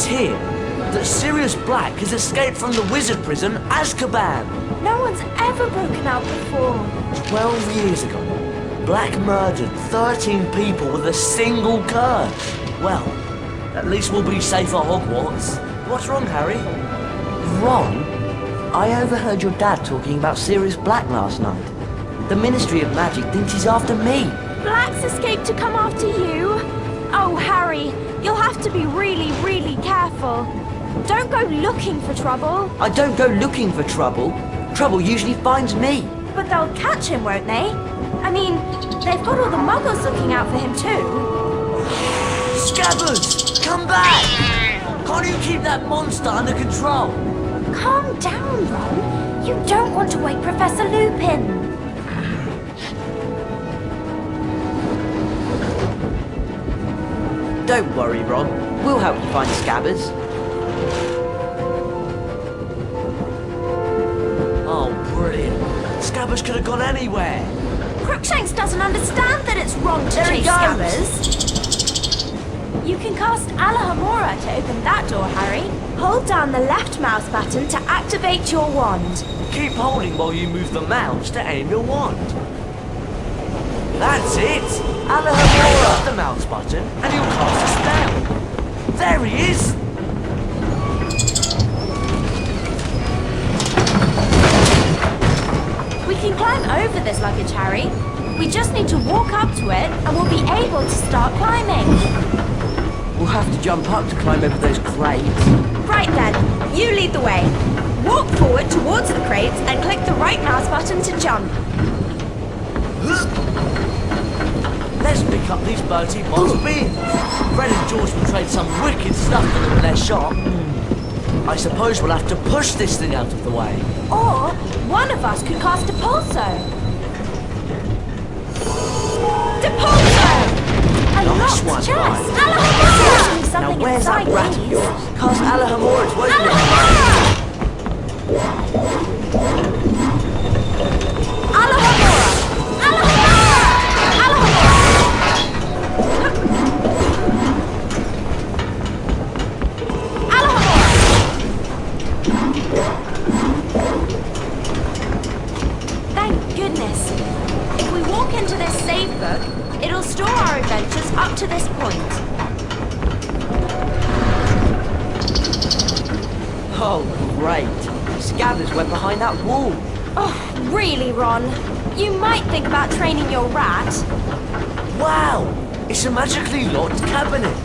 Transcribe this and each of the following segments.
here that Sirius Black has escaped from the wizard prison, Azkaban. No one's ever broken out before. 12 years ago, Black murdered 13 people with a single curse. Well, at least we'll be safe at Hogwarts. What's wrong, Harry? Ron, I overheard your dad talking about Sirius Black last night. The Ministry of Magic thinks he's after me. Black's escaped to come after you? Oh, Harry, you'll have to be really, really careful. Don't go looking for trouble. I don't go looking for trouble. Trouble usually finds me. But they'll catch him, won't they? I mean, they've got all the muggles looking out for him too. Scabbers, come back! Can't you keep that monster under control? Calm down, Ron. You don't want to wake Professor Lupin. Don't worry, Ron. We'll help you find Scabbers. Oh, brilliant. Scabbers could have gone anywhere. Crookshanks doesn't understand that it's wrong to There he chase goes. Scabbers. You can cast Alohomora to open that door, Harry. Hold down the left mouse button to activate your wand. Keep holding while you move the mouse to aim your wand. That's it! Alohomora the mouse button and you'll cast a spell. There he is! We can climb over this luggage, Harry. We just need to walk up to it and we'll be able to start climbing. We'll have to jump up to climb over those crates. Right then, you lead the way. Walk forward towards the crates and click the right mouse button to jump. Let's pick up these Bertie Bott's bins. Fred and George will trade some wicked stuff for them in their shop. I suppose we'll have to push this thing out of the way. Or one of us could cast a pulso. Depulso! A Nice locked one, chest! guys. Alohomora! Now Something where's that inside rat of these. yours? Cast Alohomora, won't you? Alohomora! Alohomora! Alohomora! Thank goodness. If we walk into this save book, it'll store our adventures up to this point. Oh, great. Scabbers went behind that wall. Oh, really, Ron? You might think about training your rat. Wow! It's a magically locked cabinet.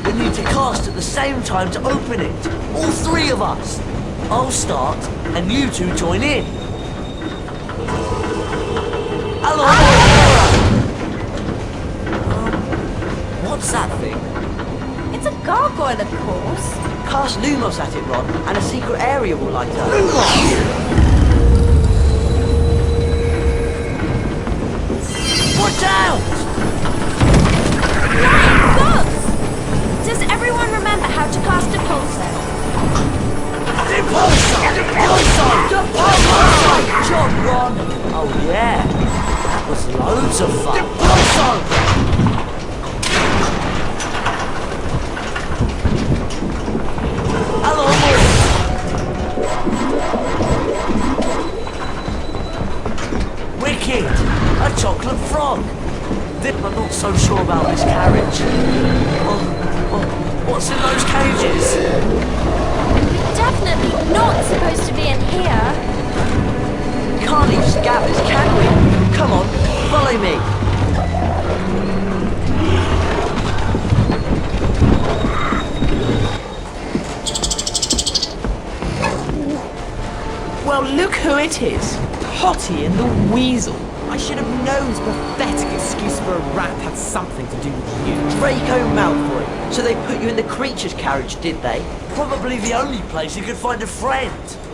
We need to cast at the same time to open it. All three of us. I'll start, and you two join in. Alohomora! What's that thing? It's a gargoyle, of course. Cast Lumos at it, Ron, and a secret area will light up. Watch out! Flying books! Does everyone remember how to cast a pulso? Depulso! Good job, Ron! Oh yeah, that was loads of fun. Depulso! Wicked! A chocolate frog! I'm not so sure about this carriage. What's in those cages? Definitely not supposed to be in here. Can't leave Scabbers, can we? Come on, follow me. Well, look who it is. Potty and the Weasel. I should have known his pathetic excuse for a rat had something to do with you. Draco Malfoy. So they put you in the creature's carriage, did they? Probably the only place he could find a friend.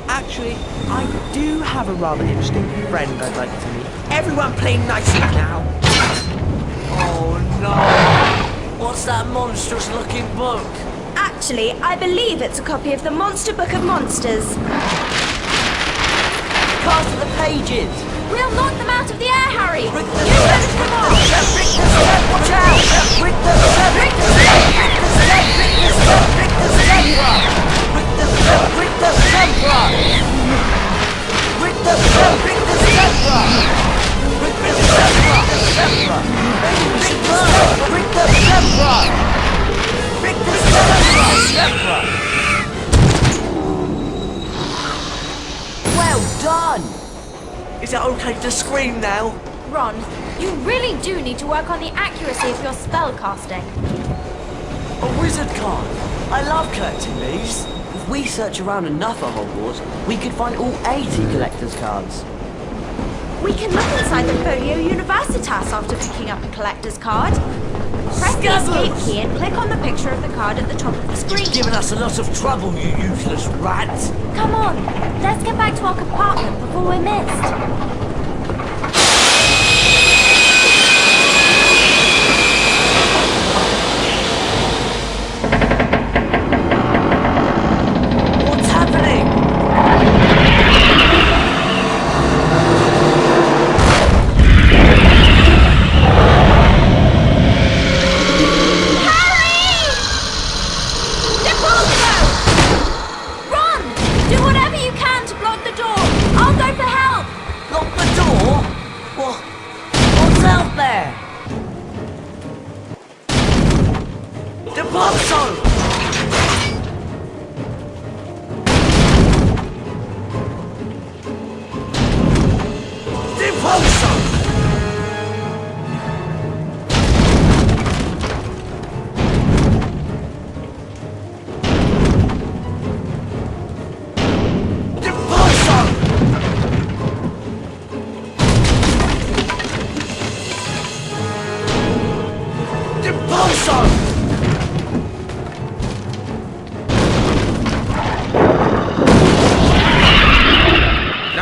Actually, I do have a rather interesting friend I'd like to meet. Everyone play nicely now. Oh no! What's that monstrous looking book? Actually, I believe it's a copy of the Monster Book of Monsters. Cast the pages. We'll knock them out of the air, Harry! You the finish them off! Watch out! Rick the step! Rick the step! Rick the step! Rick the step! scream now. Ron, you really do need to work on the accuracy of your spell casting. A wizard card. I love collecting these. If we search around enough at Hogwarts, we could find all 80 collector's cards. We can look inside the Folio Universitas after picking up a collector's card. Press the escape key and click on the picture of the card at the top of the screen. You've given us a lot of trouble, you useless rat. Come on, let's get back to our compartment before we're missed.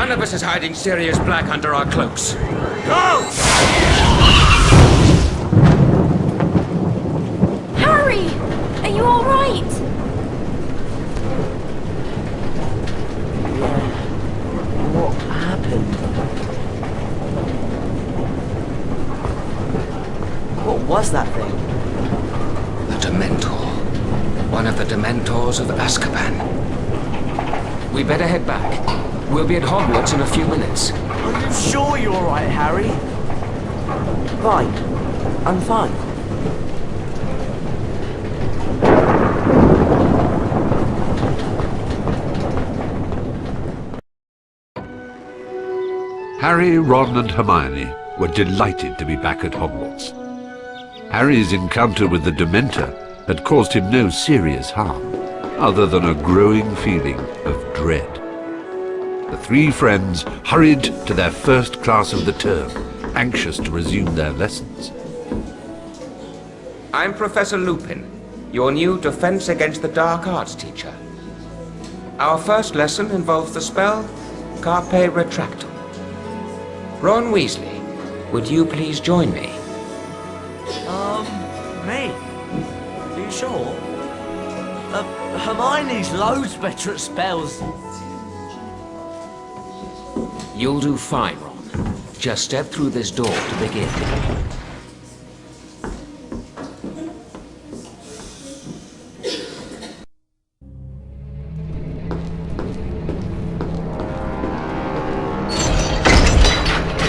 None of us is hiding Sirius Black under our cloaks. Go! Harry! Are you alright? What happened? What was that thing? The Dementor. One of the Dementors of Azkaban. We better head back. We'll be at Hogwarts in a few minutes. Are you sure you're alright, Harry? Fine. I'm fine. Harry, Ron and Hermione were delighted to be back at Hogwarts. Harry's encounter with the Dementor had caused him no serious harm, other than a growing feeling of dread. The three friends hurried to their first class of the term, anxious to resume their lessons. I'm Professor Lupin, your new Defense Against the Dark Arts teacher. Our first lesson involves the spell Carpe Retractum. Ron Weasley, would you please join me? Me? Are you sure? Hermione's loads better at spells. You'll do fine, Ron. Just step through this door to begin.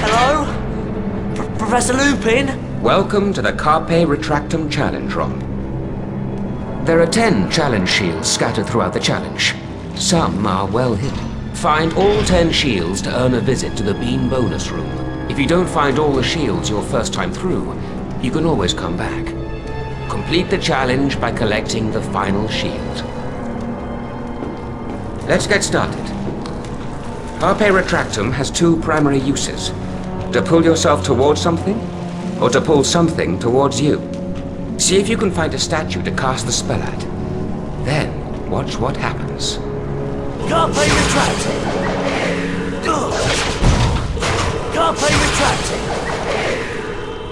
Hello? Professor Lupin? Welcome to the Carpe Retractum Challenge, Ron. There are 10 challenge shields scattered throughout the challenge. Some are well hidden. Find all 10 shields to earn a visit to the Bean bonus room. If you don't find all the shields your first time through, you can always come back. Complete the challenge by collecting the final shield. Let's get started. Carpe Retractum has two primary uses. To pull yourself towards something, or to pull something towards you. See if you can find a statue to cast the spell at. Then, watch what happens. Carpe Retractum! Carpe Retractum!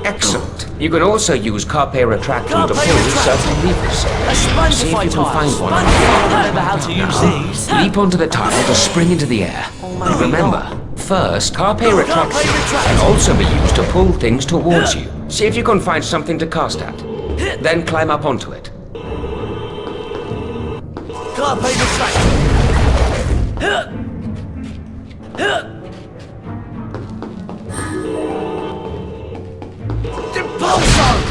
Excellent. You can also use Carpe Retractum to pull certain levers. A sponge See if if I you can find one. I remember how to use these. Leap onto the tile to spring into the air. And remember, first, Carpe Retractum can also be used to pull things towards you. See if you can find something to cast at. Then climb up onto it. Carpe Retractum! Impulso!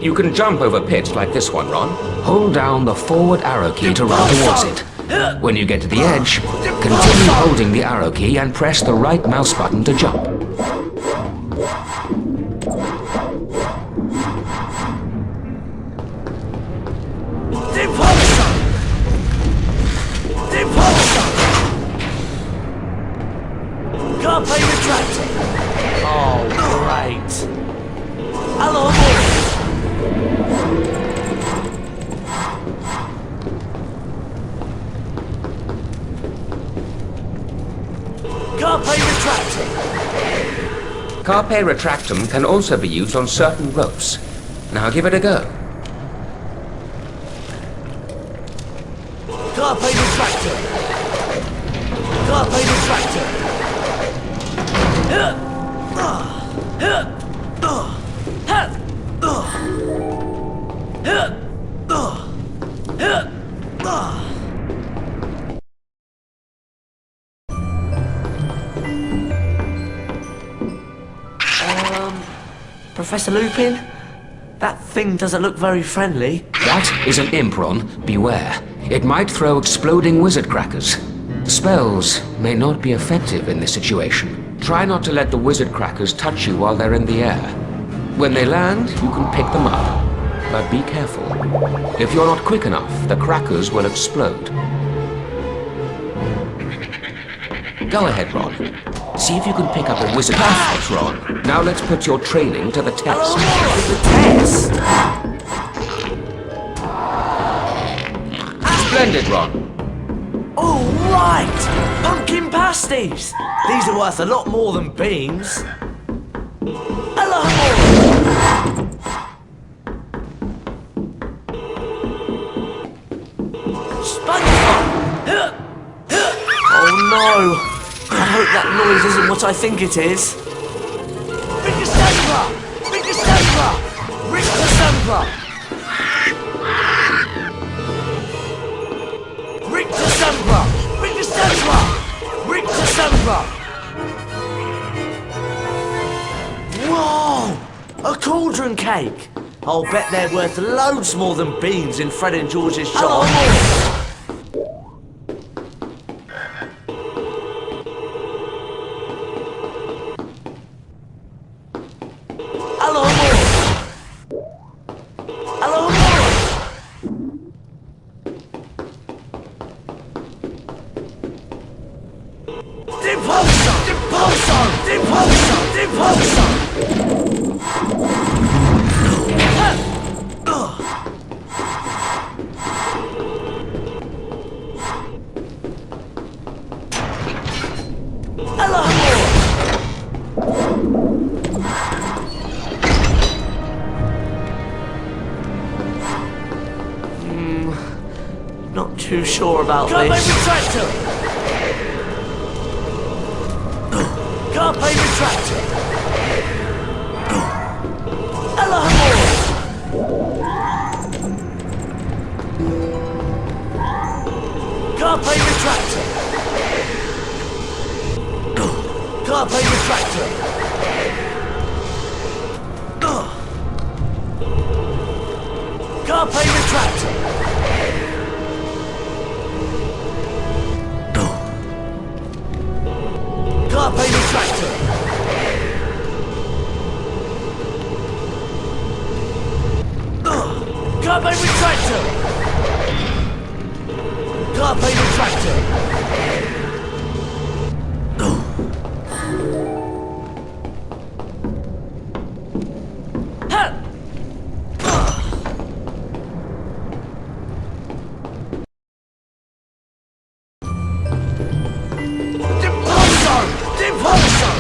You can jump over pits like this one, Ron. Hold down the forward arrow key to run towards it. When you get to the edge, continue holding the arrow key and press the right mouse button to jump. Carpe Retractum! Oh, great! Hello, Carpe Retractum! Carpe Retractum can also be used on certain ropes. Now give it a go. Carpe Retractum! Carpe Retractum! Professor Lupin? That thing doesn't look very friendly. That is an imp, Ron. Beware. It might throw exploding wizard crackers. Spells may not be effective in this situation. Try not to let the wizard crackers touch you while they're in the air. When they land, you can pick them up. But be careful. If you're not quick enough, the crackers will explode. Go ahead, Ron. See if you can pick up a wizard. Perfect, Ron. Now let's put your training to the test. The test? Splendid, Ron. Oh, right! Pumpkin pasties! These are worth a lot more than beans. Hello! SpongeBob! Oh no! I hope that noise isn't what I think it is. Rick December! Rick December! Rick December! Rick December! Rick December! Rick December! Whoa! A cauldron cake! I'll bet they're worth loads more than beans in Fred and George's shop. Hello, hello, Depulso! Depulso! Depulso! Depulso! Hello, not too sure about this. Carpe Retractum! Carpe Retractum! Hello, Carpe Retractum! Carpe Retractum! Carpe Retractum! Carpe Retractum! Carpe Retractum! Carpe Retractum! Carpe Retractum! Depulso! Depulso!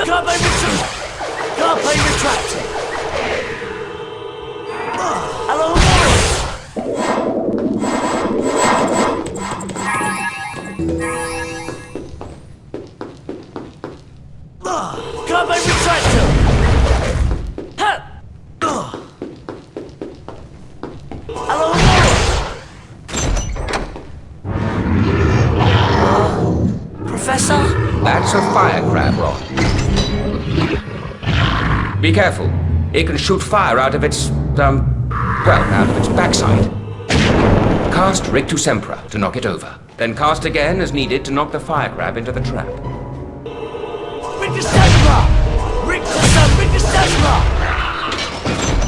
Carpe Retractum! Carpe Retractum! Hello, Carpe Retractum! Professor? That's a fire crab, Ron. Be careful. It can shoot fire out of its, out of its backside. Cast Rictus Sempra to knock it over. Then cast again as needed to knock the fire crab into the trap. Rictus Sempra! Rictus Sempra!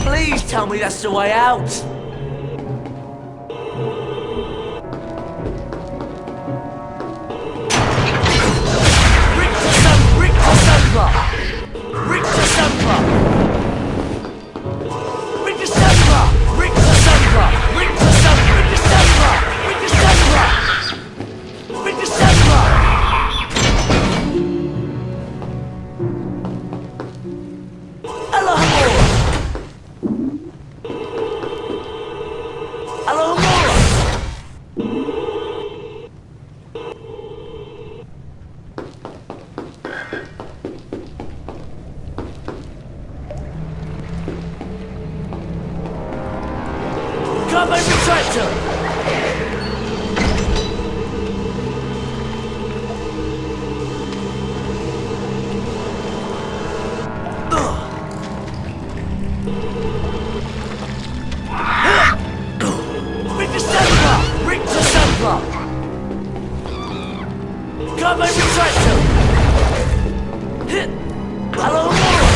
Please tell me that's the way out. Rictus Sempra! Rictus Sempra! Rictus Sempra! Rictus Sempra! Rictus Sempra! Rictus Sempra! Rictus Sempra! Alohomora! Alohomora! Carpe Retractum! Rictus Sempra! Rictus Sempra! Carpe Retractum! Alohomora!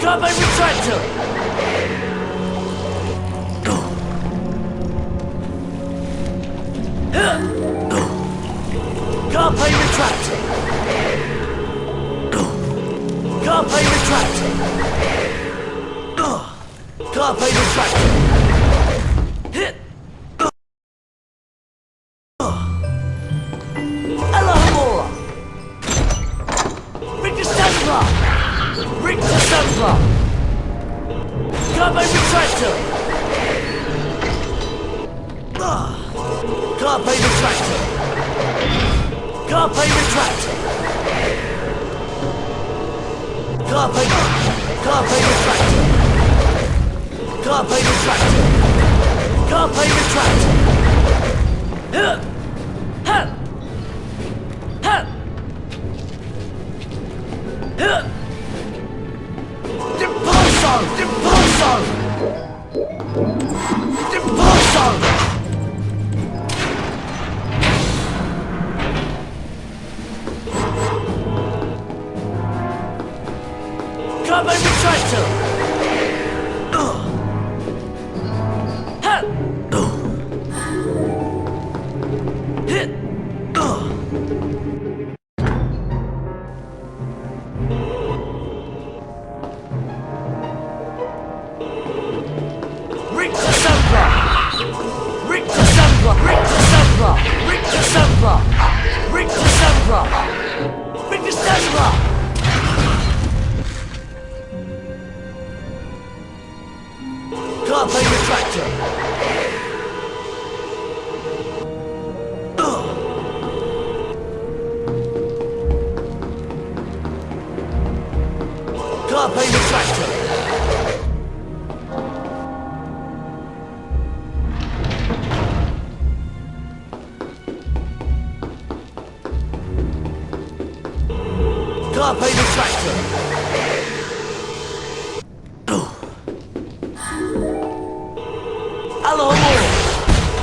Carpe Retractum! Carpe Retractum! Carpe Retractum! Carpe Retractum! Alohomora! Rictus Sempra! Rictus Sempra! Carpe Retractum! Carpe Retractum! Carpe Retractum! Carpe Retractum! Carpe Retractum! Carpe Retractum! Impulso! Impulso! Impulso! Carpe Retractum! Rictus Sempra! Rictus Sempra! Rictus Sempra! Rictus Sempra! Rictus Sempra! Rictus Sempra! Carpe Retractum! Carpe Retractum! Carpe Retractum! Alohomora!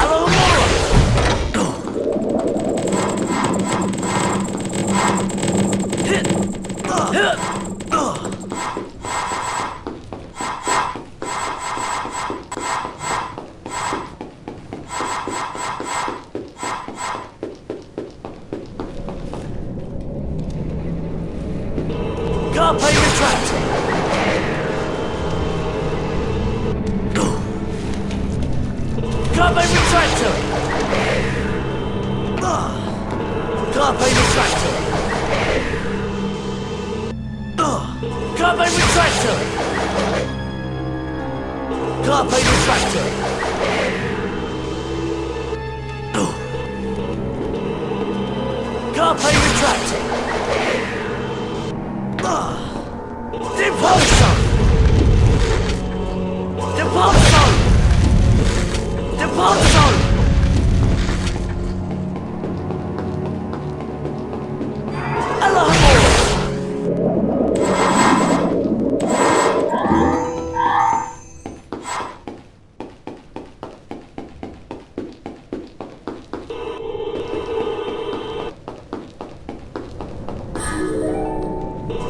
Alohomora! Carpe Retractum! Carpe Retractum! Carpe Retractum! Carpe Retractum! Carpe Retractum! Carpe Carpe Retractum! Depulso! Depulso! Depulso! Alamo!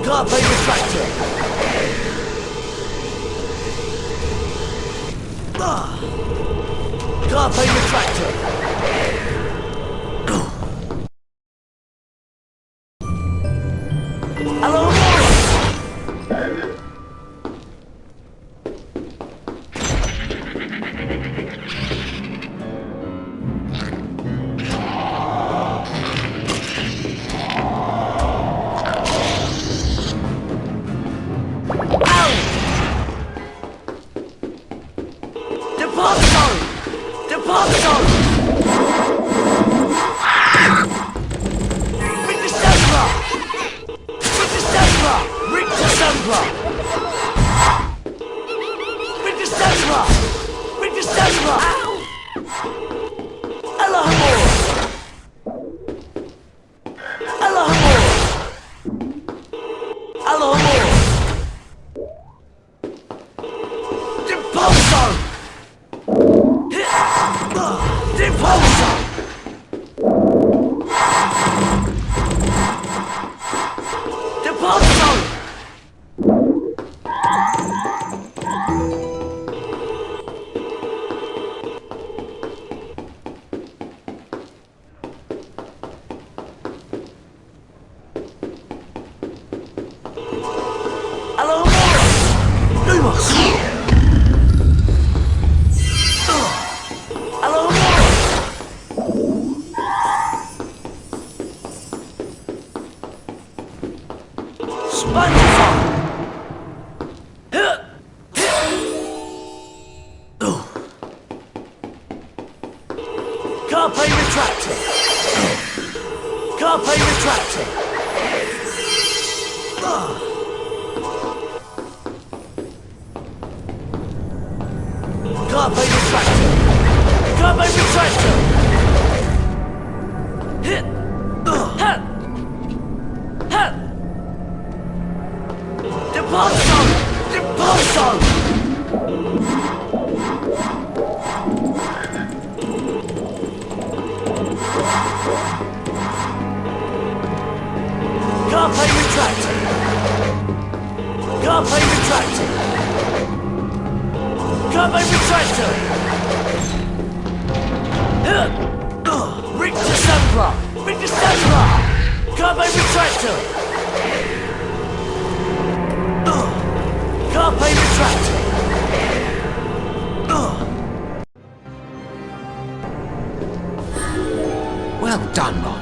Carpe Retractum! Carpe Retractum! Hello, Carpe Retractum! Carpe Retractum! Carpe Retractum! Carpe Retractum! Depulso! Depulso! Carpe Retractum! Carpe Retractum! Carpe Retractum! Rictus Sempra! Rictus Sempra! Carpe Retractum! Carpe Retractum! Well done, Ron.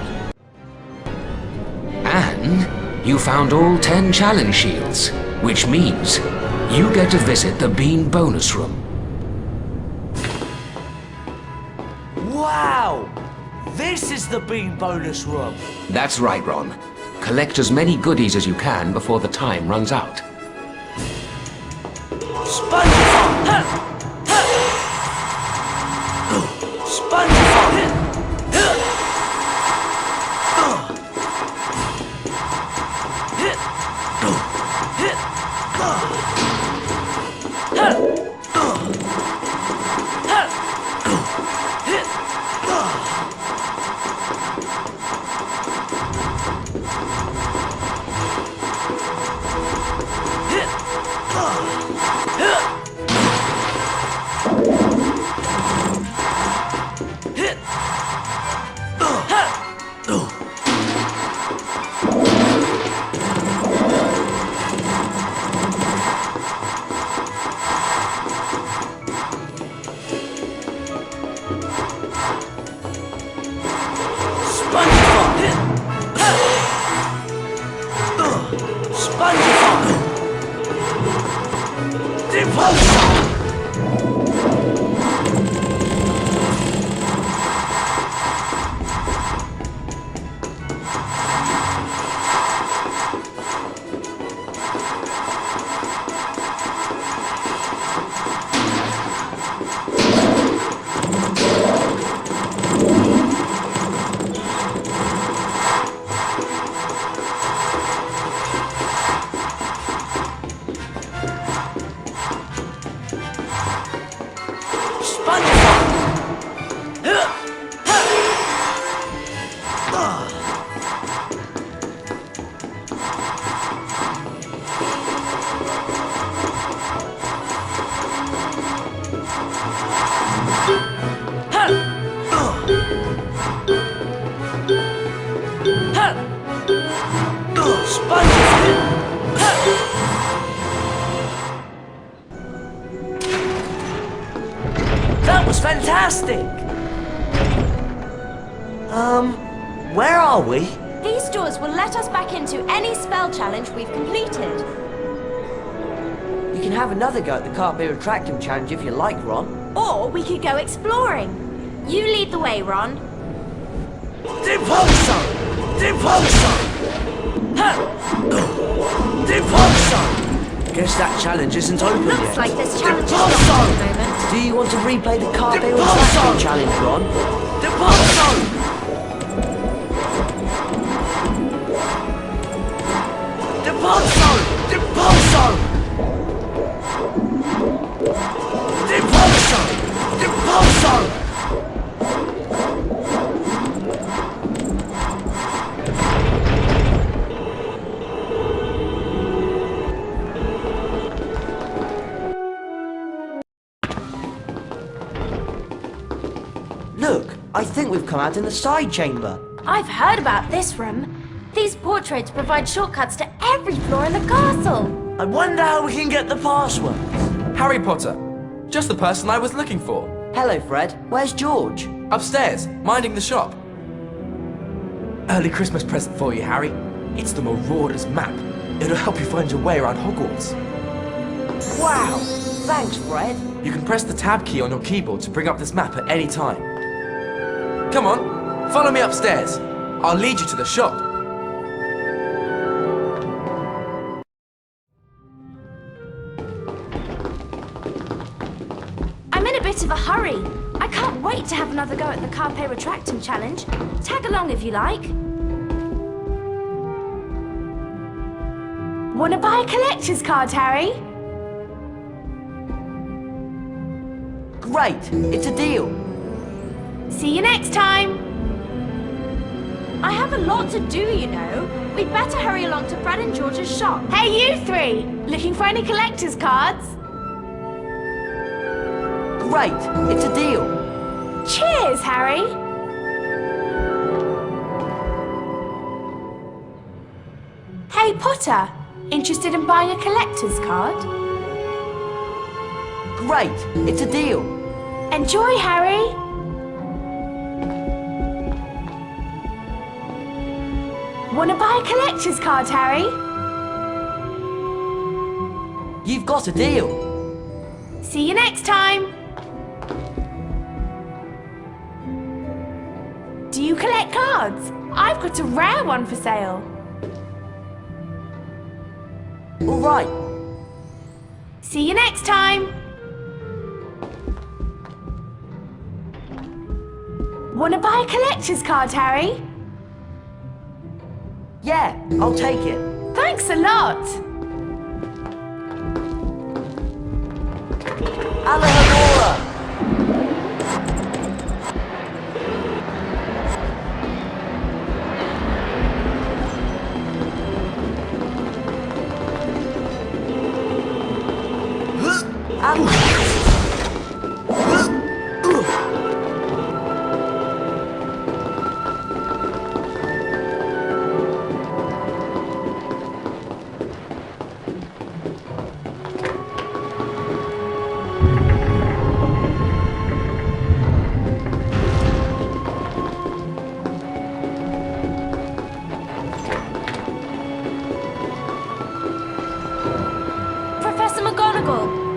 And you found all 10 challenge shields, which means you get to visit the Bean bonus room. Wow! This is the Bean bonus room! That's right, Ron. Collect as many goodies as you can before the time runs out. Spongeful! Spongeful! Sponges! That was fantastic! Where are we? These doors will let us back into any spell challenge we've completed. You can have another go at the Carpe Retractum challenge if you like, Ron. Or we could go exploring. You lead the way, Ron. Depulso! Depulso! Depulso! Guess that challenge isn't open Looks yet. like this challenge is Depulso! locked at the moment. Do you want to replay the Carpe Depulso! Retractum challenge, Ron? Depulso! Depulso! Depulso! Depulso! Depulso! Look, I think we've come out in the side chamber. I've heard about this room. These portraits provide shortcuts to every floor in the castle. I wonder how we can get the password. Harry Potter. Just the person I was looking for. Hello, Fred. Where's George? Upstairs, minding the shop. Early Christmas present for you, Harry. It's the Marauder's map. It'll help you find your way around Hogwarts. Wow! Thanks, Fred. You can press the tab key on your keyboard to bring up this map at any time. Come on, follow me upstairs. I'll lead you to the shop. I'm in a bit of a hurry. I can't wait to have another go at the Carpe Retractum challenge. Tag along if you like. Wanna buy a collector's card, Harry? Great! It's a deal. See you next time. I have a lot to do, you know. We'd better hurry along to Fred and George's shop. Hey, you three! Looking for any collector's cards? Great! It's a deal. Cheers, Harry! Hey, Potter. Interested in buying a collector's card? Great! It's a deal. Enjoy, Harry! Wanna buy a collector's card, Harry? You've got a deal. See you next time! Do you collect cards? I've got a rare one for sale. All right. See you next time! Wanna buy a collector's card, Harry? Yeah, I'll take it. Thanks a lot! Alahadora!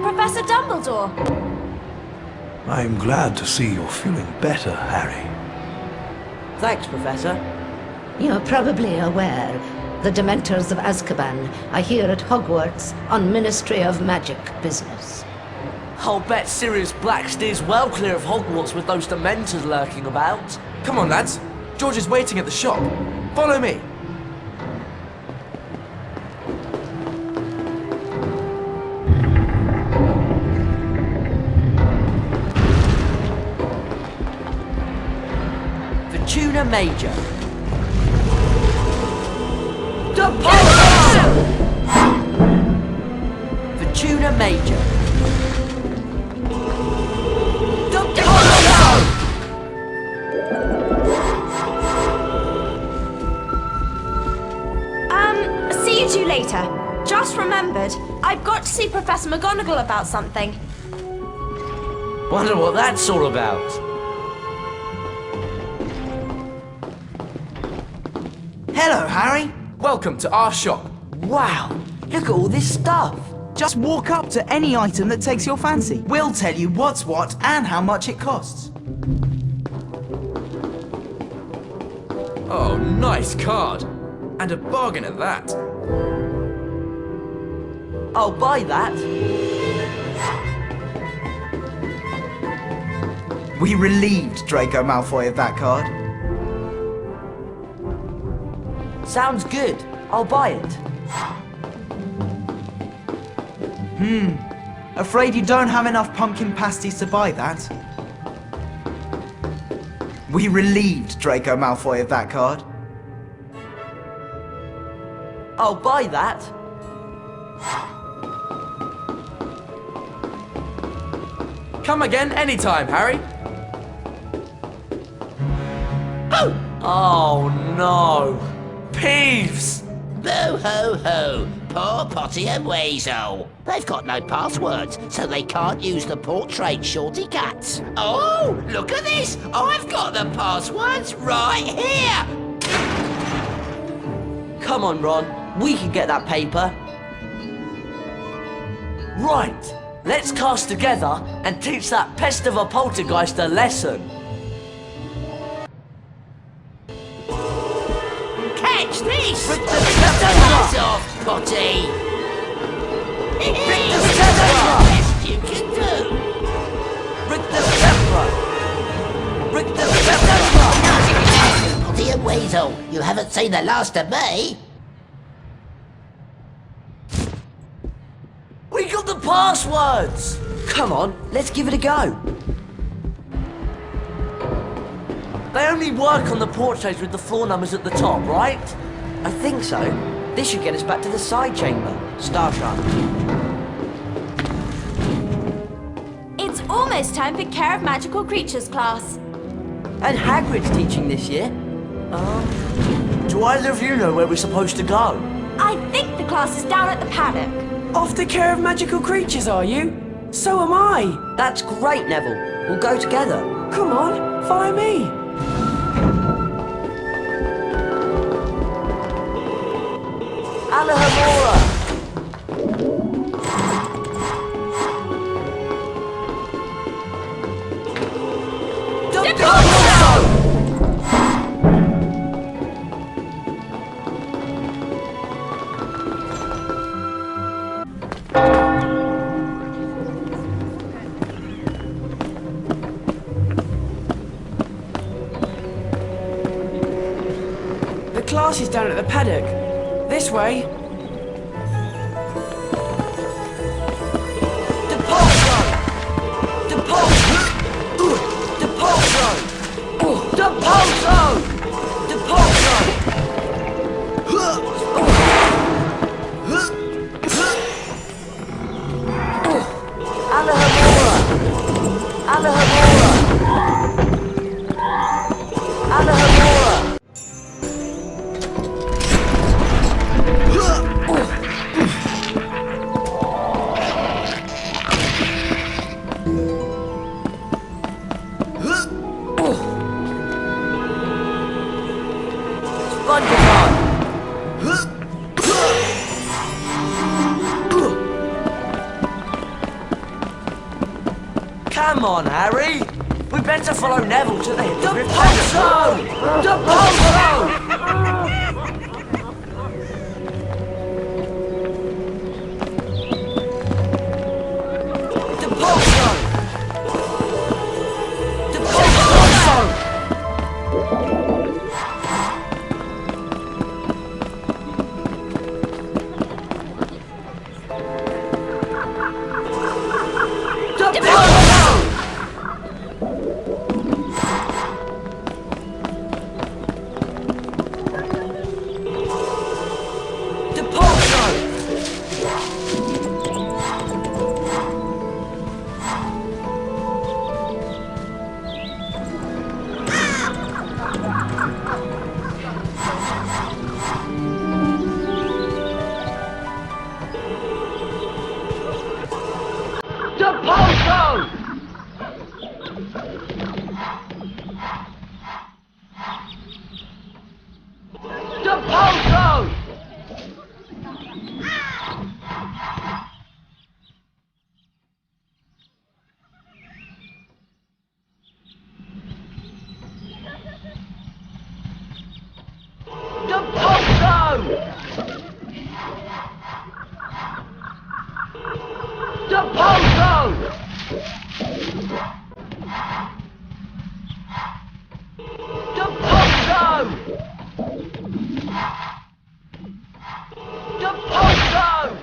Professor Dumbledore! I'm glad to see you're feeling better, Harry. Thanks, Professor. You're probably aware the Dementors of Azkaban are here at Hogwarts on Ministry of Magic business. I'll bet Sirius Black steers well clear of Hogwarts with those Dementors lurking about. Come on, lads. George is waiting at the shop. Follow me. Tuna Major. Fortuna Major. See you two later. Just remembered, I've got to see Professor McGonagall about something. Wonder what that's all about. Hello, Harry. Welcome to our shop. Wow, look at all this stuff. Just walk up to any item that takes your fancy. We'll tell you what's what and how much it costs. Oh, nice card. And a bargain at that. I'll buy that. We relieved Draco Malfoy of that card. Sounds good. I'll buy it. Afraid you don't have enough pumpkin pasties to buy that. We relieved Draco Malfoy of that card. I'll buy that. Come again anytime, Harry. Oh no! Peeves! Boo hoo hoo! Poor Potty and Weasel. They've got no passwords, so they can't use the portrait shorty cats. Oh, look at this! I've got the passwords right here! Come on, Ron. We can get that paper. Right! Let's cast together and teach that pest of a poltergeist a lesson. Catch this! Rip the Pass scepter! off, Potty! Rip the scepter! Best you can do! Rick the Scepter! Rick the Scepter! Potty and Weasel, you haven't seen the last of me! We got the passwords! Come on, let's give it a go. They only work on the portraits with the floor numbers at the top, right? I think so. This should get us back to the side chamber. Star Trek. It's almost time for Care of Magical Creatures class. And Hagrid's teaching this year. Do either of you know where we're supposed to go? I think the class is down at the paddock. Off the Care of Magical Creatures, are you? So am I. That's great, Neville. We'll go together. Come on, follow me. Alahamora! The class is down at the paddock. This way. Depulso! Depulso! Depulso! Depulso! Depulso! Alahamora! Alahamora! Alahamora! Come on, Harry! We better follow Neville to the Depulso! Depulso! Depulso! Depulso! Detonado! Detonado! Detonado!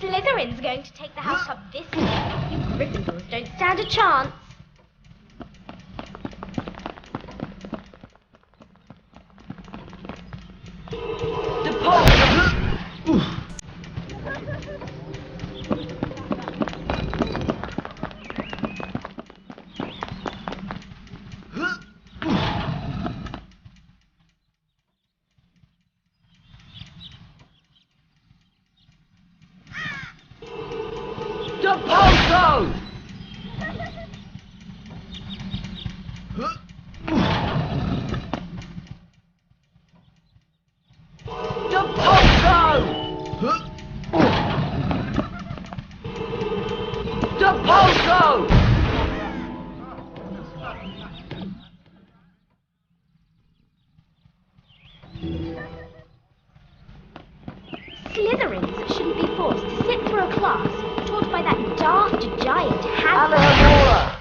Slytherin's going to take the house up this year. You Gryffindors don't stand a chance. Slytherins shouldn't be forced to sit through a class taught by that daft giant Hagrid.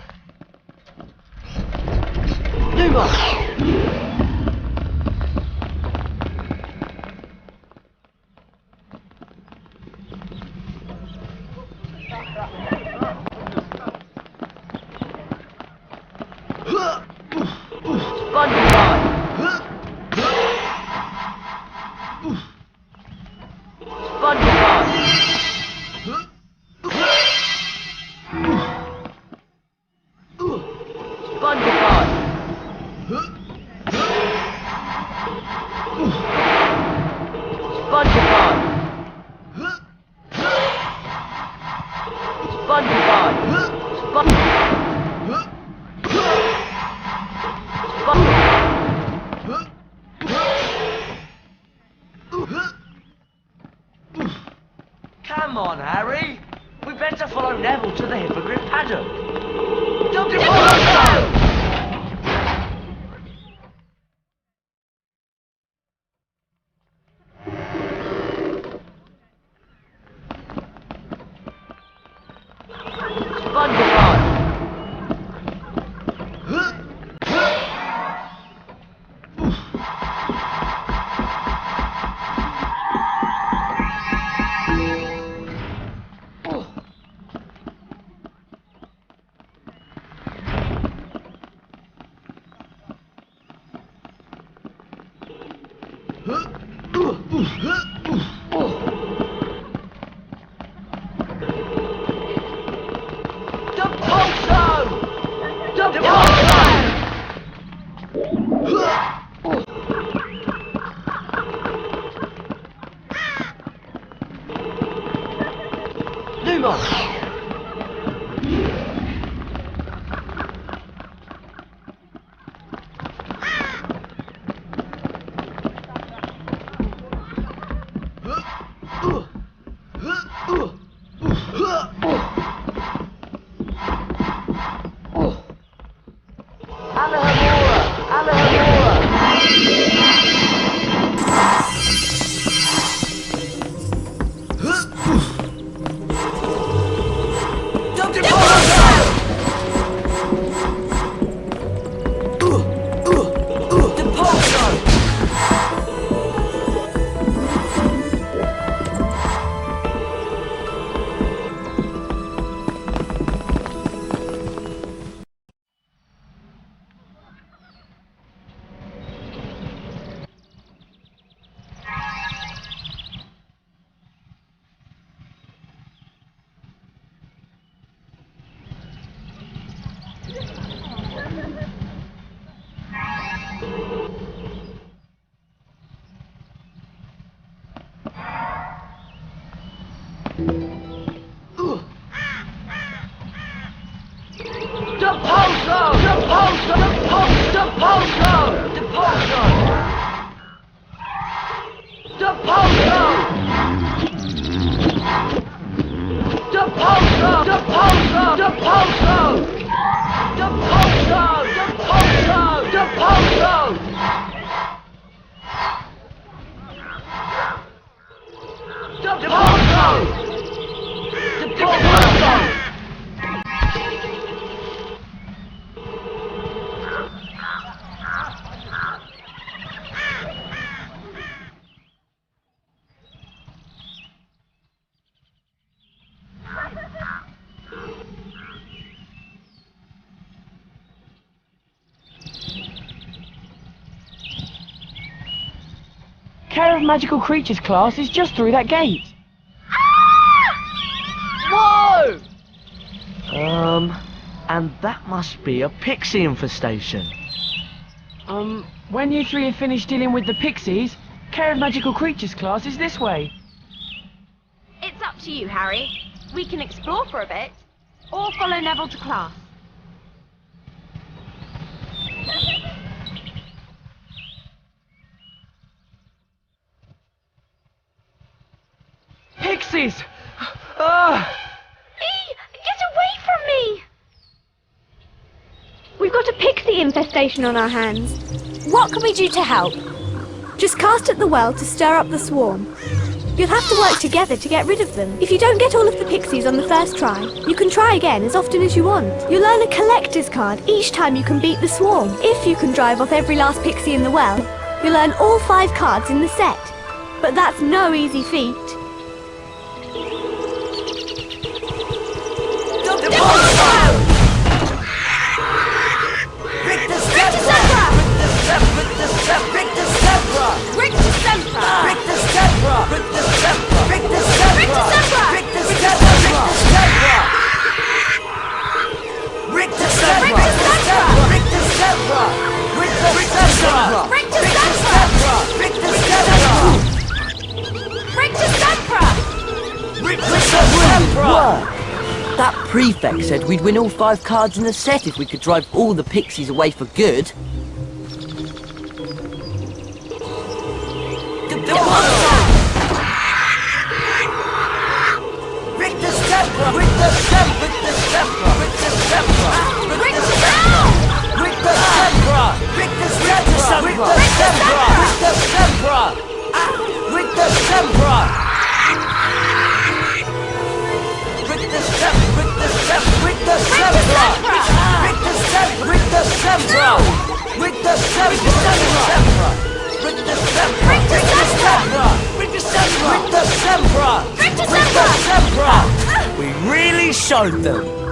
Come on, Harry. We better follow Neville to the hippogriff paddock. Care of Magical Creatures class is just through that gate. Whoa! And that must be a pixie infestation. When you three have finished dealing with the pixies, Care of Magical Creatures class is this way. It's up to you, Harry. We can explore for a bit, or follow Neville to class. Pixies! Ah! Get away from me! We've got a pixie infestation on our hands. What can we do to help? Just cast at the well to stir up the swarm. You'll have to work together to get rid of them. If you don't get all of the pixies on the first try, you can try again as often as you want. You'll earn a collector's card each time you can beat the swarm. If you can drive off every last pixie in the well, you'll earn all 5 cards in the set. But that's no easy feat. That prefect said we'd win all 5 cards in the set if we could drive all the pixies away for good. We really showed them.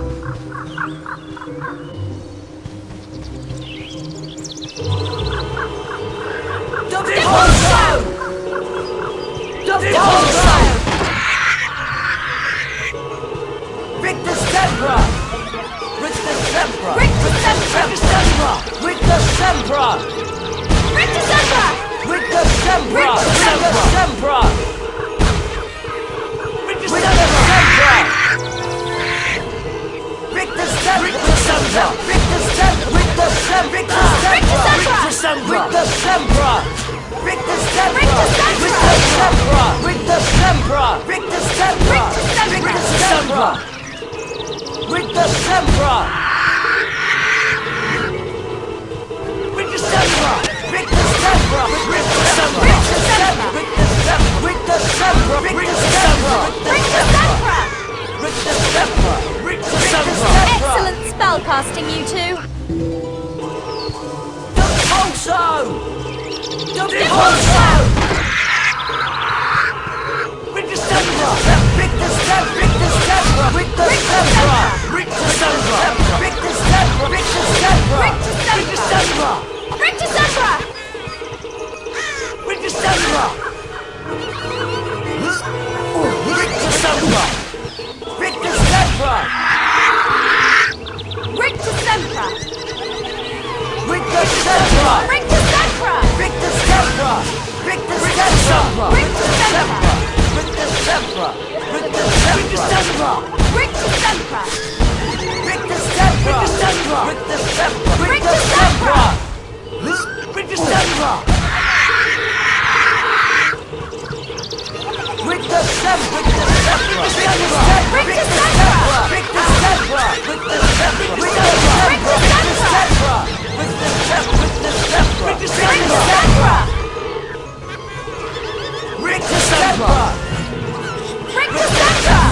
Excellent spellcasting, you two.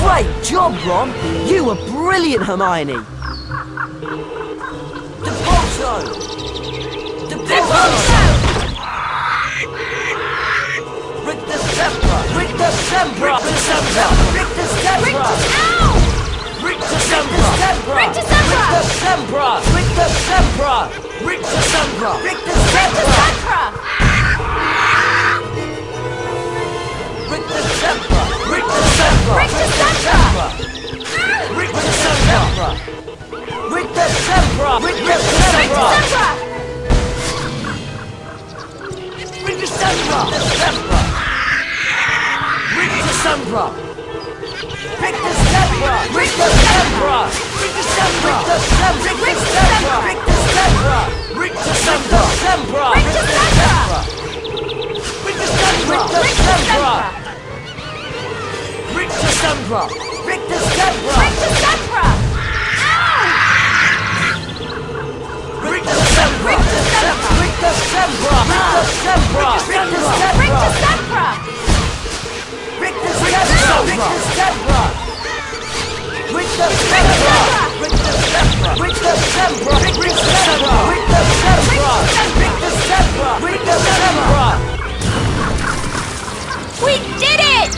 Great job, Ron! You were brilliant, Hermione! We did it!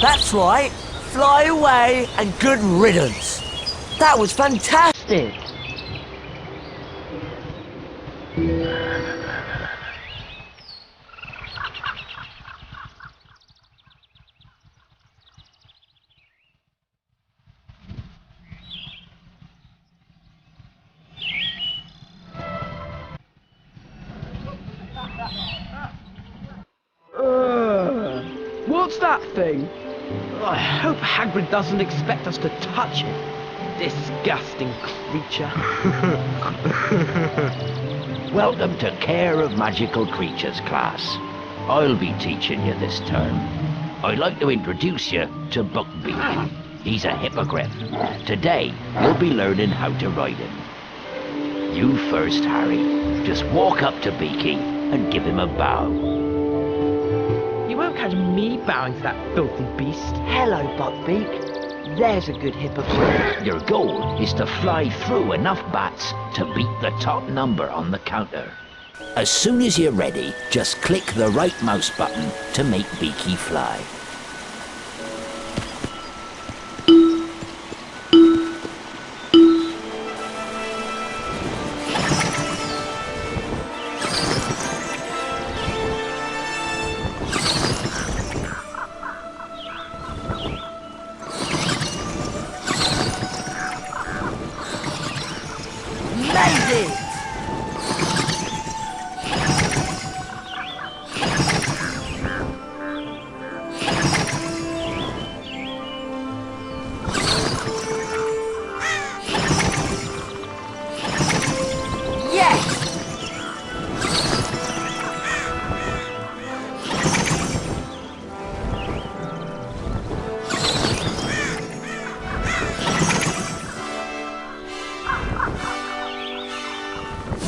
That's right. Fly away and good riddance. That was fantastic. What's that thing? I hope Hagrid doesn't expect us to touch it. Disgusting creature. Welcome to Care of Magical Creatures class. I'll be teaching you this term. I'd like to introduce you to Buckbeak. He's a hippogriff. Today, you'll be learning how to ride him. You first, Harry. Just walk up to Beaky and give him a bow. You won't catch me bowing to that filthy beast. Hello, Buckbeak. There's a good hippogriff. Your goal is to fly through enough bats to beat the top number on the counter. As soon as you're ready, just click the right mouse button to make Beaky fly.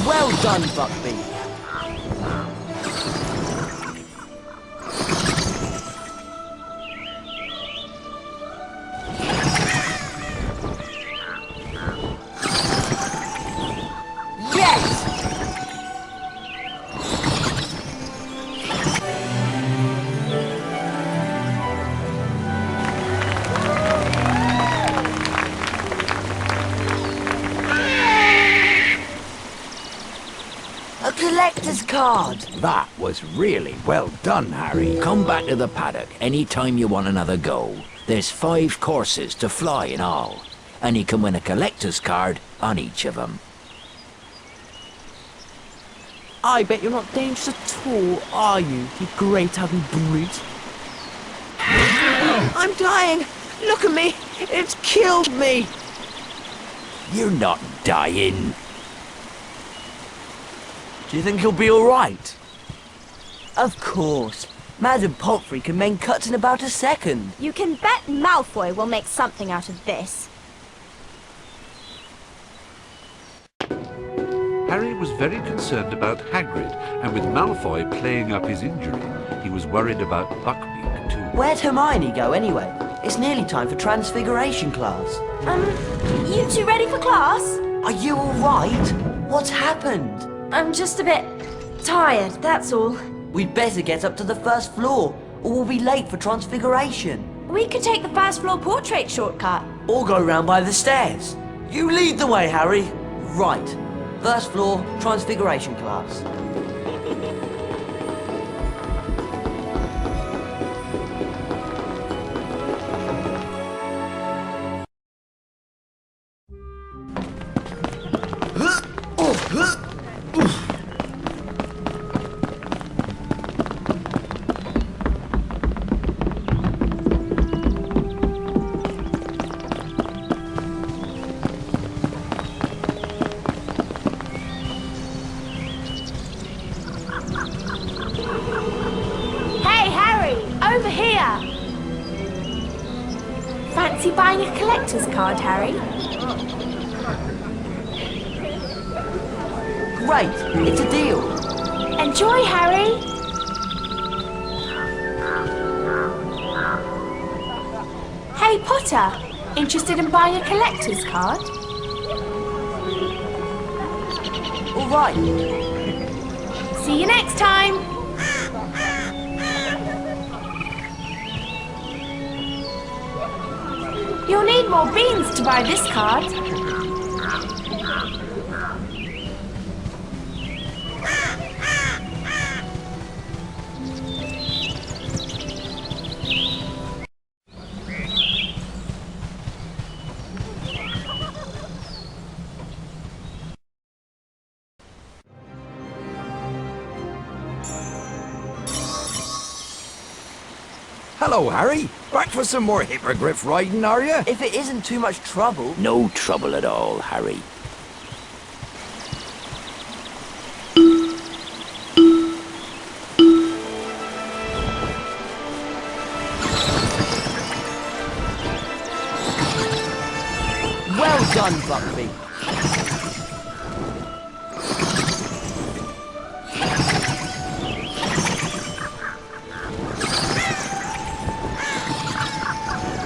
Well done, Buckbeak. Collector's card! That was really well done, Harry. Come back to the paddock anytime you want another go. There's 5 courses to fly in all, and you can win a collector's card on each of them. I bet you're not dangerous at all, are you great ugly brute? I'm dying! Look at me! It's killed me! You're not dying. Do you think he'll be alright? Of course. Madam Pomfrey can make cuts in about a second. You can bet Malfoy will make something out of this. Harry was very concerned about Hagrid, and with Malfoy playing up his injury, he was worried about Buckbeak too. Where'd Hermione go anyway? It's nearly time for Transfiguration class. You two ready for class? Are you alright? What's happened? I'm just a bit tired, that's all. We'd better get up to the first floor, or we'll be late for Transfiguration. We could take the first floor portrait shortcut. Or go round by the stairs. You lead the way, Harry. Right. First floor, Transfiguration class. Fancy buying a collector's card, Harry? Great, it's a deal. Enjoy, Harry! Hey, Potter! Interested in buying a collector's card? All right. See you next time! You'll need more beans to buy this card. Hello, Harry. Back for some more hippogriff riding, are you? If it isn't too much trouble. No trouble at all, Harry. Well done, Buckby.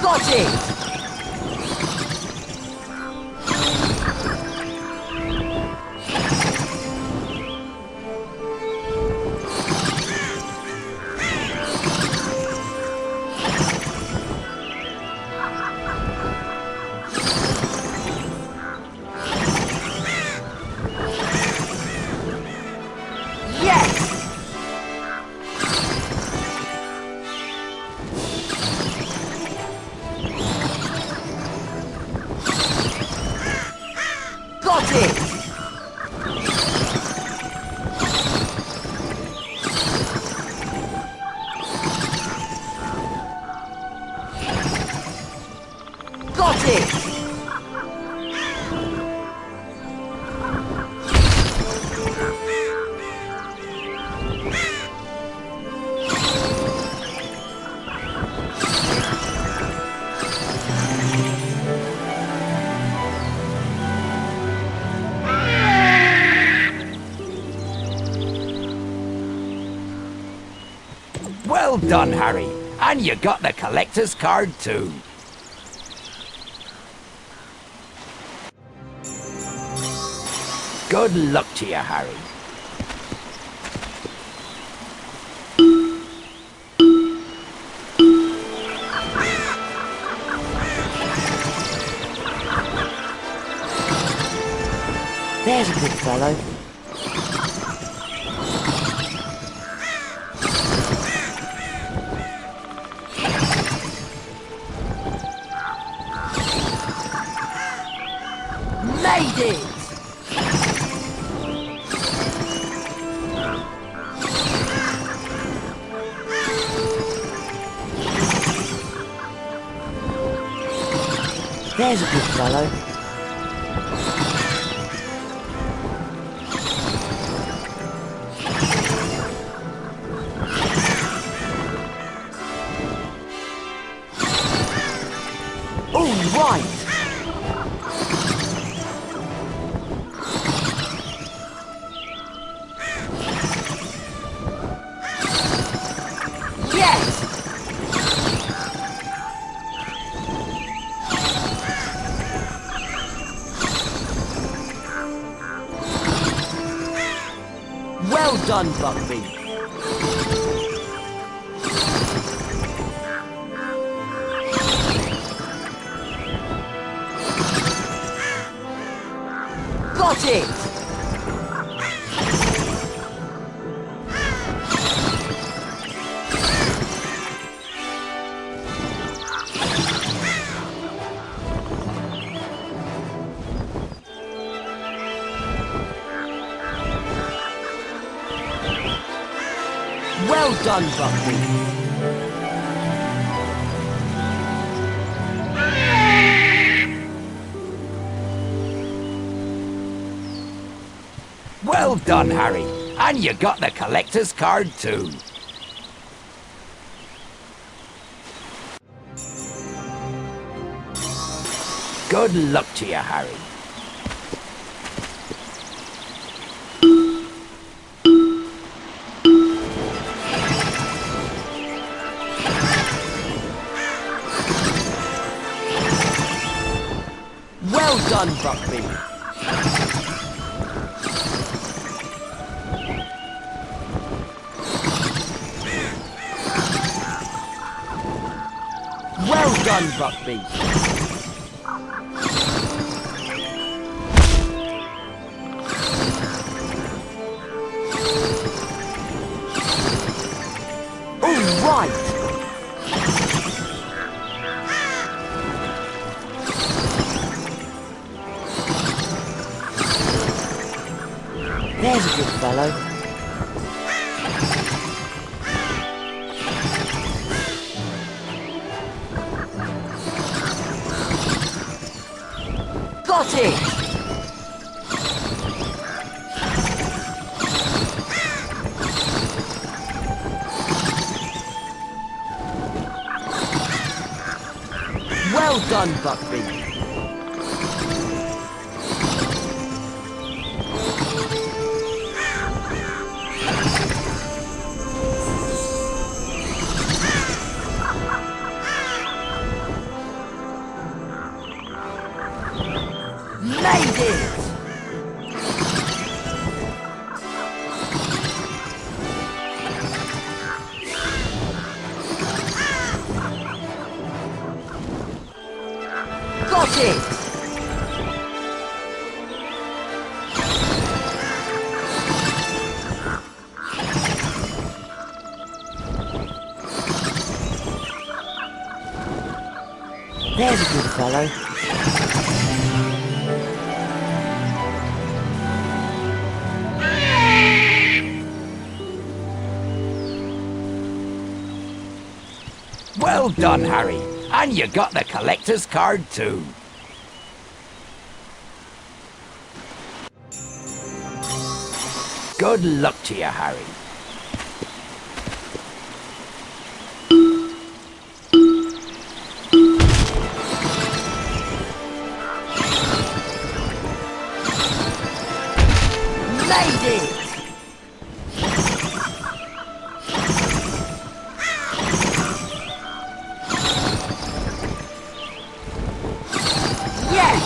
Got it! Well done, Harry. And you got the collector's card too. Good luck to you, Harry. There's a good fellow. Made it! There's a good fellow. All right! Yes! Well done, Buckby. Got it! Well done, Buckby. Well done, Harry. And you got the collector's card too. Good luck to you, Harry. Well done, Buckby. Well done, Buckby. All right. There's a good fellow. Got it! Well done, Buckby. Made it! Got it! There's a good fellow. Well done, Harry. And you got the collector's card too. Good luck to you, Harry. Made it! Yes!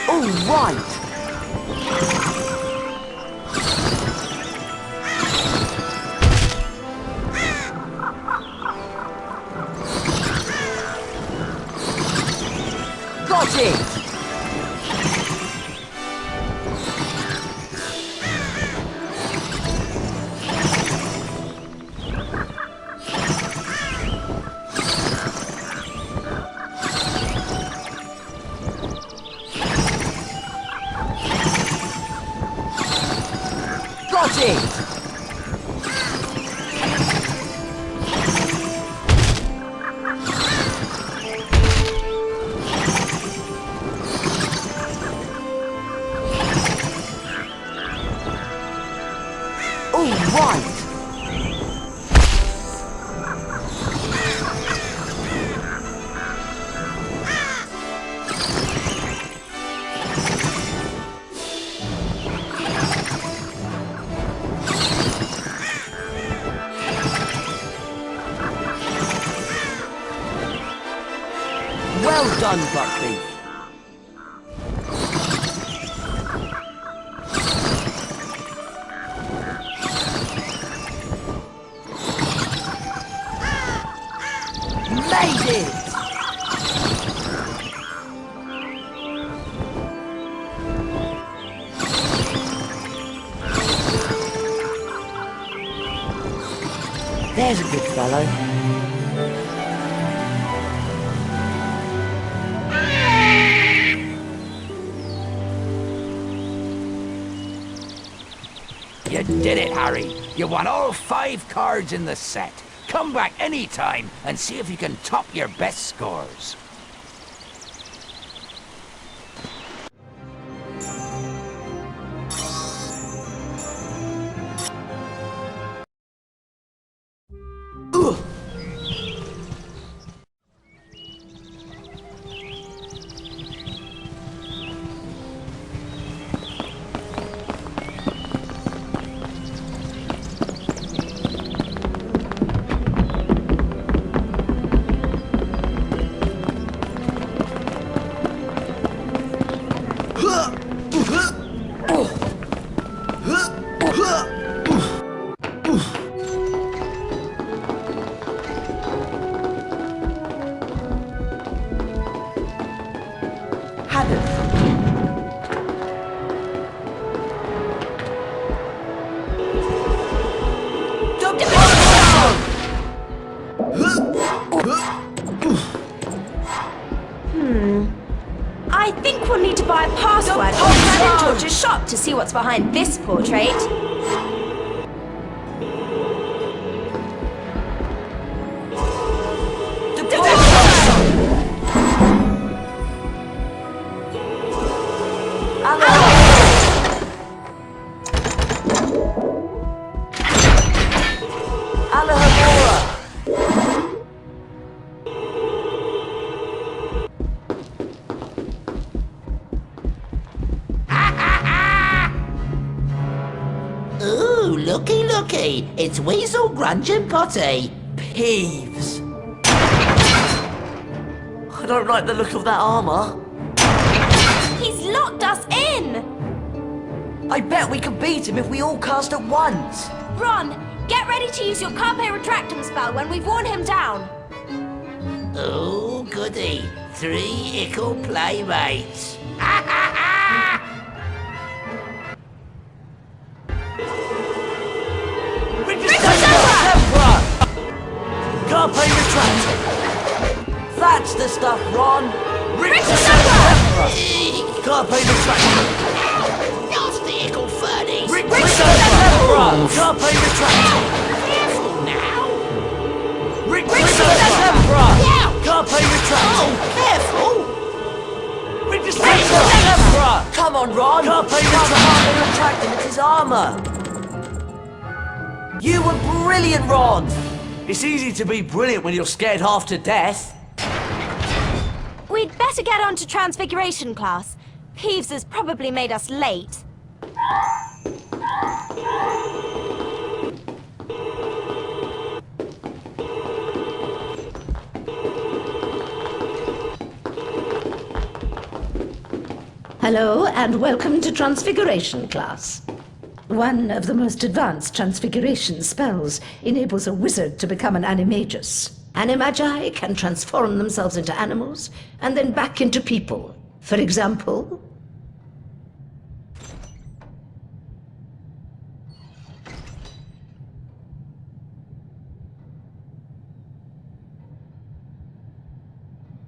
All right! Got it! Got it! All right! Well done, Buckby. Made it! There's a good fellow. You did it, Harry. You won all 5 cards in the set. Come back any time and see if you can top your best scores. need to buy a password from Fred and George's shop to see what's behind this portrait. Ooh, looky, looky. It's Weasel, Grunge and Potty. Peeves. I don't like the look of that armor. He's locked us in! I bet we could beat him if we all cast at once. Ron, get ready to use your Carpe Retractum spell when we've worn him down. Oh, goody. 3 ickle playmates. Carpe Retractum! That's the stuff, Ron! Carpe Retractum! Nasty ickle furnies! Carpe Retractum! Careful now! Carpe Retractum! Careful! Come on, Ron! Carpe Retractum, it's his armor! You were brilliant, Ron! It's easy to be brilliant when you're scared half to death. We'd better get on to Transfiguration class. Peeves has probably made us late. Hello, and welcome to Transfiguration class. One of the most advanced transfiguration spells enables a wizard to become an animagus. Animagi can transform themselves into animals and then back into people. For example...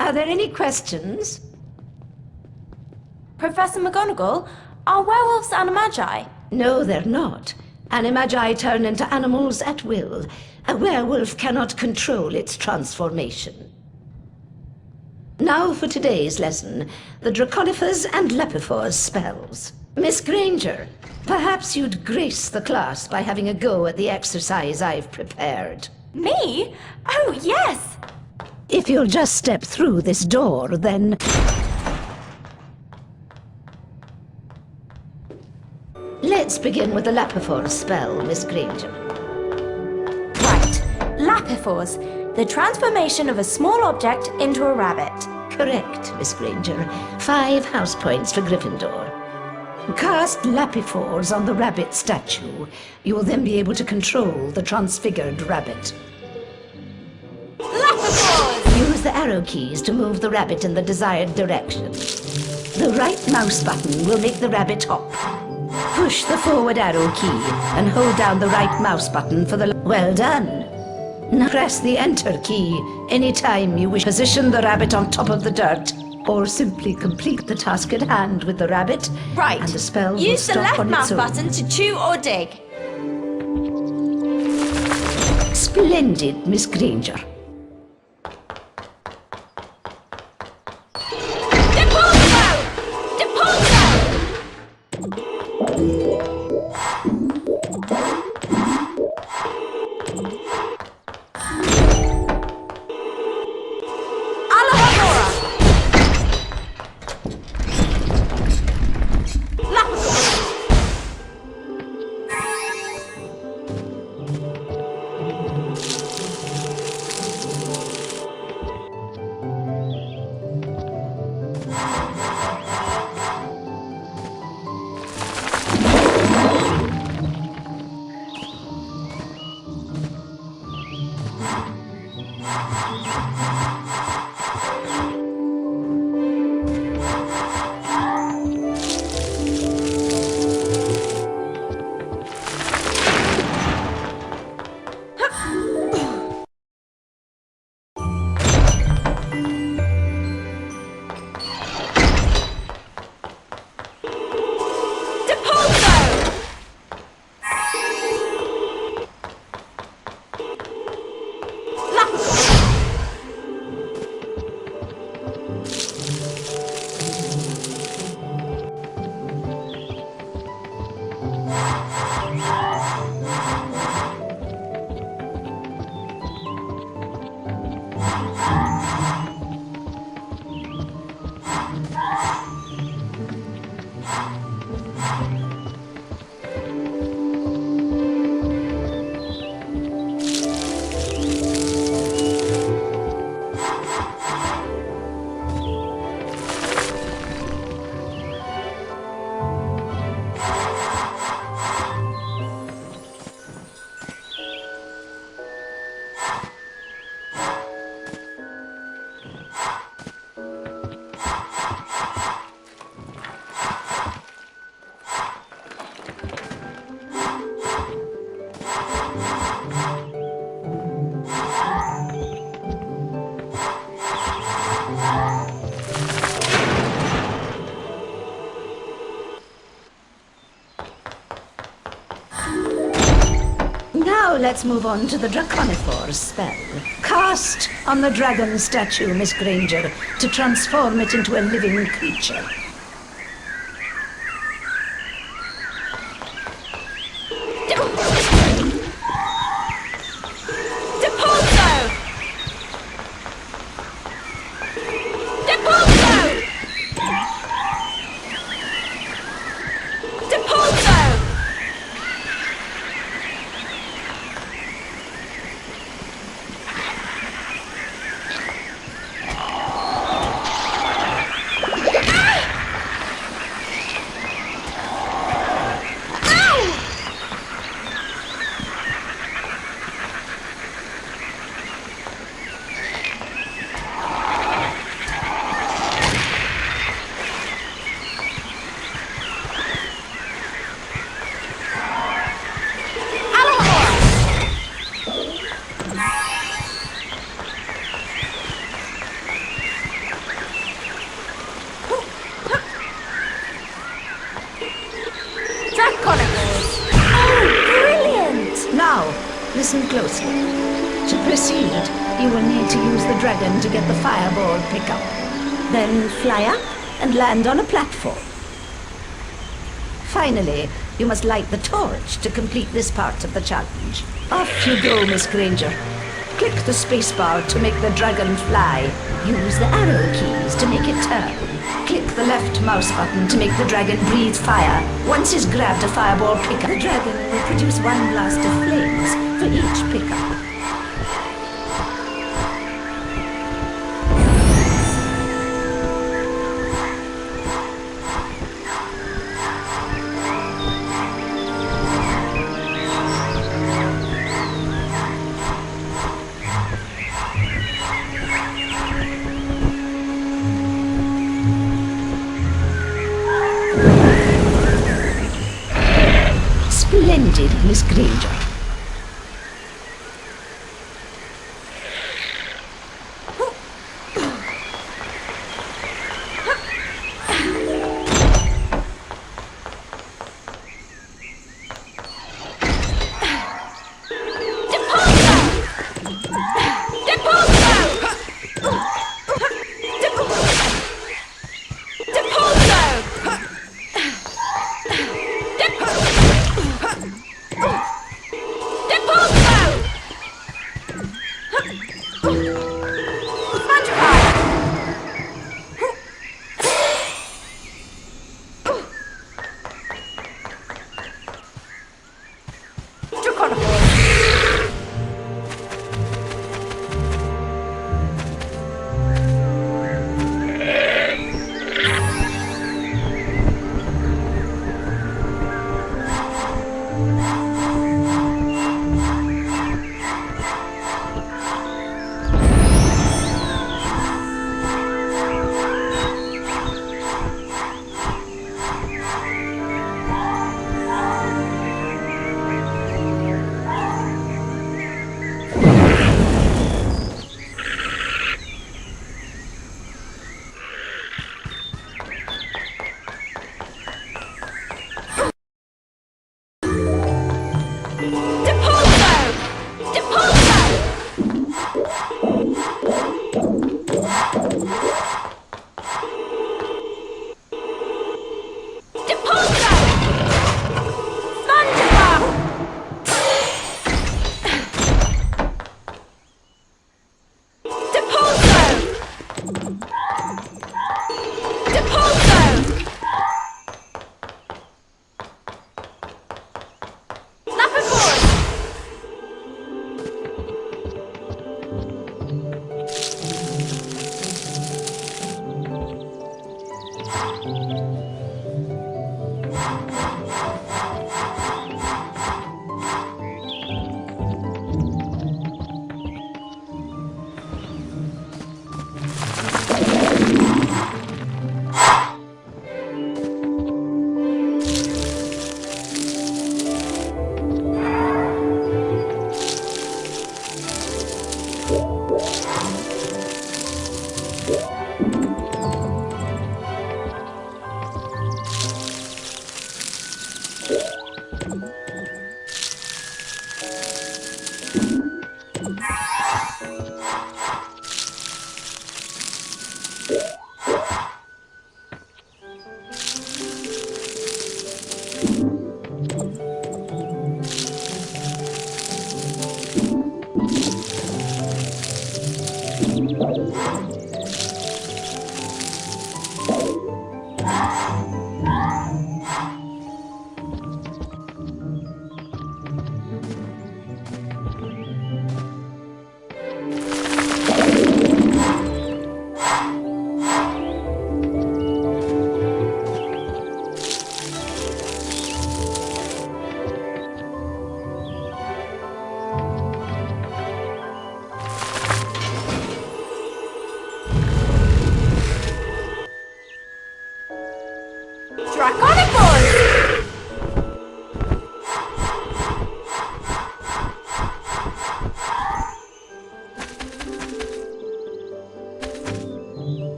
Are there any questions? Professor McGonagall, are werewolves animagi? No, they're not. Animagi turn into animals at will. A werewolf cannot control its transformation. Now for today's lesson, the Draconifers and Lepifors spells. Miss Granger, perhaps you'd grace the class by having a go at the exercise I've prepared. Me? Oh, yes! If you'll just step through this door, then... Let's begin with the Lepifors spell, Miss Granger. Right. Lepifors, the transformation of a small object into a rabbit. Correct, Miss Granger. 5 house points for Gryffindor. Cast Lepifors on the rabbit statue. You will then be able to control the transfigured rabbit. Lepifors! Use the arrow keys to move the rabbit in the desired direction. The right mouse button will make the rabbit hop. Push the forward arrow key and hold down the right mouse button for the... Well done! Now press the enter key anytime you wish. Position the rabbit on top of the dirt, or simply complete the task at hand with the rabbit. Right. And the spell will Use the stop left on mouse its own. button to chew or dig. Splendid, Miss Granger. let's move on to the Draconiphore spell. Cast on the dragon statue, Miss Granger, to transform it into a living creature. Listen closely. To proceed, you will need to use the dragon to get the fireball pickup. Then fly up and land on a platform. Finally, you must light the torch to complete this part of the challenge. Off you go, Miss Granger. Click the spacebar to make the dragon fly. Use the arrow keys to make it turn. Click the left mouse button to make the dragon breathe fire. Once he's grabbed a fireball pickup, the dragon will produce one blast of flames for each pickup. Splendid, Miss Granger.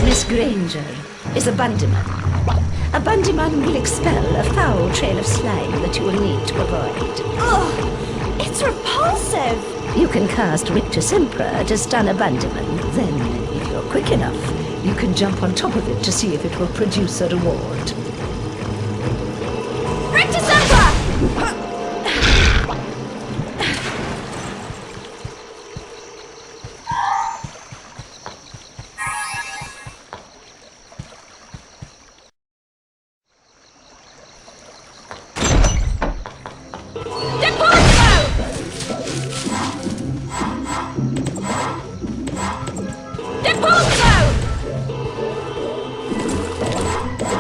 Miss Granger is a Bundyman. A Bundyman will expel a foul trail of slime that you will need to avoid. Ugh! It's repulsive! You can cast Rictus Impera to stun a Bundyman. Then, if you're quick enough, you can jump on top of it to see if it will produce a reward. Rictus Impera!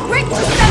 Rictus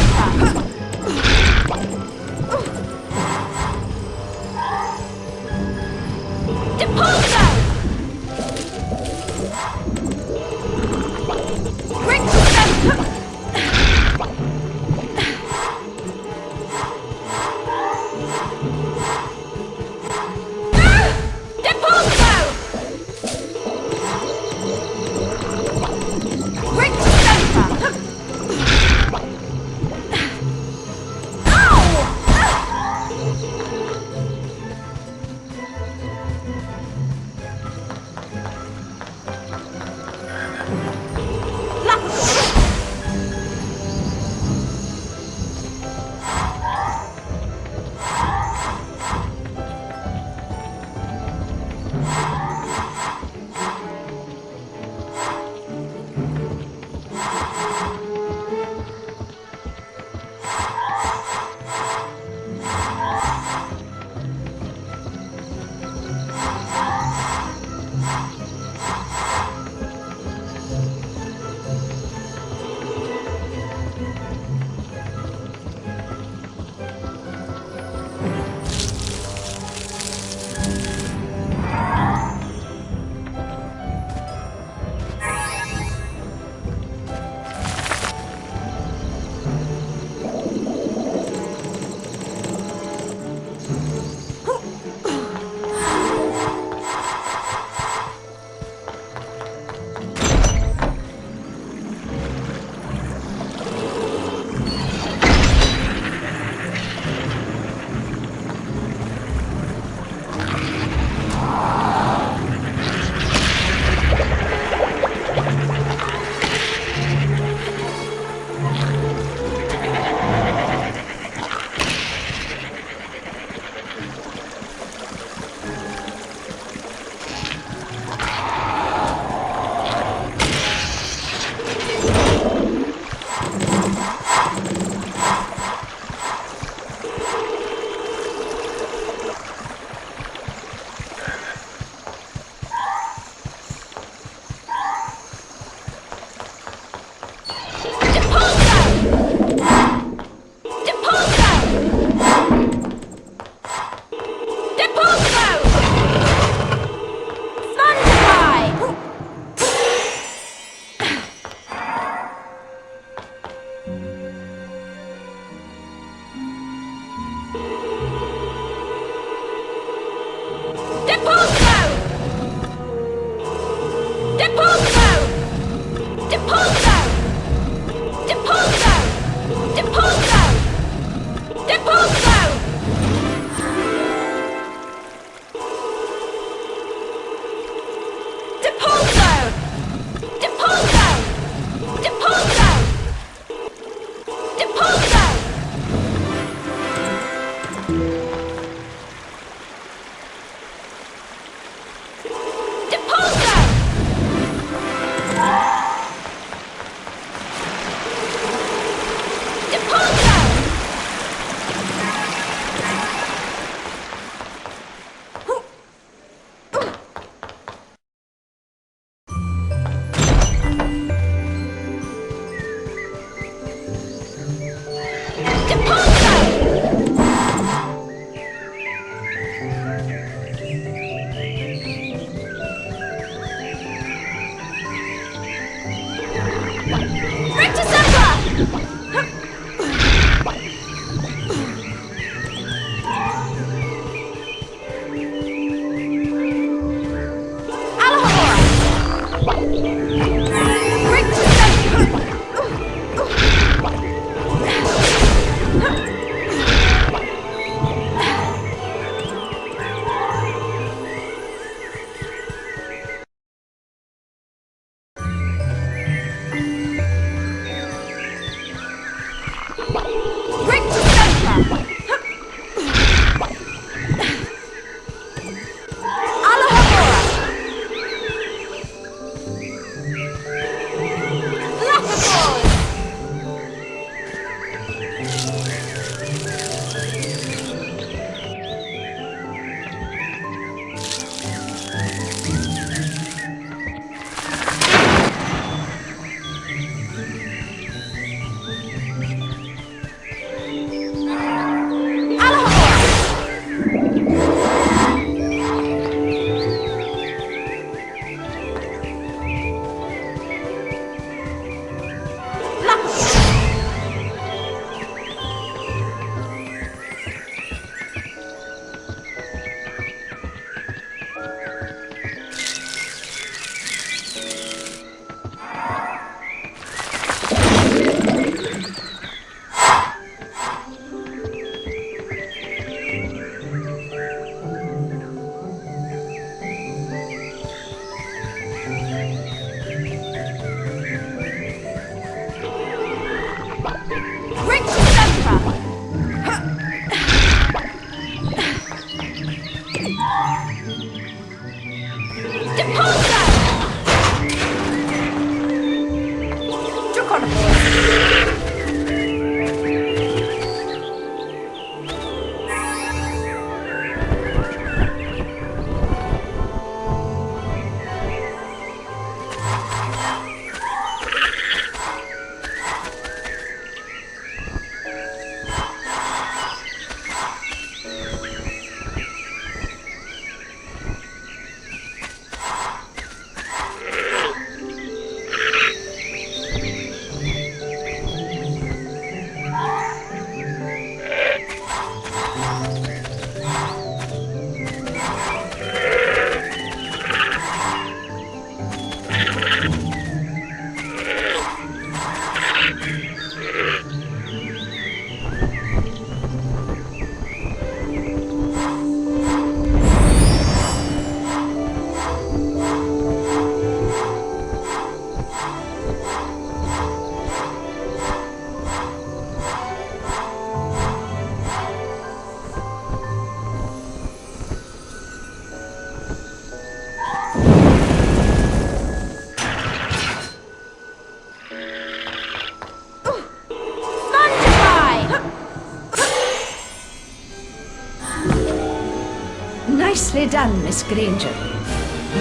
Nicely done, Miss Granger.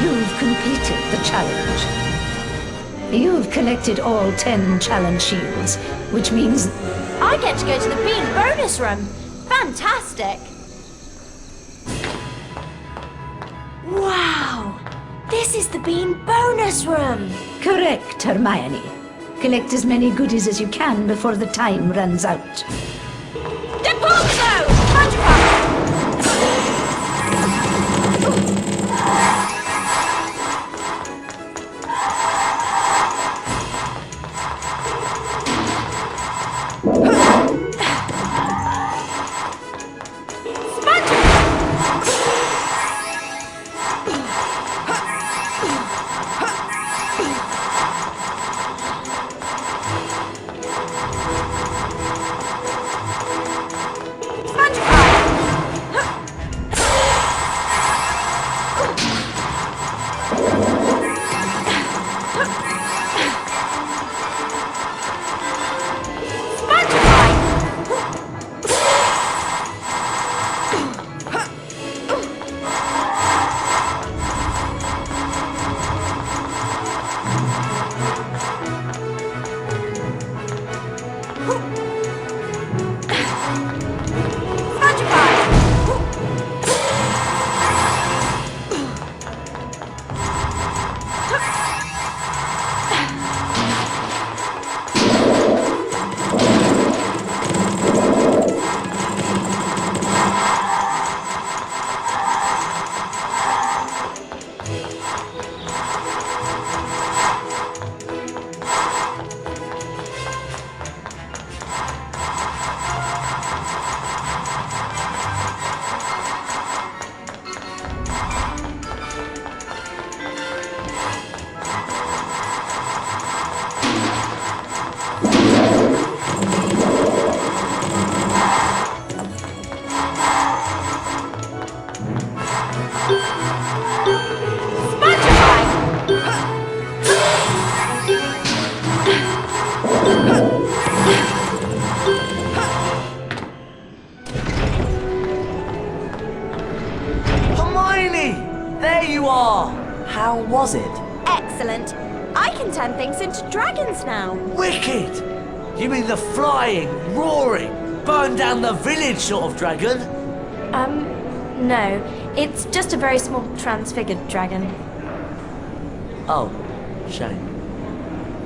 You've completed the challenge. You've collected all 10 challenge shields, which means I get to go to the Bean bonus room. Fantastic. Wow. This is the Bean bonus room. correct, Hermione. Collect as many goodies as you can before the time runs out. Depulso! Magikarp! How was it? Excellent. I can turn things into dragons now. Wicked! You mean the flying, roaring, burn down the village sort of dragon? No. It's just a very small transfigured dragon. Oh, shame.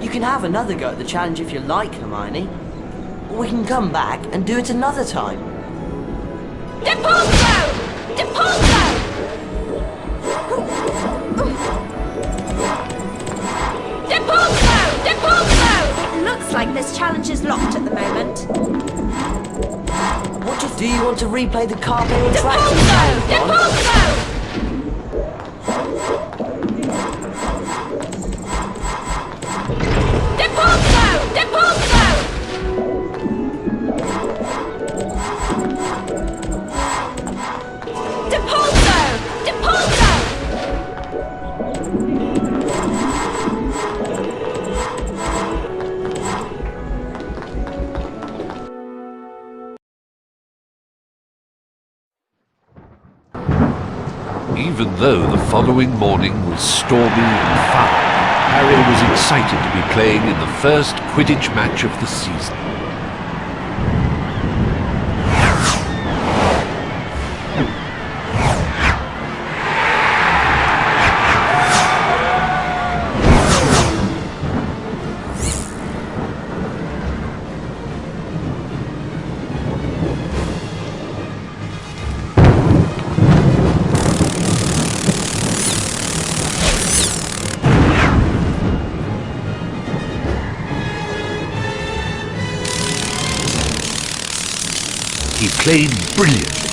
You can have another go at the challenge if you like, Hermione. We can come back and do it another time. Depulso! Depulso! Depulso! Depulso! It looks like this challenge is locked at the moment. Do you want to replay the Carpe Retractum? Depulso! Depulso! Depulso! Depulso! Depulso! Even though the following morning was stormy and foul, Harry was excited to be playing in the first Quidditch match of the season. He played brilliantly,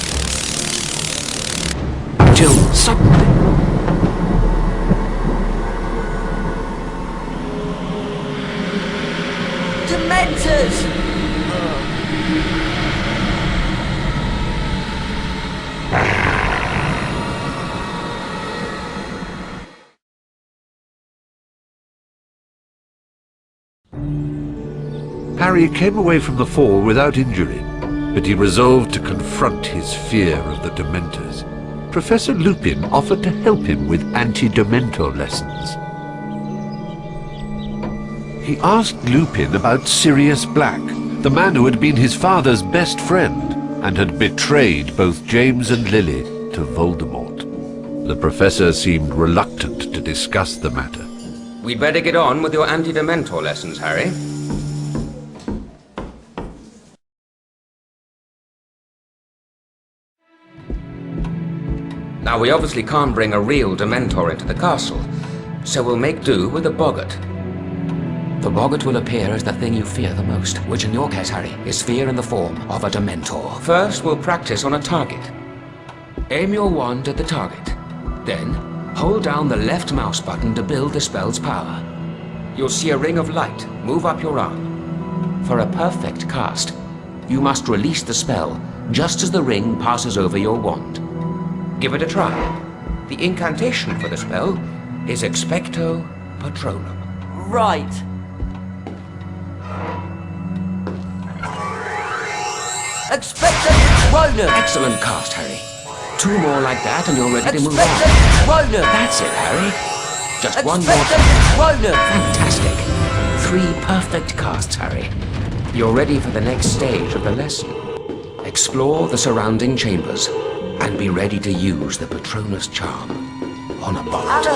until suddenly... Dementors! Harry came away from the fall without injury, but he resolved to confront his fear of the Dementors. Professor Lupin offered to help him with anti-Dementor lessons. He asked Lupin about Sirius Black, the man who had been his father's best friend and had betrayed both James and Lily to Voldemort. The professor seemed reluctant to discuss the matter. We'd better get on with your anti-Dementor lessons, Harry. Now, we obviously can't bring a real Dementor into the castle, so we'll make do with a boggart. The boggart will appear as the thing you fear the most, which in your case, Harry, is fear in the form of a Dementor. First, we'll practice on a target. Aim your wand at the target. Then, hold down the left mouse button to build the spell's power. You'll see a ring of light move up your arm. For a perfect cast, you must release the spell just as the ring passes over your wand. Give it a try. The incantation for the spell is Expecto Patronum. Right. Expecto Patronum! Excellent cast, Harry. 2 more like that and you're ready to move on. Expecto Patronum! That's it, Harry. Just one more. Expecto Patronum! Fantastic. 3 perfect casts, Harry. You're ready for the next stage of the lesson. Explore the surrounding chambers and be ready to use the Patronus charm on a boggart.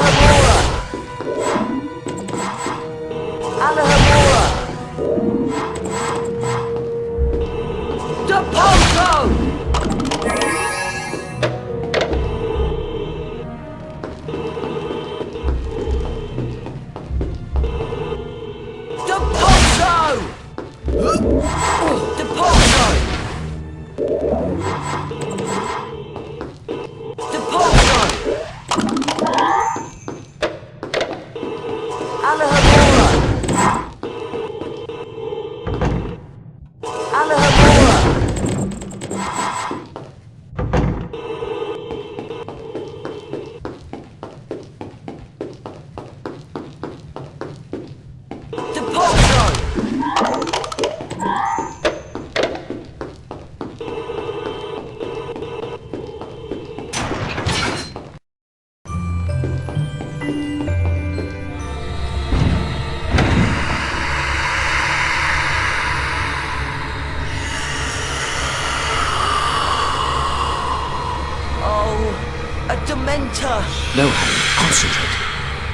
No, Harry, concentrate.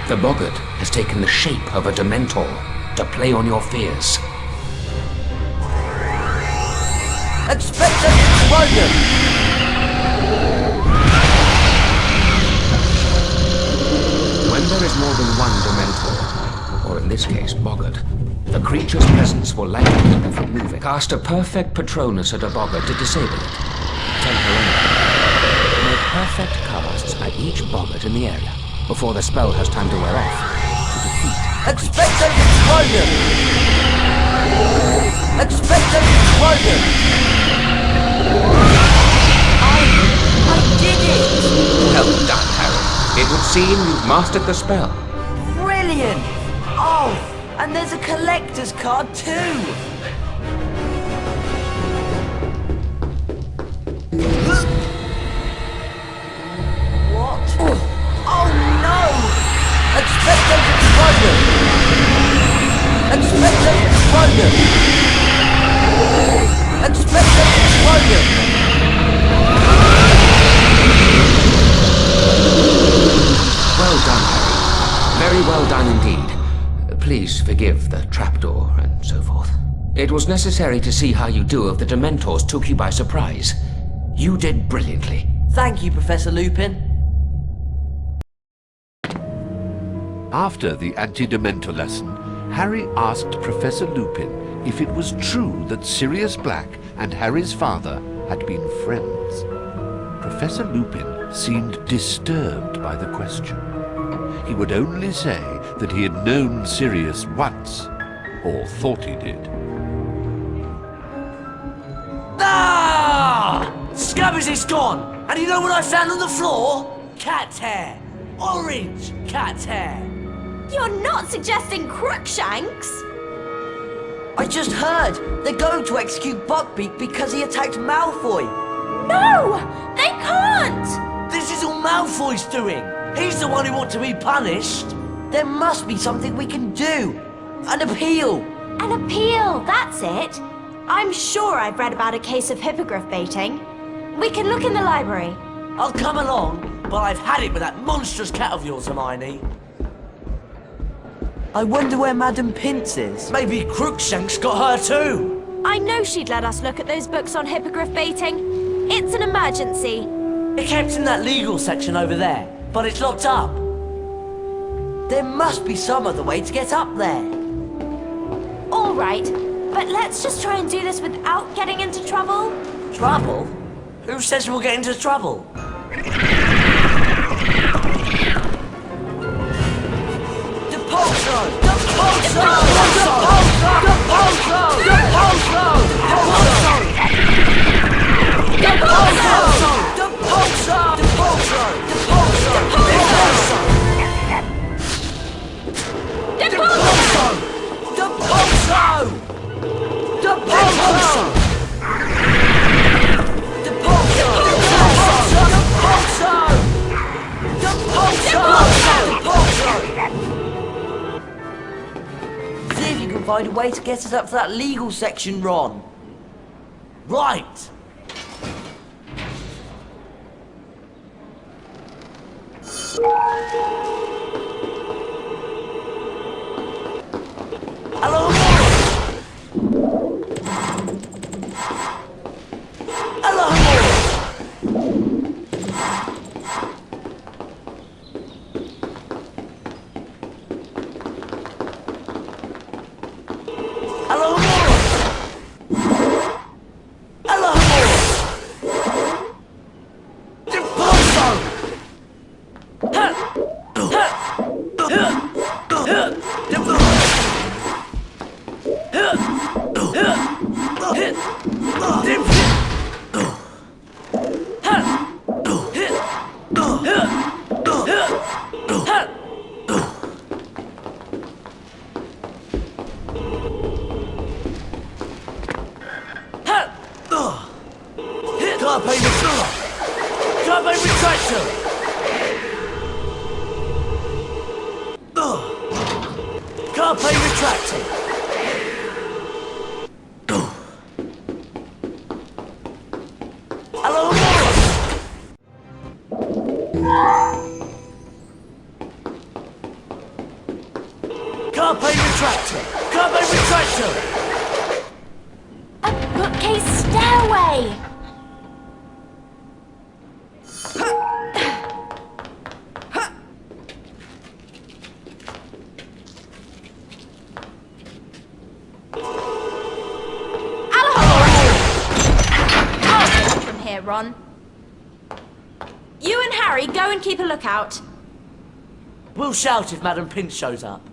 The boggart has taken the shape of a Dementor to play on your fears. Expecto Patronum! When there is more than one Dementor, or in this case, boggart, the creature's presence will likely keep them from moving. Cast a perfect Patronus at a boggart to disable it. Temporarily. Make perfect casts at each boggart in the area before the spell has time to wear off to defeat. Expecto Patronum! Expecto Patronum! I did it! Well done, Harry. It would seem you've mastered the spell. Brilliant! Oh, and there's a collector's card too! What? Oh no! Expecto Patronum! Expecto Patronum! Expecto Patronum! Well done, Harry. Very well done indeed. Please forgive the trapdoor and so forth. It was necessary to see how you do if the Dementors took you by surprise. You did brilliantly. Thank you, Professor Lupin. After the anti-Dementor lesson, Harry asked Professor Lupin if it was true that Sirius Black and Harry's father had been friends. Professor Lupin seemed disturbed by the question. He would only say that he had known Sirius once, or thought he did. Ah! Scabby's is gone! And you know what I found on the floor? Cat's hair! Orange cat's hair! You're not suggesting Crookshanks? I just heard they're going to execute Buckbeak because he attacked Malfoy. No! They can't! This is is all Malfoy's doing. He's the one who ought to be punished. There must be something we can do. An appeal. An appeal, that's it. I'm sure I've read about a case of hippogriff baiting. We can look in the library. I'll come along, but I've had it with that monstrous cat of yours, Hermione. I wonder where Madam Pince is. Maybe Crookshank's got her too. I know she'd let us look at those books on hippogriff baiting. It's an emergency. It kept in that legal section over there, but it's locked up. There must be some other way to get up there. All right, but let's just try and do this without getting into trouble. Trouble? Who says we'll get into trouble? Depulso! Depulso! Depulso! Depulso! Depulso! Depulso! Depulso! Depulso! Depulso! Depulso! Depulso! See if you can find a way to get us up to that legal section, Ron. Right. Hello, hello. Carpe Retractum! Carpe Retractum! Hello, Carpe Retractum! Carpe Retractum! A bookcase stairway! Ron. You and Harry go and keep a lookout. We'll shout if Madam Pince shows up.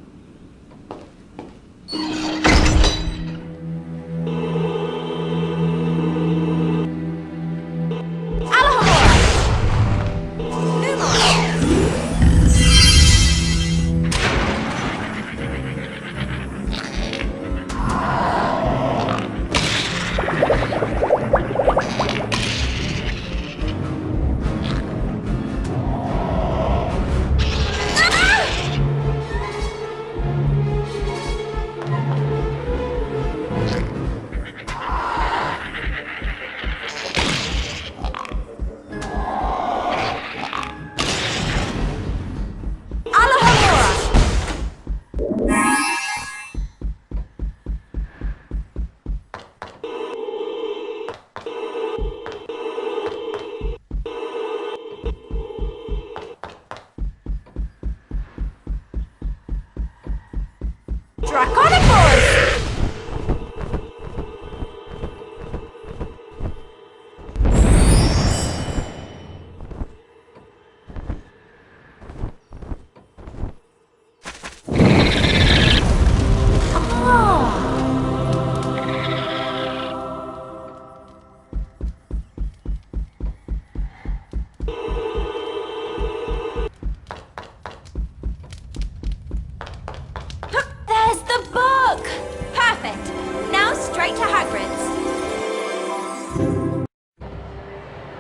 There's the book!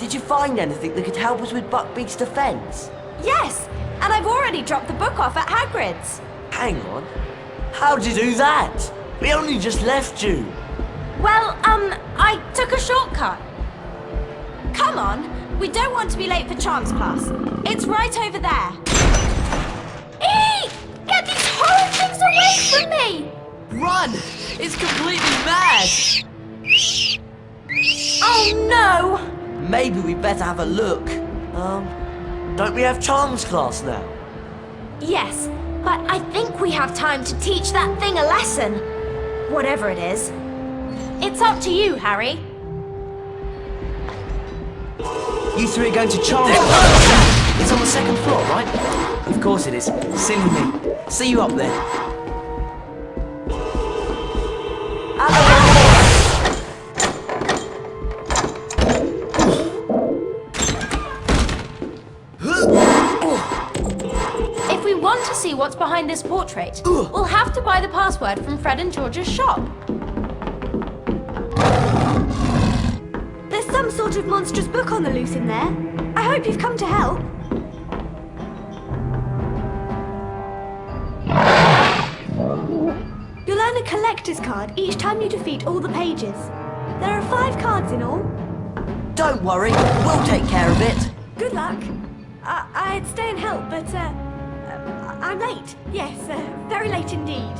Did you find anything that could help us with Buckbeak's defense? Yes, and I've already dropped the book off at Hagrid's. Hang on. How'd you do that? We only just left you. Well, I took a shortcut. Come on, we don't want to be late for Charms class. It's right over there. Eek! Get these horrid things away from me! Run! It's completely mad! Oh no! Maybe we better have a look. Don't we have Charms class now? Yes, but I think we have time to teach that thing a lesson. Whatever it is. It's up to you, Harry. You three are going to Charles class. It's on the second floor, right? Of course it is. Silly me. See you up there. If we want to see what's behind this portrait, we'll have to buy the password from Fred and George's shop. There's some sort of monstrous book on the loose in there. I hope you've come to help. You'll earn a collector's card each time you defeat all the pages. There are 5 cards in all. Don't worry, we'll take care of it. Good luck. I'd stay and help, but I'm late. Yes, very late indeed.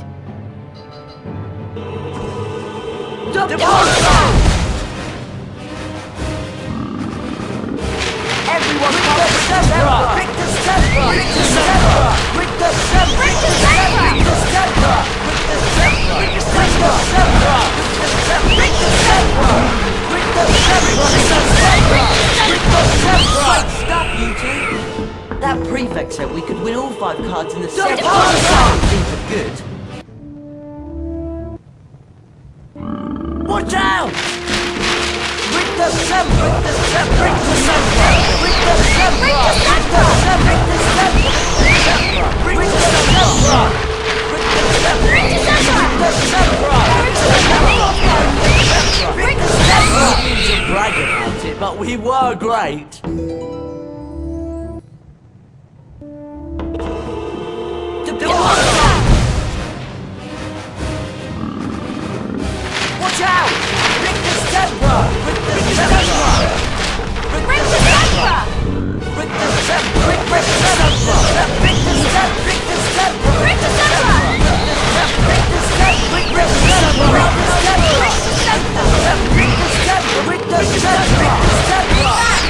Everyone, pick the Zebra! Pick the Zebra! Pick the Zebra! Pick the Zebra! Pick the Zebra! Pick the Zebra! Pick the Zebra! Pick the Zebra! Pick the Zebra! Pick the Zebra! Pick the Zebra! Stop, you two! That prefect said we could win all 5 cards in the set. Things are good. Watch out! Pick the Zebra! Pick the Zebra! Pick the Zebra! Pick the Zebra! Pick the Zebra! Pick the Zebra! Pick the Zebra! Pick the Zebra! Pick the Zebra! Pick the Zebra! I didn't mean to brag about it, but we were great. Watch out! Pick the Zebra! Pick the Zebra! Pick the Zebra! Pick the Zebra! Pick the Zebra! Pick the Zebra! Pick the Zebra! Pick the Zebra! Pick the Zebra! Pick the Zebra! Pick the Zebra! Pick the Zebra!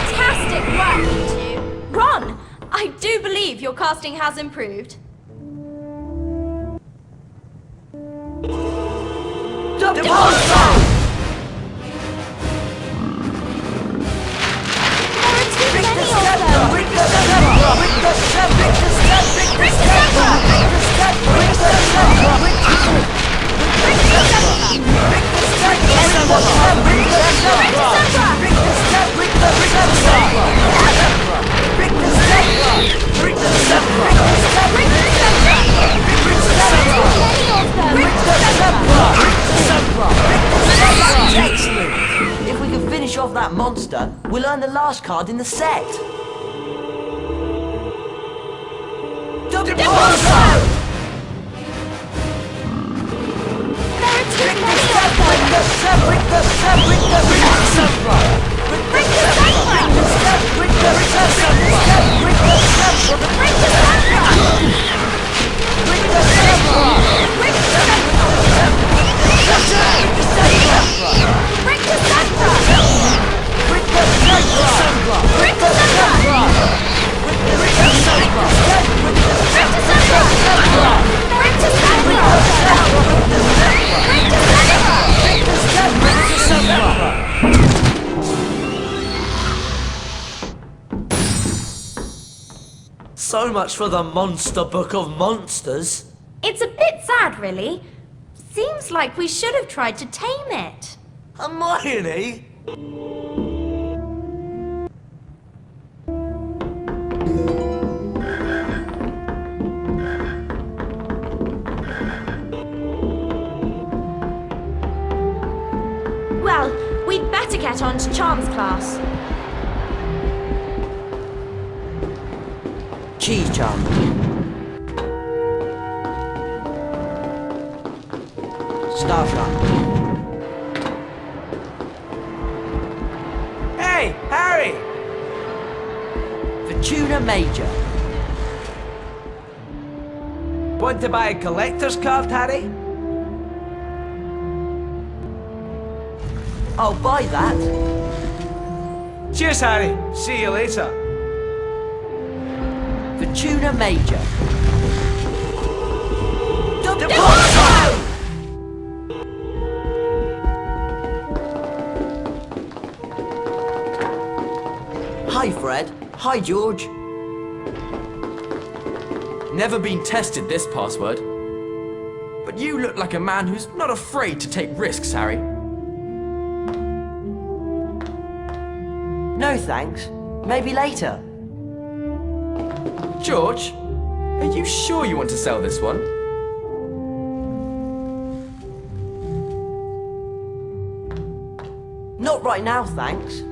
Fantastic work, you two. Ron, I do believe your casting has improved. Excellent! If we can finish off that monster, we'll earn the last card in the set. So much for the Monster Book of Monsters. It's a bit sad, really. Seems like we should have tried to tame it. Hermione? Well, we'd better get on to Charms class. cheese charm. Starshine. Hey, Harry! Fortuna Major. Want to buy a collector's card, Harry? I'll buy that. Cheers, Harry. See you later. Fortuna Major. Hi, Fred. Hi, George. Never been tested, this password. But you look like a man who's not afraid to take risks, Harry. No thanks. Maybe later. George, are you sure you want to sell this one? Not right now, thanks.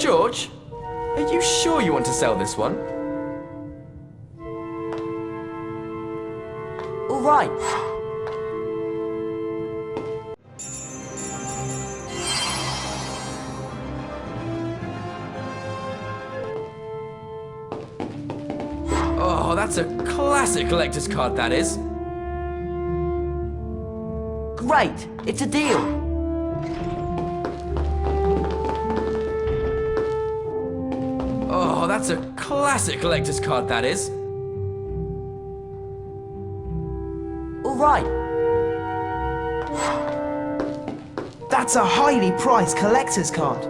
George, are you sure you want to sell this one? All right. Oh, that's a classic collector's card, that is. Great. It's a deal. Oh, that's a classic collector's card, that is. All right. That's a highly priced collector's card.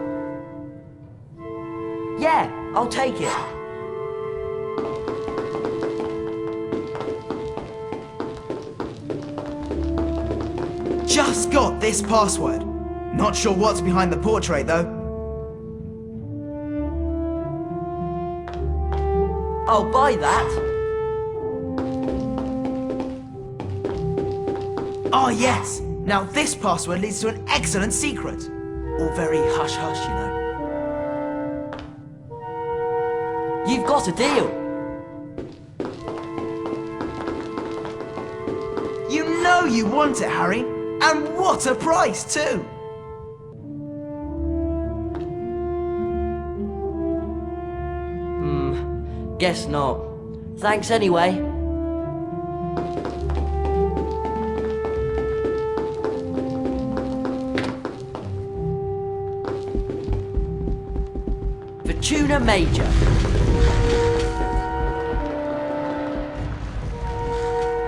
Yeah, I'll take it. Just got this password. Not sure what's behind the portrait, though. I'll buy that. Ah, yes. Now this password leads to an excellent secret. All very hush-hush, you know. You've got a deal. You know you want it, Harry. And what a price, too. Guess not. Thanks anyway. Fortuna Major.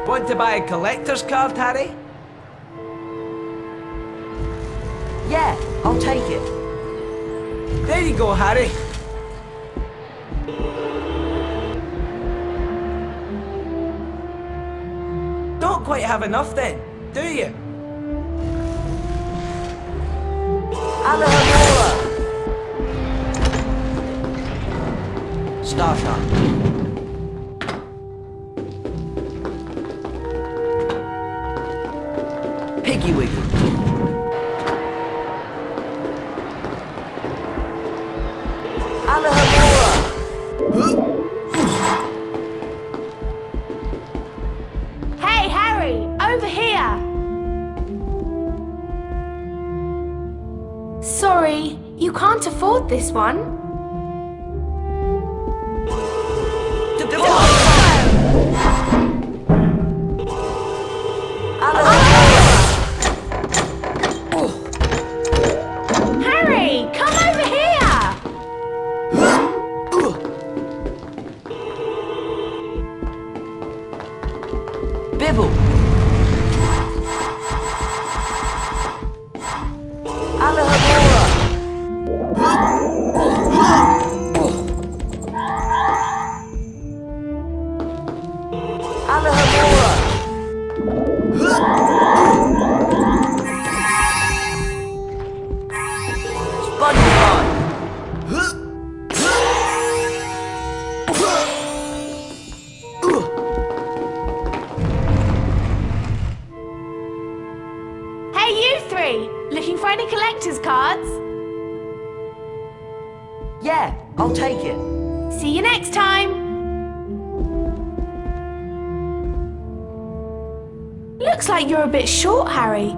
Want to buy a collector's card, Harry? Yeah, I'll take it. There you go, Harry. Don't quite have enough then, do you? Alohomora. Starshine. Piggy Wiggy. Alohomora. Hey, Harry! Over here! Sorry, you can't afford this one. Harry, come over here! Bibble. Alohomora. Alohomora. SpongeBob. Hey, you three! Looking for any collector's cards? Yeah, Yeah, I'll take it. See you next time! Looks like you're a bit short, Harry.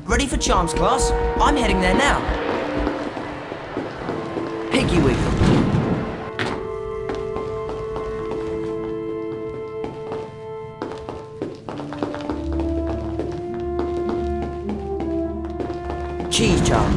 Ready for charms, class? I'm heading there now. Piggy wiggle. Cheese charm.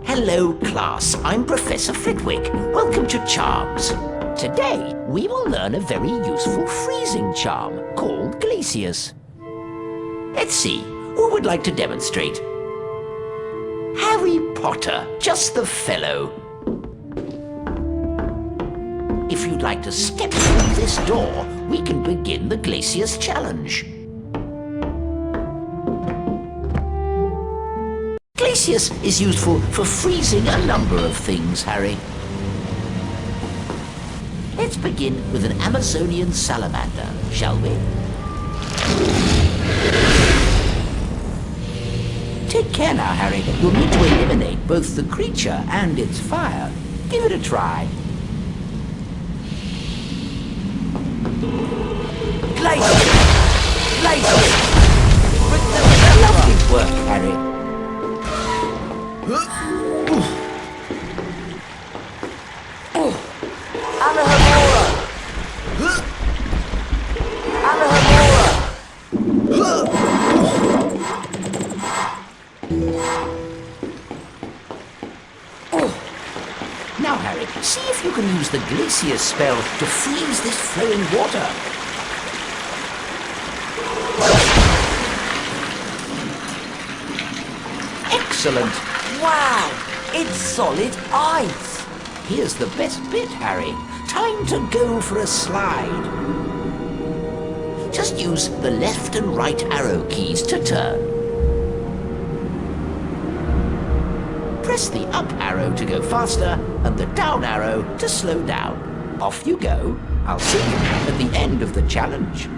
Hello, class. I'm Professor Flitwick. Welcome to Charms. Today, we will learn a very useful freezing charm called Glacius. Let's see, who would like to demonstrate? Harry Potter, just the fellow. If you'd like to step through this door, we can begin the Glacius challenge. Glacius is useful for freezing a number of things, Harry. Let's begin with an Amazonian salamander, shall we? Take care now, Harry. You'll need to eliminate both the creature and its fire. Give it a try. Glacius! Glacius! Lovely work, Harry. Anahamora! Anahamora! Now, Harry, see if you can use the Glacius spell to freeze this flowing water. Excellent. Wow! It's solid ice! Here's the best bit, Harry. Time to go for a slide. Just use the left and right arrow keys to turn. Press the up arrow to go faster and the down arrow to slow down. Off you go. I'll see you at the end of the challenge.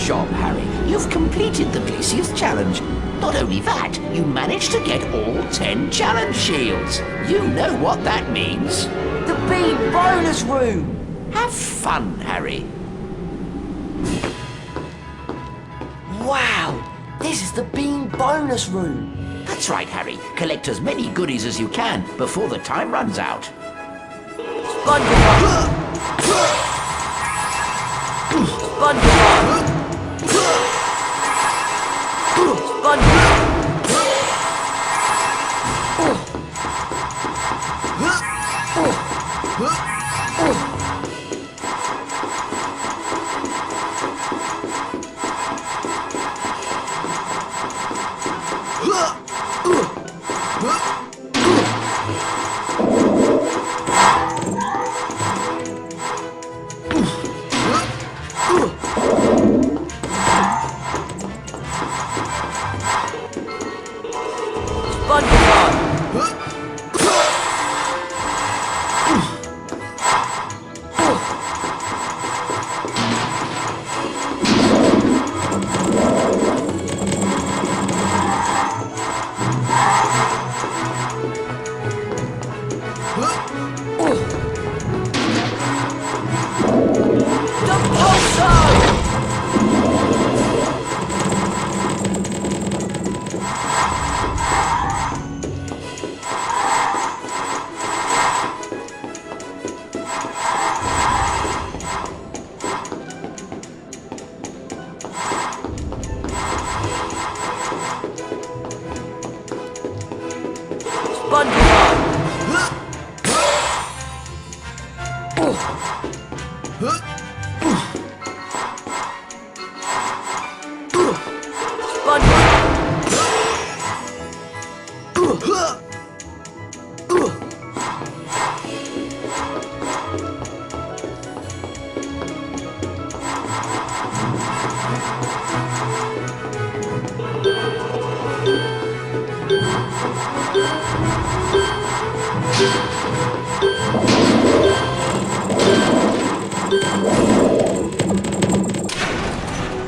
job, Harry. You've completed the Glacius challenge. Not only that, you managed to get all 10 challenge shields. You know what that means. The beam bonus room! Have fun, Harry. Wow! This is the beam bonus room! That's right, Harry. Collect as many goodies as you can before the time runs out. SpongeBob! SpongeBob! SpongeBob!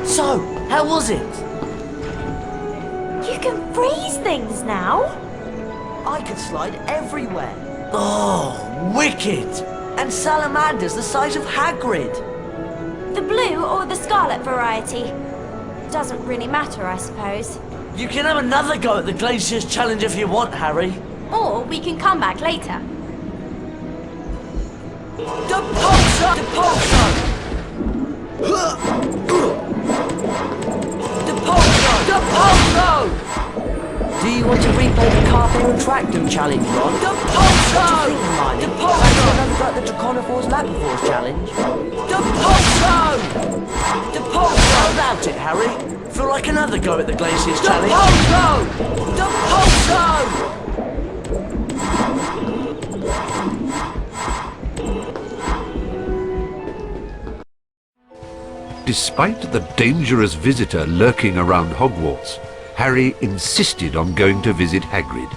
So, how was it? You can freeze things now. I could slide everywhere. Oh, wicked! And salamanders the size of Hagrid. The blue or the scarlet variety? Doesn't really matter, I suppose. You can have another go at the Glacius challenge if you want, Harry. Or we can come back later. Depulso! Depulso! Depulso! Depulso! Do you want to replay the Carpe Retractum challenge, Ron? Depulso! Depulso! Another go at the Draconophores Lapiforce challenge? Depulso! Depulso! How about it, Harry? Feel like another go at the Glacius challenge? Depulso! Depulso! Despite the dangerous visitor lurking around Hogwarts, Harry insisted on going to visit Hagrid.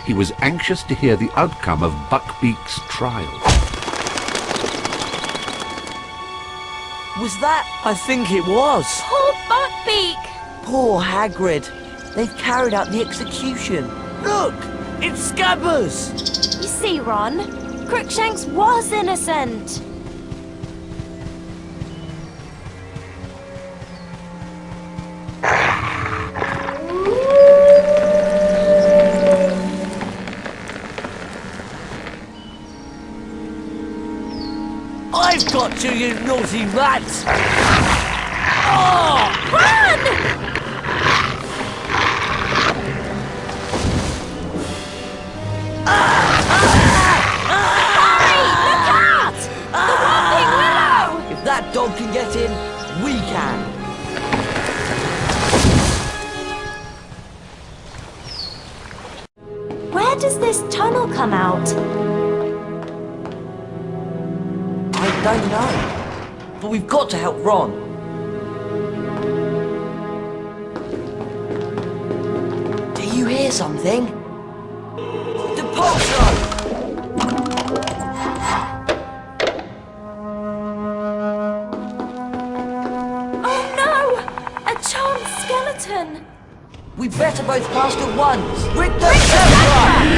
He was anxious to hear the outcome of Buckbeak's trial. Was that? I think it was. Poor Buckbeak! Poor Hagrid. They've carried out the execution. Look! It's Scabbers! You see, Ron, Crookshanks was innocent. I've got you, you naughty rats! Oh! Run! Harry, look out! The Whomping Willow! If that dog can get in, we can. Where does this tunnel come out? I don't know. But we've got to help Ron. Do you hear something? Depulso! Oh no! button! We better both cast at once. With the Scepter!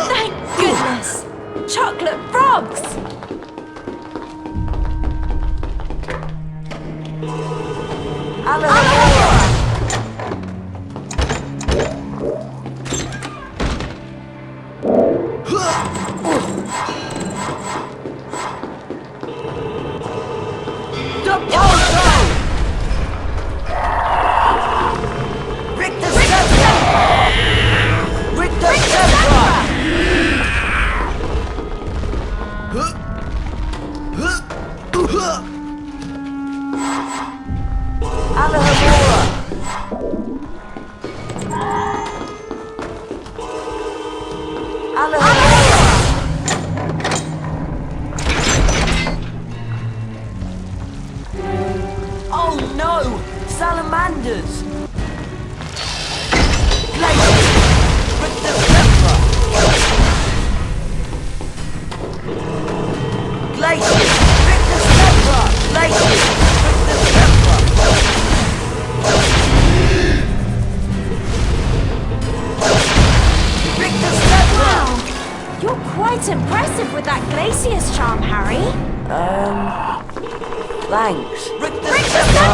Thank goodness! Chocolate frogs! Oh no! Salamanders! Glacius! Pick the Scepter! Glacius! Pick the Scepter! Pick the Scepter! Wow! You're quite impressive with that Glacius charm, Harry. Thanks. Rick the Scepter!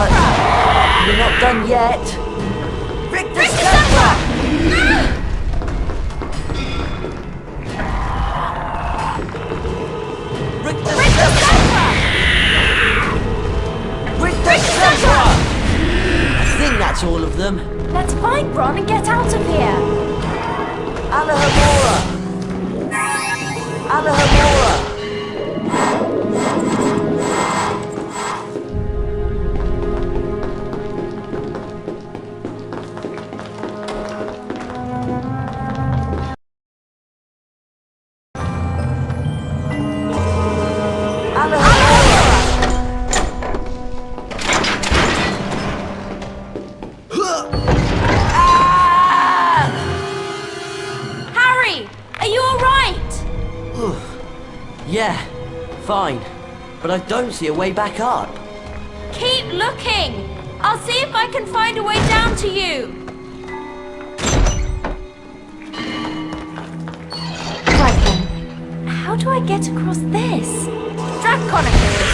You're not done yet. Rick the Scepter! Rick the Scepter! Rick the Scepter! I think that's all of them. Let's find Ron and get out of here. Alahamora! Alahamora! Yeah, fine. But I don't see a way back up. Keep looking! I'll see if I can find a way down to you! Right then, how do I get across this? Draconicus!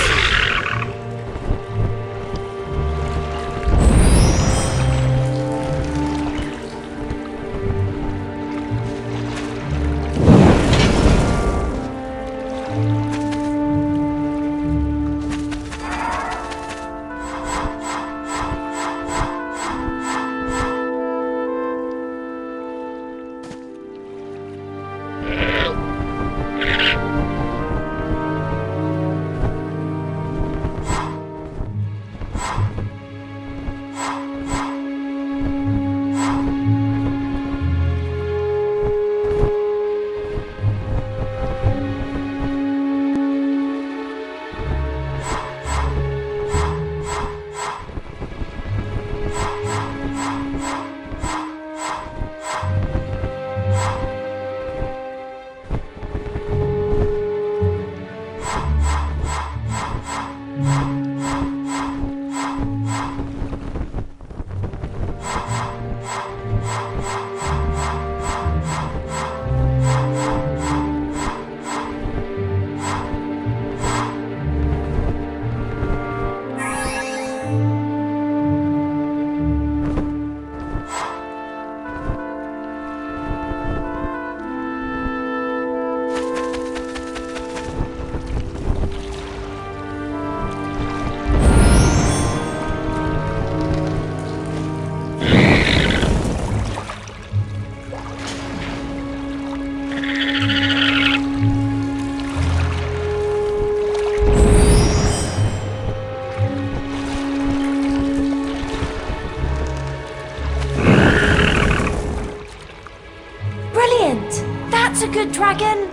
That's a good dragon.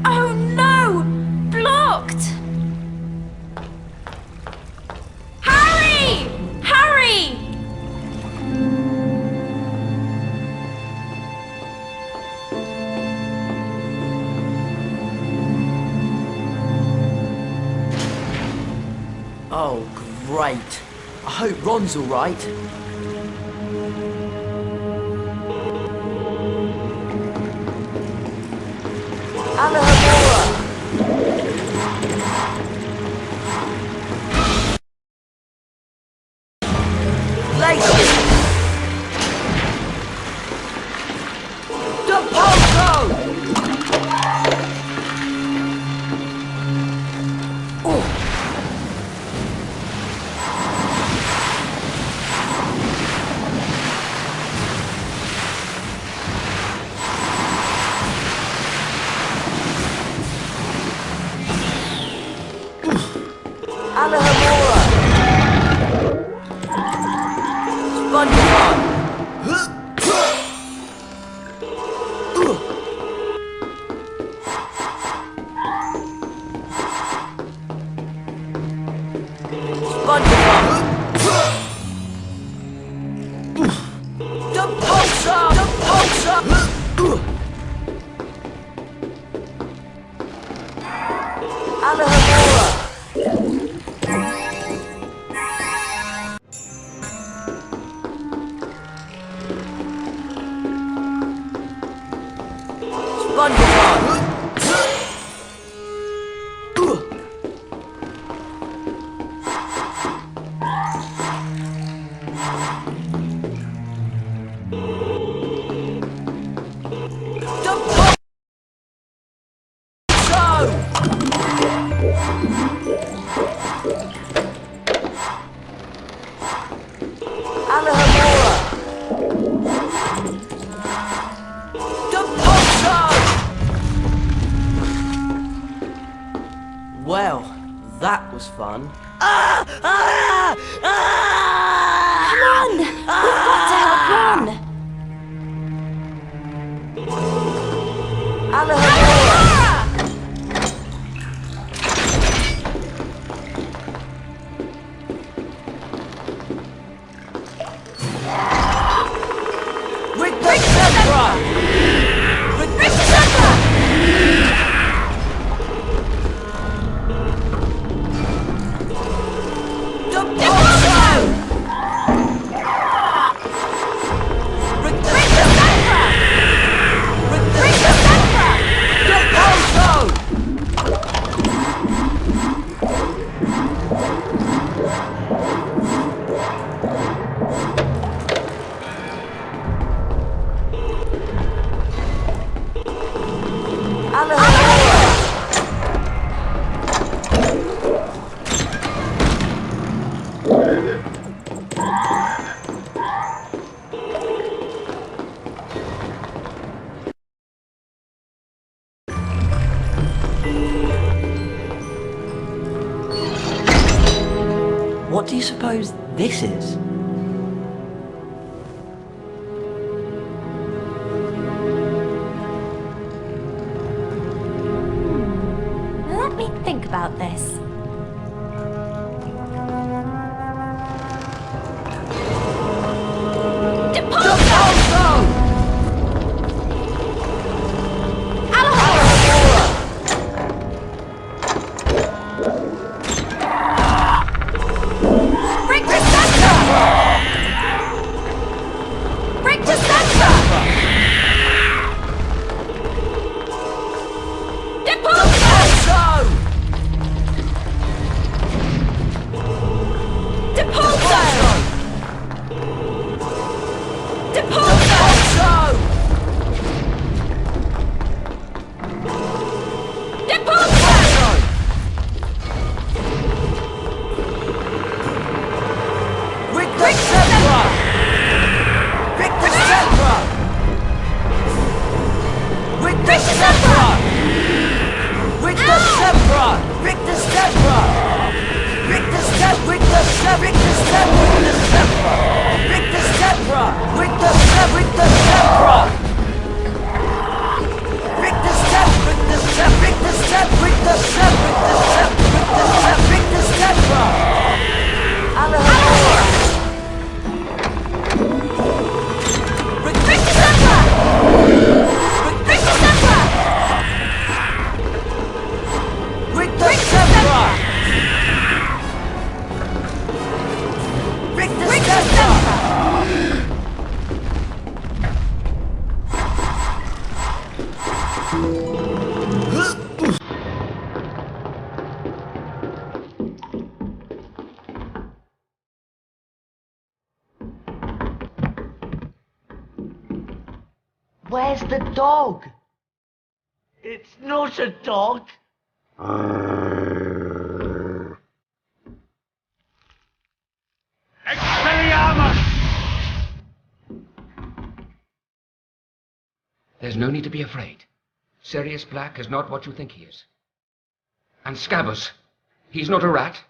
Oh no! Blocked! Harry! Harry! Oh, great. I hope Ron's all right. Alohomora! Glacius! Detonado! Alohomora! SpongeBob! SpongeBob! The Pulsar! The Pulsar! Alohomora! SpongeBob! Well, that was fun. Come on! We've got to help Ron! Alohomora! Rick the Zebra! Rick the Zebra! What do you suppose this is? Let me think about this. Where's the dog? It's not a dog. Expelliarmus! There's no need to be afraid. Sirius Black is not what you think he is. And Scabbers, he's not a rat.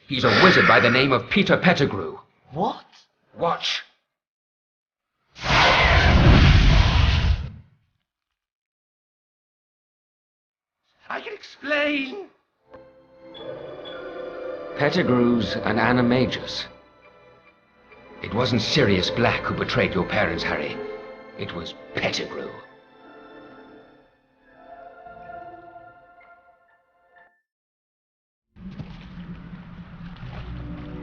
He's a wizard by the name of Peter Pettigrew. What? Watch. I can explain. Pettigrew's an animagus. It wasn't Sirius Black who betrayed your parents, Harry. It was Pettigrew.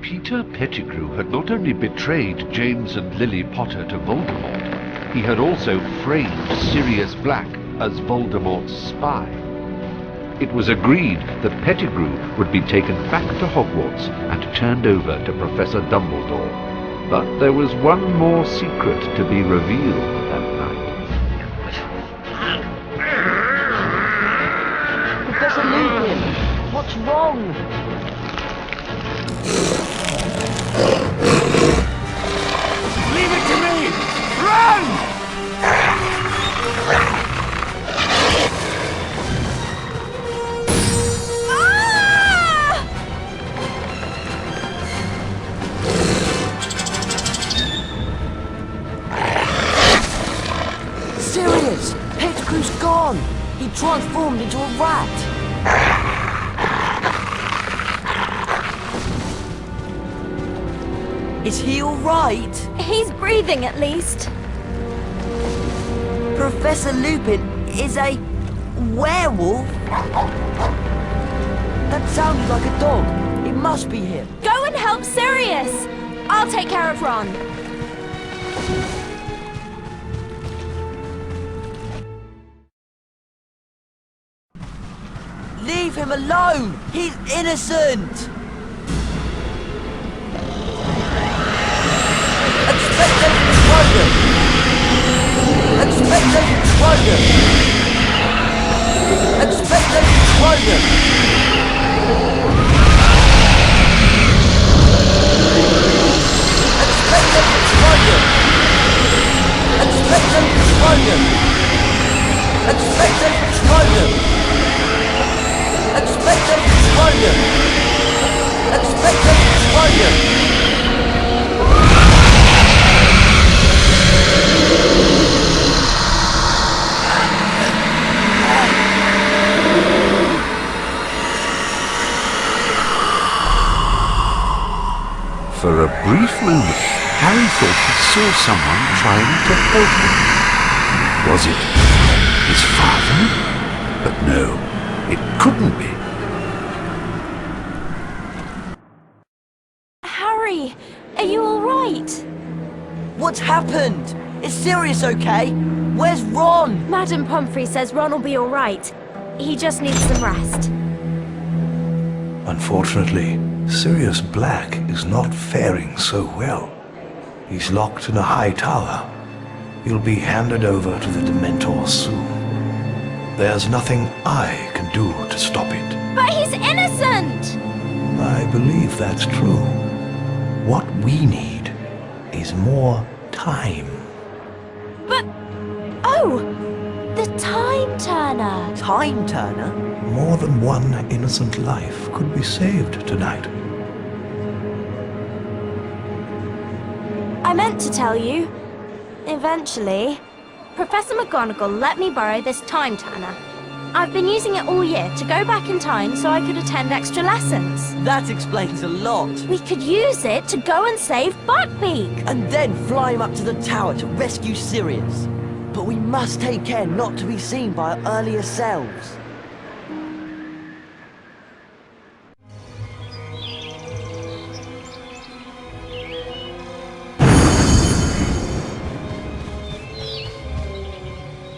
Peter Pettigrew had not only betrayed James and Lily Potter to Voldemort, he had also framed Sirius Black as Voldemort's spy. It was agreed that Pettigrew would be taken back to Hogwarts and turned over to Professor Dumbledore. But there was one more secret to be revealed that night. Professor Lupin, what's wrong? Leave it to me! Run! Sirius! Pettigrew's gone! He transformed into a rat! Is he alright? He's breathing at least. Professor Lupin is a werewolf? That sounded like a dog. It must be him. Go and help Sirius. I'll take care of Ron. Leave him alone! He's innocent! Expectation Explosion! Expectation Explosion! Expectation Explosion! Expectation Explosion! Expectation Explosion! Expectation Explosion! Expectation Explosion! Expectation Explosion! For a brief moment, Harry thought he saw someone trying to help him. Was it his father? But no, it couldn't be. Harry, are you all right? What's happened? Is Sirius okay? Where's Ron? Madam Pomfrey says Ron will be all right. He just needs some rest. Unfortunately, Sirius Black is not faring so well. He's locked in a high tower. He'll be handed over to the Dementors soon. There's nothing I can do to stop it. But he's innocent! I believe that's true. What we need is more time. But... oh! The Time Turner! Time Turner? More than one innocent life could be saved tonight. I meant to tell you. Eventually, Professor McGonagall let me borrow this time turner. I've been using it all year to go back in time so I could attend extra lessons. That explains a lot. We could use it to go and save Buckbeak. And then fly him up to the tower to rescue Sirius. But we must take care not to be seen by our earlier selves.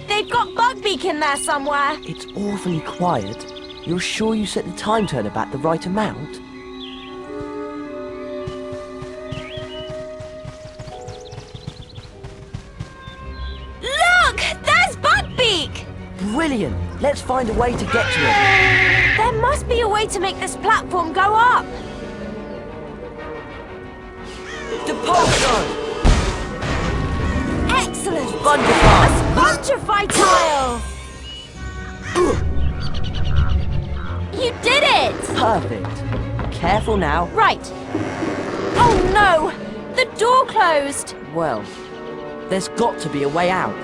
They've got Buckbeak in there somewhere. It's awfully quiet. You're sure you set the time turner back the right amount? Look! There's Buckbeak! Brilliant! Let's find a way to get to it. There must be a way to make this platform go up. Depulso! Excellent! Spongify! A Spongify tile! You did it! Perfect. Careful now. Right. Oh no! The door closed! Well, there's got to be a way out.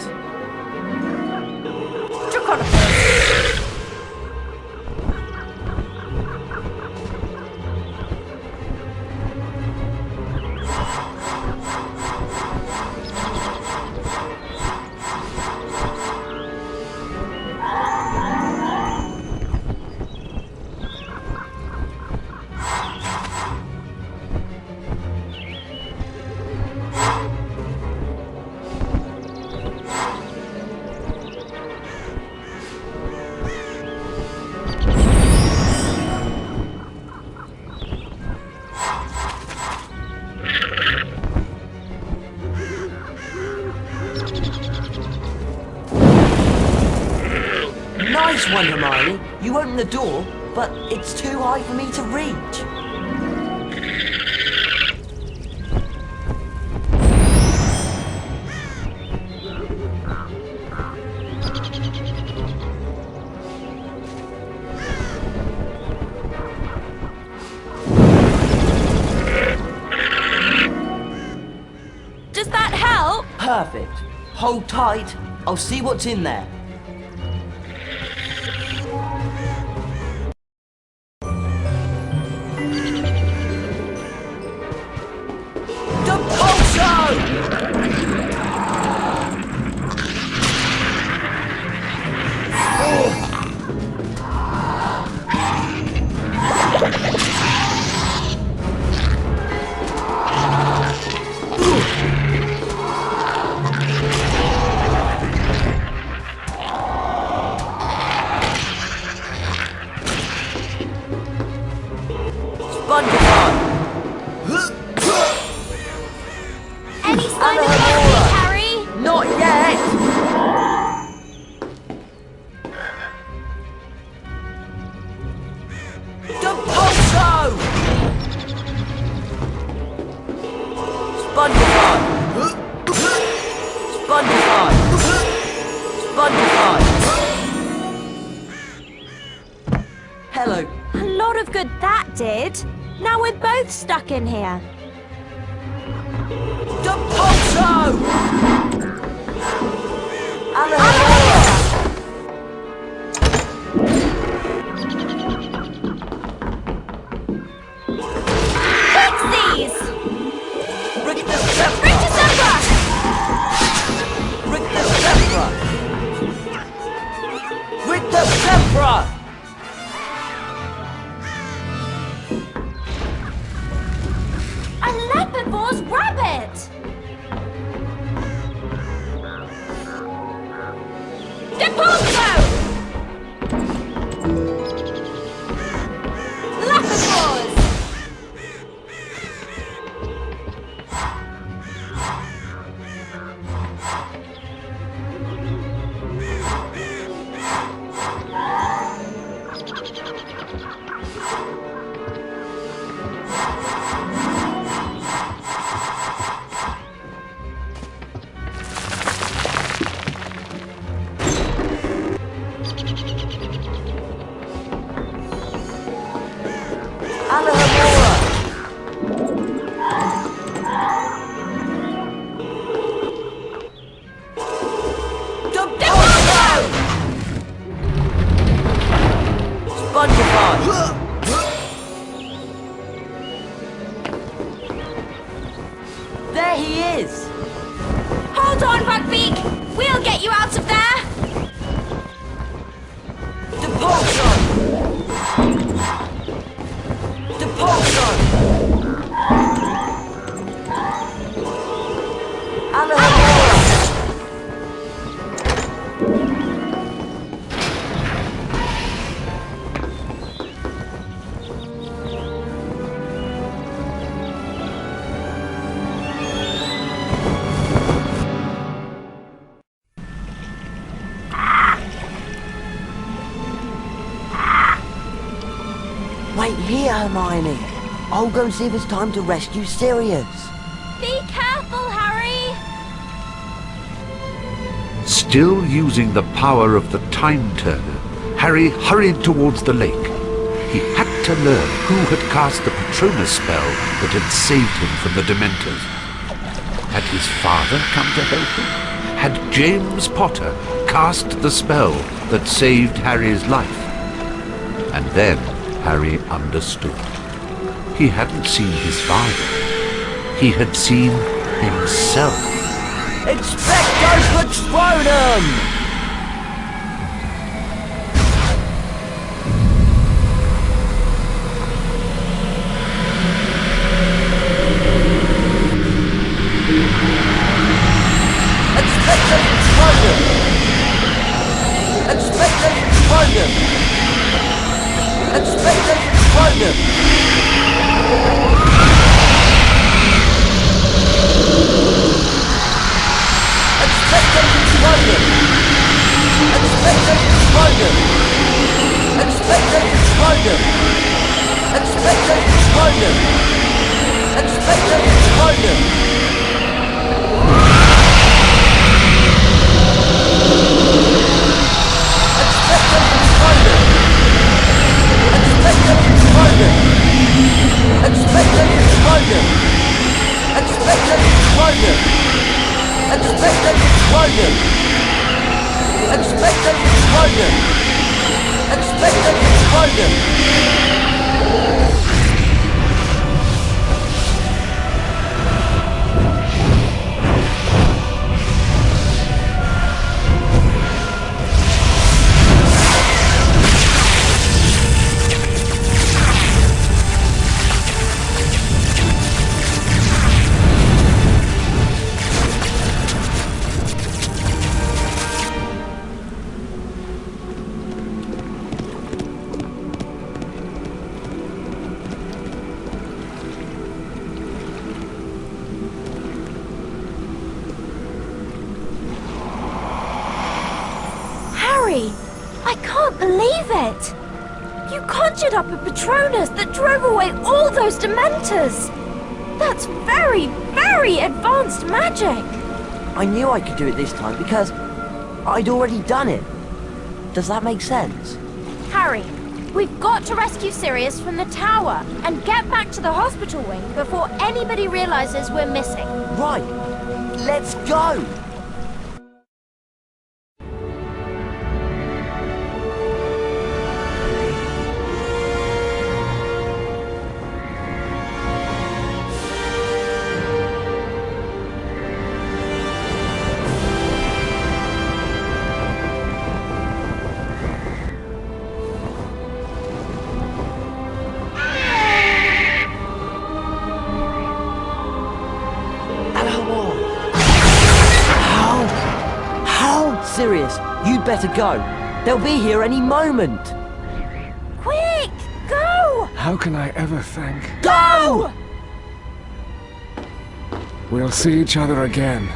Nice one, Hermione. You opened the door, but it's too high for me to reach. Does that help? Perfect. Hold tight. I'll see what's in there. Any sign of Buckbeak, Harry? Not yet! Depulso! Spongify! Spongify! Spongify! Hello. A lot of good that did. Now we're both stuck in here. Depulso! Aloha! Pixies! Rictus-Sempra! Rictus-Sempra! Rictus-Sempra! Rictus-Sempra! A Lepervor's rabbit! Depulso! Lepervors! wonderful! There he is! Hold on, Buckbeak! We'll get you out of there! Depulsion! Depulsion! Alahora! Wait here, Hermione. I'll go and see if it's time to rescue Sirius. Be careful, Harry! Still using the power of the Time Turner, Harry hurried towards the lake. He had to learn who had cast the Patronus spell that had saved him from the Dementors. Had his father come to help him? Had James Potter cast the spell that saved Harry's life? And then Harry understood. He hadn't seen his father. He had seen himself. Expecto Patronum! Expecto Patronum! Expecto Patronum! Expecto Patronum! Expecto Patronum! Expecto Patronum! Expecto Patronum! Expecto Patronum! Expecto Patronum! Expecto Patronum! Expecto Patronum! Expecto Patronum! Expecto Patronum! Expecto Patronum! Expecto Patronum! Expecto Patronum! I can't believe it! You conjured up a Patronus that drove away all those Dementors! That's very, very advanced magic! I knew I could do it this time because I'd already done it. Does that make sense? Harry, we've got to rescue Sirius from the tower and get back to the hospital wing before anybody realizes we're missing. Right. Let's go! Sirius, you'd better go. They'll be here any moment. Quick, go! How can I ever thank... Go! We'll see each other again.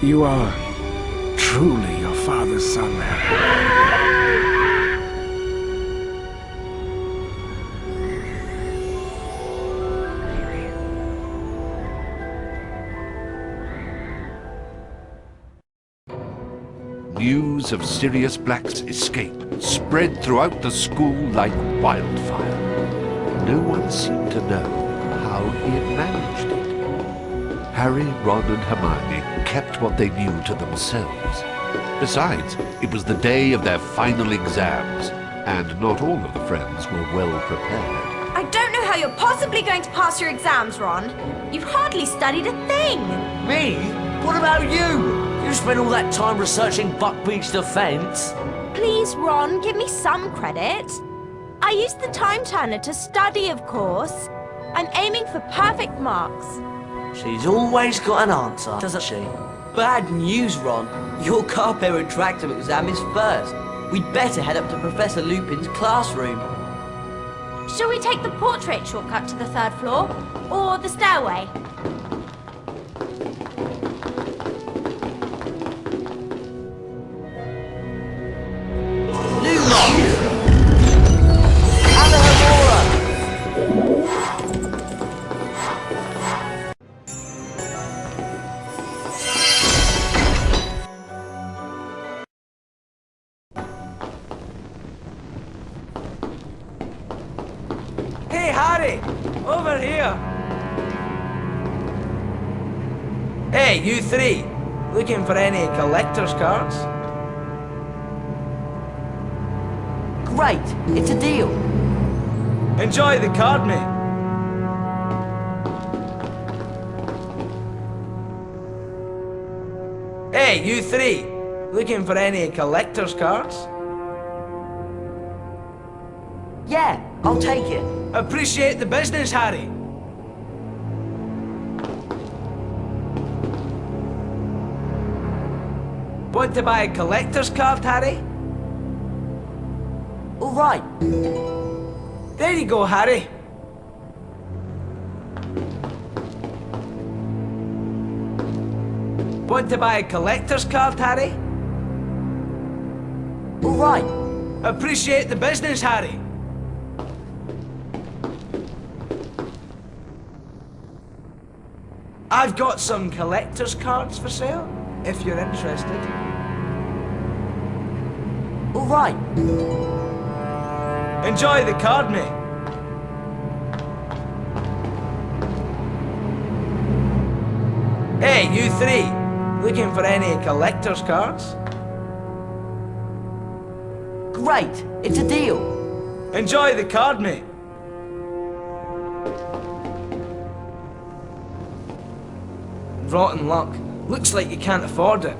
You are truly your father's son, Harry. News of Sirius Black's escape spread throughout the school like wildfire. No one seemed to know how he had managed it. Harry, Ron and Hermione kept what they knew to themselves. Besides, it was the day of their final exams, and not all of the friends were well prepared. I don't know how you're possibly going to pass your exams, Ron. You've hardly studied a thing. Me? What about you? You spent all that time researching Buckbeak's defense. Please, Ron, give me some credit. I used the time turner to study, of course. I'm aiming for perfect marks. She's always got an answer, doesn't she? Bad news, Ron. Your Carpe Retractum exam is first. We'd better head up to Professor Lupin's classroom. Shall we take the portrait shortcut to the 3rd floor? Or the stairway? Hey, Harry! Over here! Hey, you three! Looking for any collector's cards? Great, it's a deal. Enjoy the card, mate. Hey, you three! Looking for any collector's cards? Yeah, I'll take it. Appreciate the business, Harry. Want to buy a collector's card, Harry? All right. There you go, Harry. Want to buy a collector's card, Harry? All right. Appreciate the business, Harry. I've got some collector's cards for sale, if you're interested. All right. Enjoy the card, mate. Hey, you three. Looking for any collector's cards? Great, it's a deal. Enjoy the card, mate. Rotten luck. Looks like you can't afford it.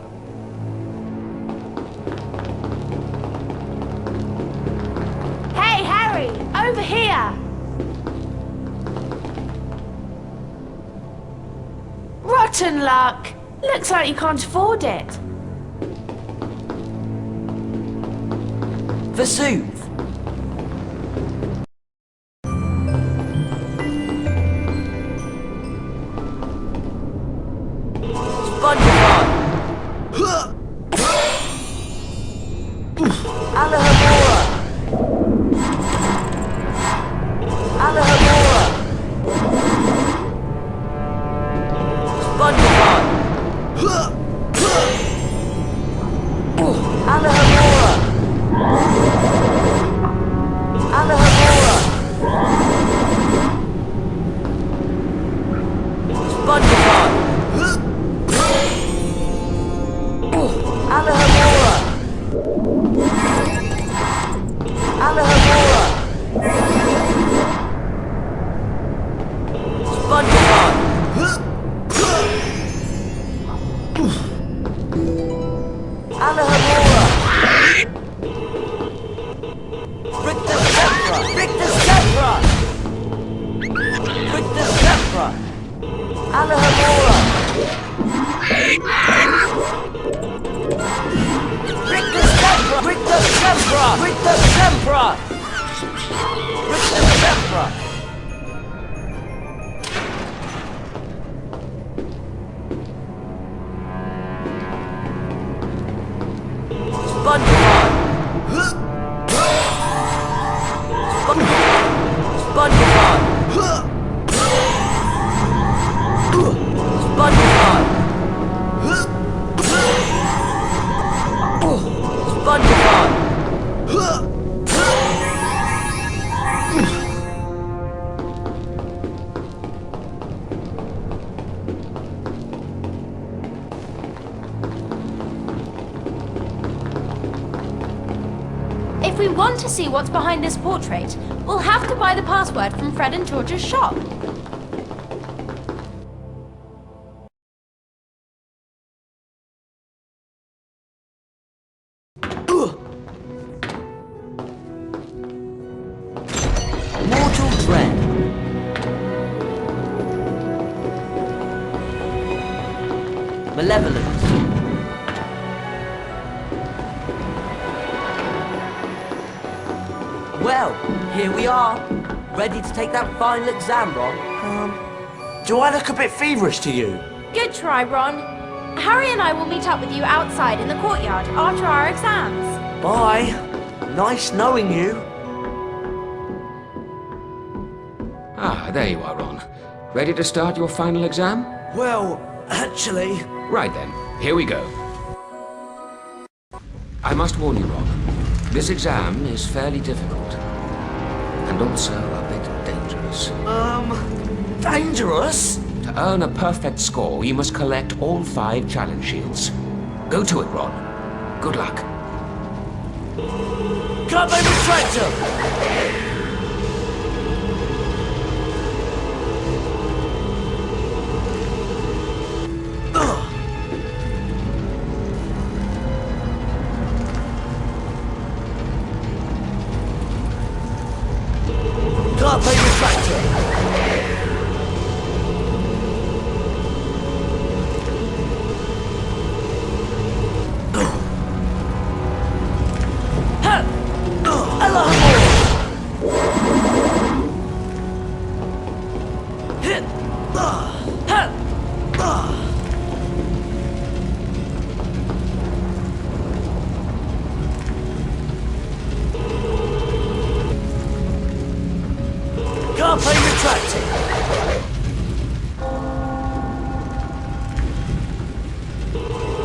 Hey, Harry! Over here! Rotten luck! Looks like you can't afford it. Vesuve. want to see what's behind this portrait, we'll have to buy the password from Fred and George's shop. Mortal Dread. Malevolence. Well, here we are. Ready to take that final exam, Ron? Do I look a bit feverish to you? Good try, Ron. Harry and I will meet up with you outside in the courtyard after our exams. Bye. Nice knowing you. Ah, there you are, Ron. Ready to start your final exam? Well, actually... Right then, here we go. I must warn you, Ron. This exam is fairly difficult. And also a bit dangerous. Dangerous? To earn a perfect score, you must collect all 5 challenge shields. Go to it, Ron. Good luck. Carpe Retractum! Carpe Retractum!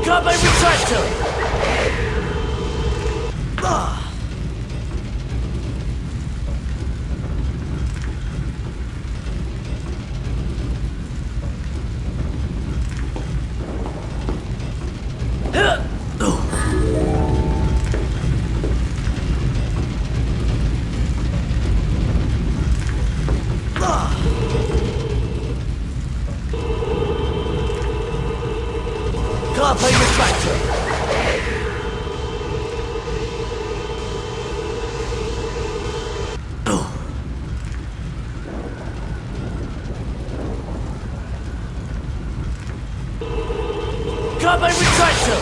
Carpe Retractum! Carpe Retractum! Carpe Retractum! Carpe Retractum!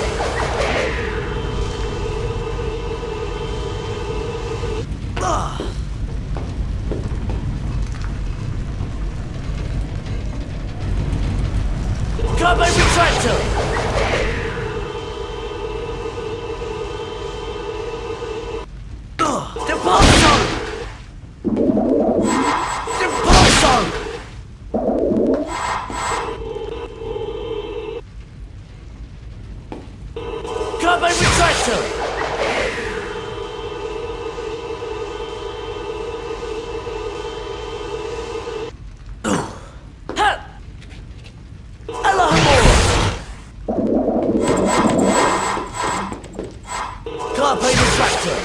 Carpe Retractum! Deposo! Deposo! Carpe Retractum! Carpe Retractum!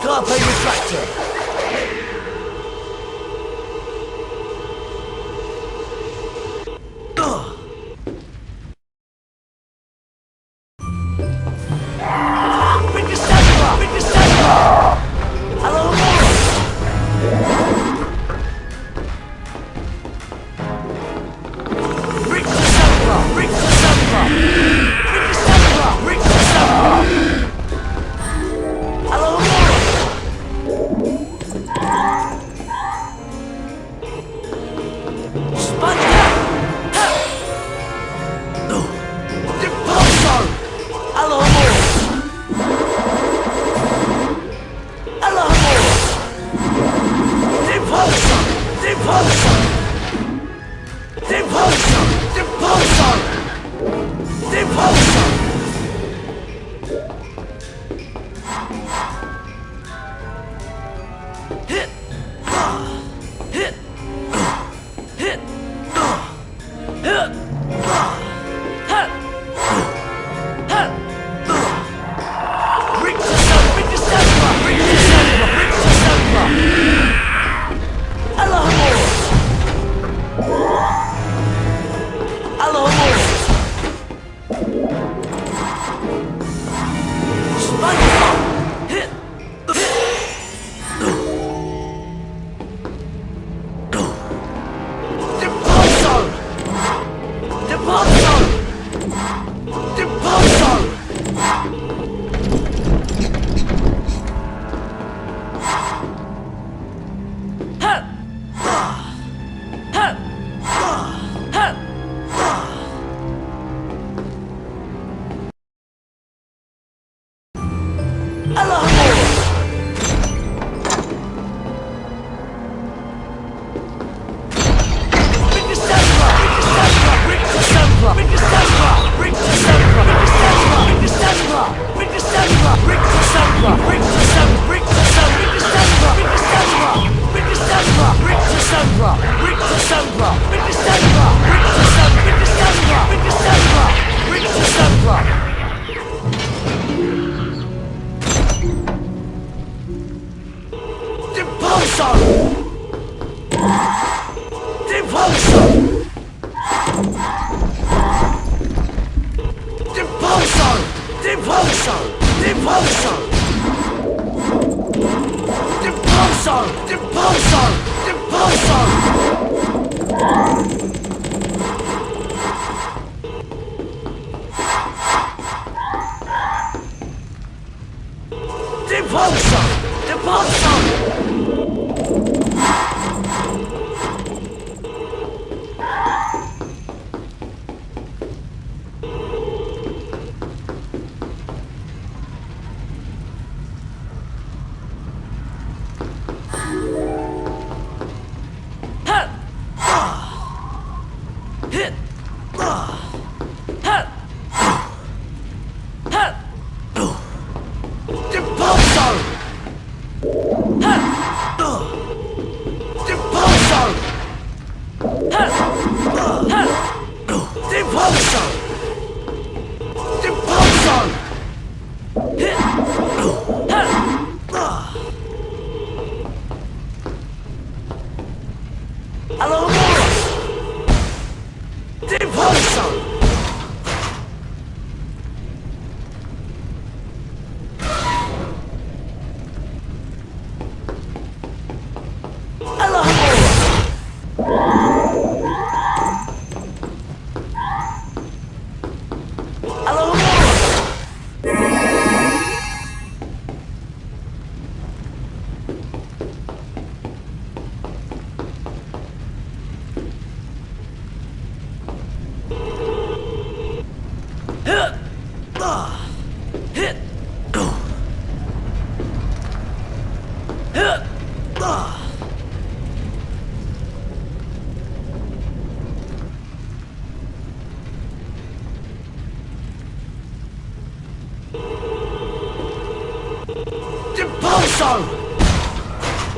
Carpe Retractum! Hello,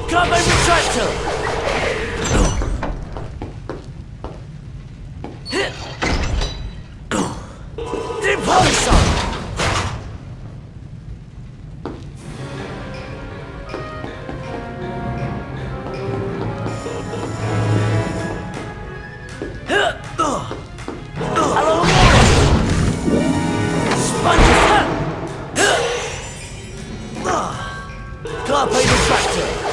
Carpe Retractum! Detonado! Carpe Retractum!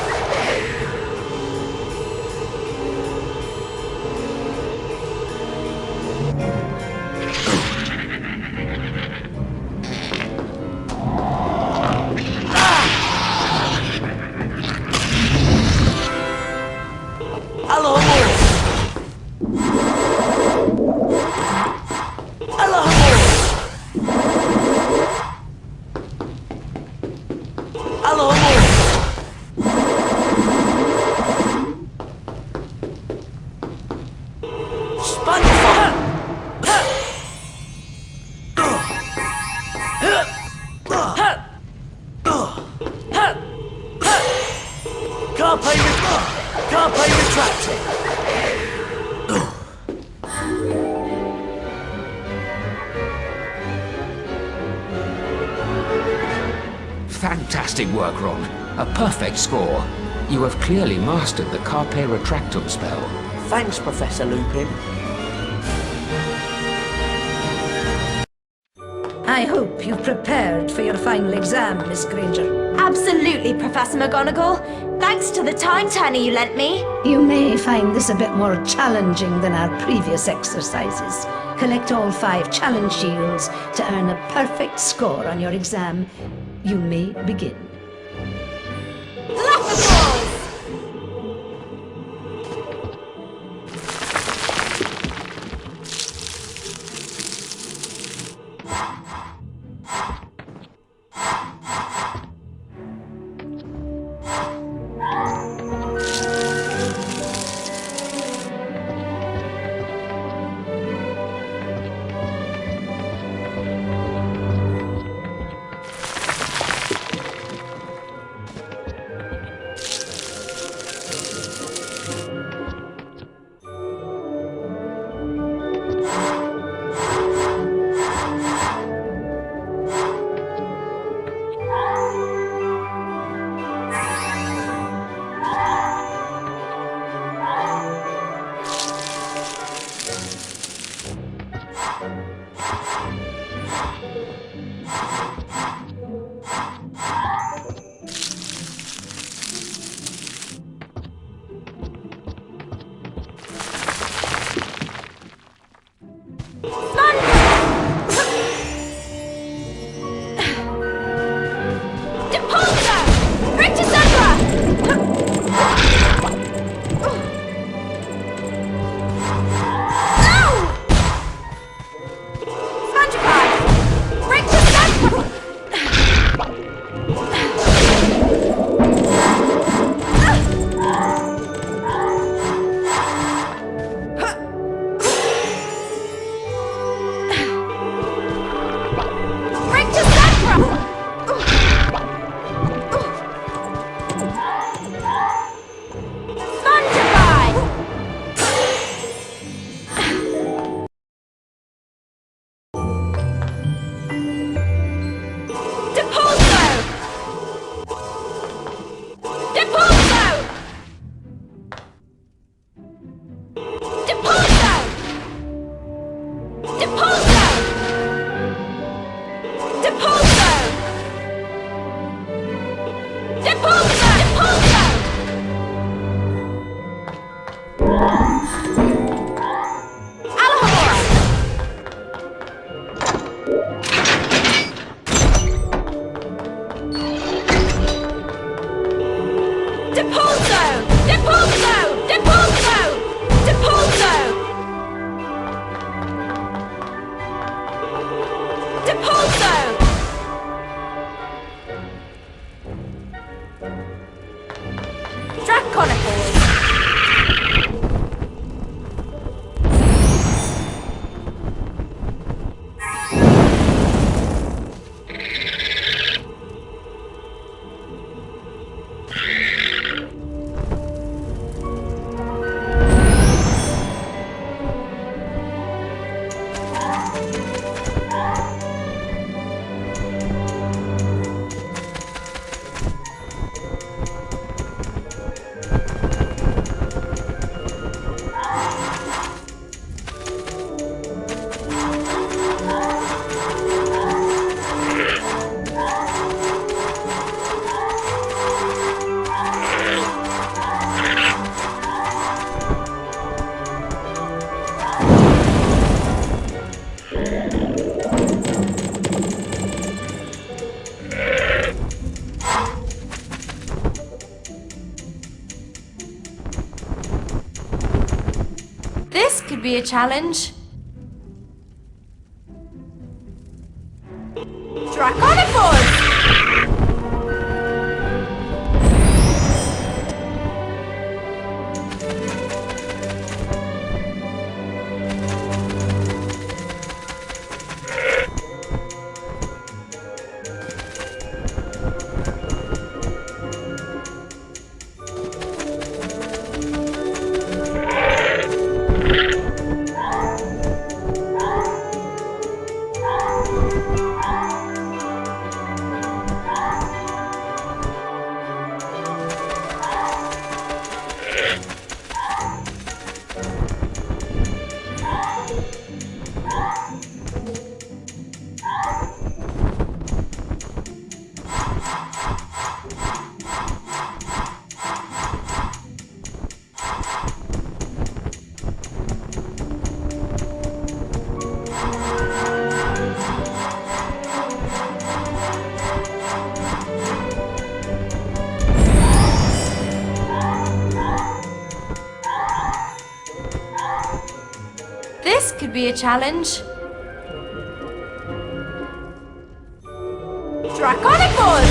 Fantastic work, Ron. A perfect score. You have clearly mastered the Carpe Retractum spell. Thanks, Professor Lupin. I hope you've prepared for your final exam, Miss Granger. Absolutely, Professor McGonagall. Thanks to the time turner you lent me. You may find this a bit more challenging than our previous exercises. Collect all 5 challenge shields to earn a perfect score on your exam. You may begin. Be a challenge. Draconifors! This could be a challenge. Draconicus!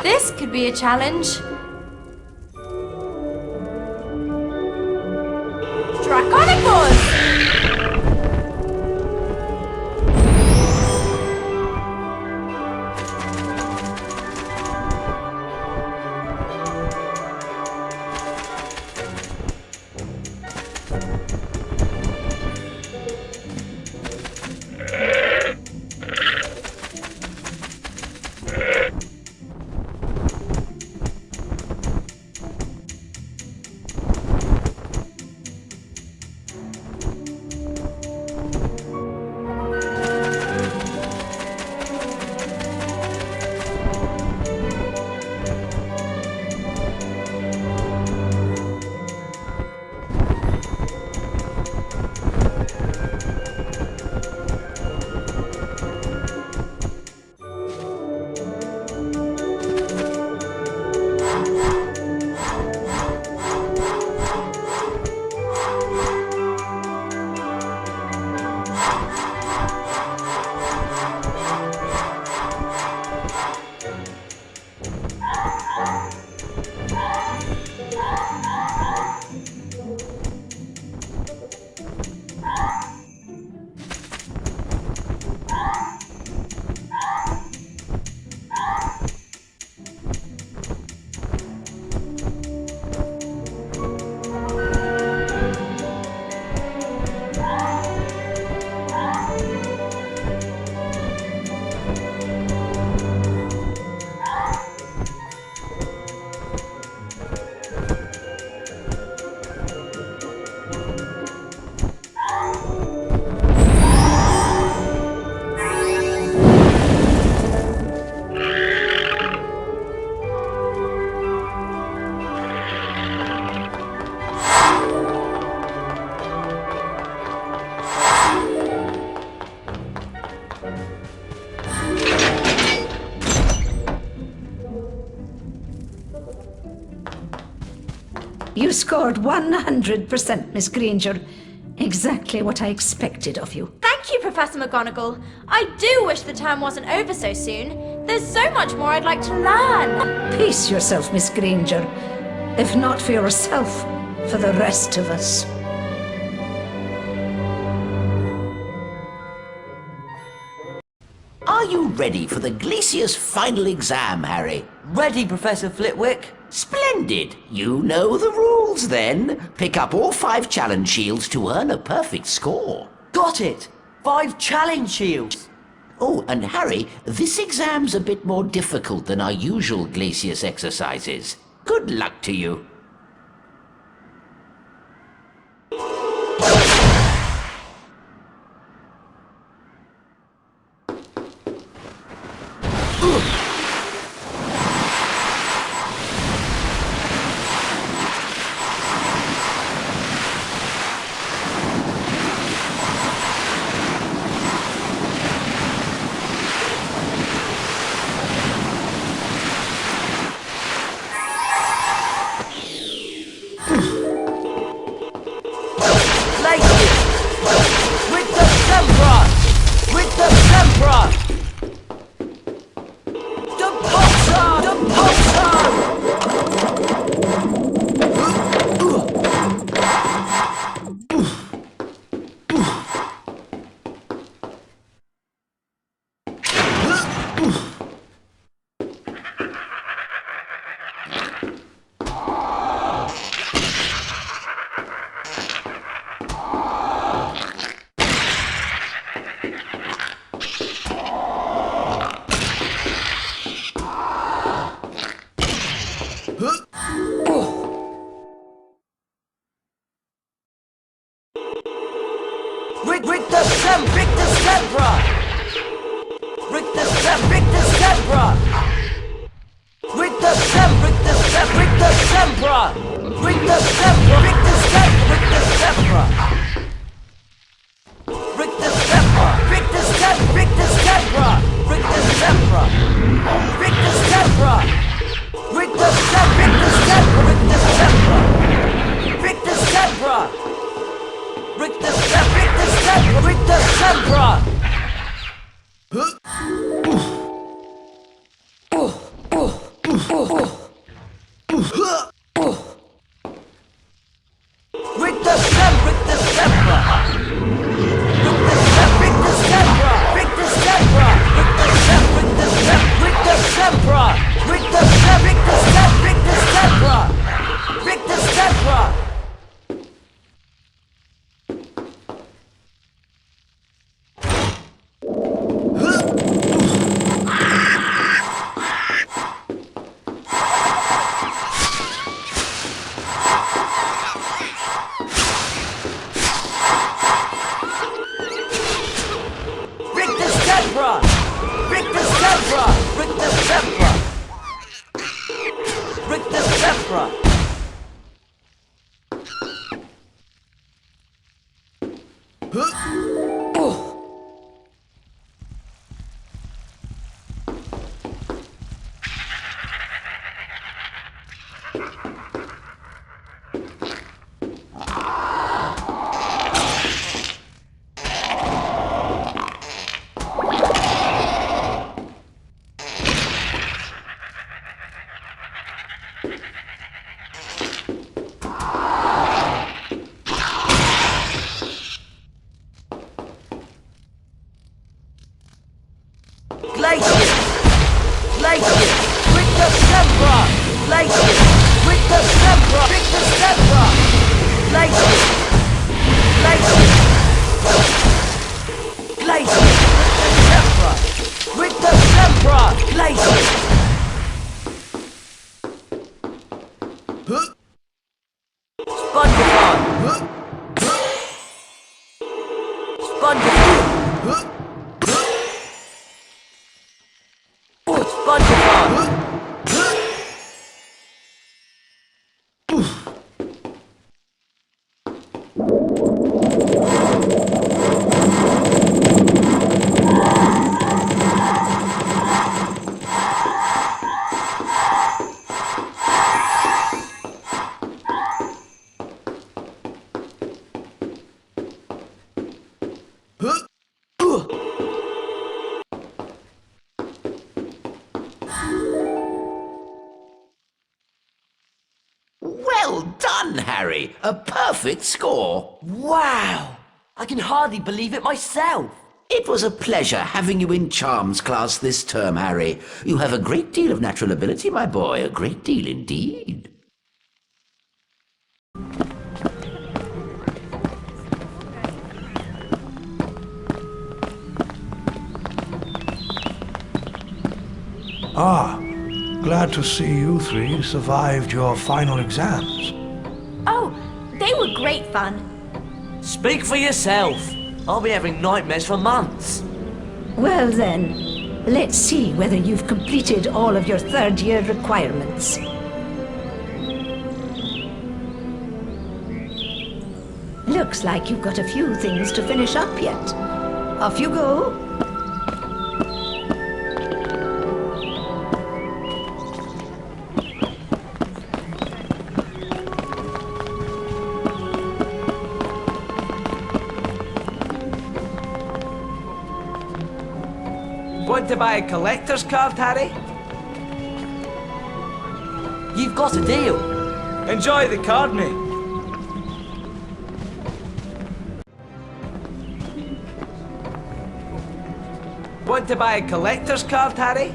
This could be a challenge. Draconicus! You scored 100%, Miss Granger. Exactly what I expected of you. Thank you, Professor McGonagall. I do wish the term wasn't over so soon. There's so much more I'd like to learn. Pace yourself, Miss Granger. If not for yourself, for the rest of us. Are you ready for the Glacius final exam, Harry? Ready, Professor Flitwick? Splendid! You know the rules then. Pick up all 5 challenge shields to earn a perfect score. Got it! 5 challenge shields! Oh, and Harry, this exam's a bit more difficult than our usual Glacius exercises. Good luck to you. Well done, Harry. A perfect score. Wow! I can hardly believe it myself. It was a pleasure having you in Charms class this term, Harry. You have a great deal of natural ability, my boy. A great deal indeed. Ah, glad to see you three survived your final exams. Oh, they were great fun. Speak for yourself. I'll be having nightmares for months. Well then, let's see whether you've completed all of your third-year requirements. Looks like you've got a few things to finish up yet. Off you go. Want to buy a collector's card, Harry? You've got a deal. Enjoy the card, mate. Want to buy a collector's card, Harry?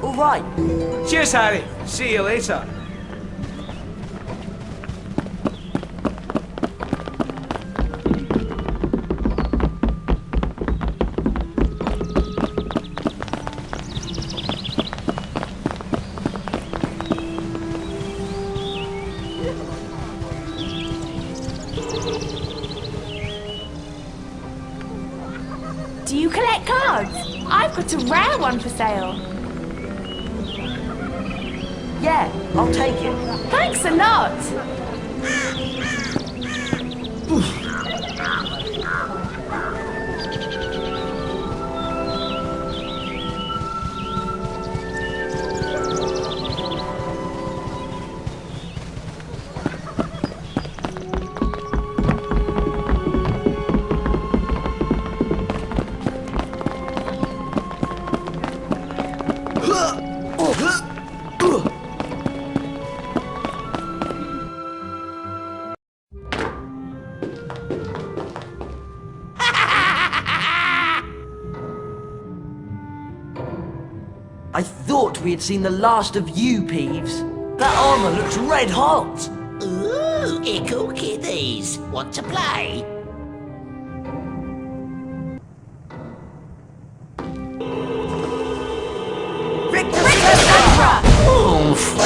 All right. Cheers, Harry. See you later. Do you collect cards? I've got a rare one for sale. Yeah, I'll take it. Thanks a lot. I thought we had seen the last of you, Peeves. That armor looks red hot. Ooh, ickle kiddies. Want to play? Oof.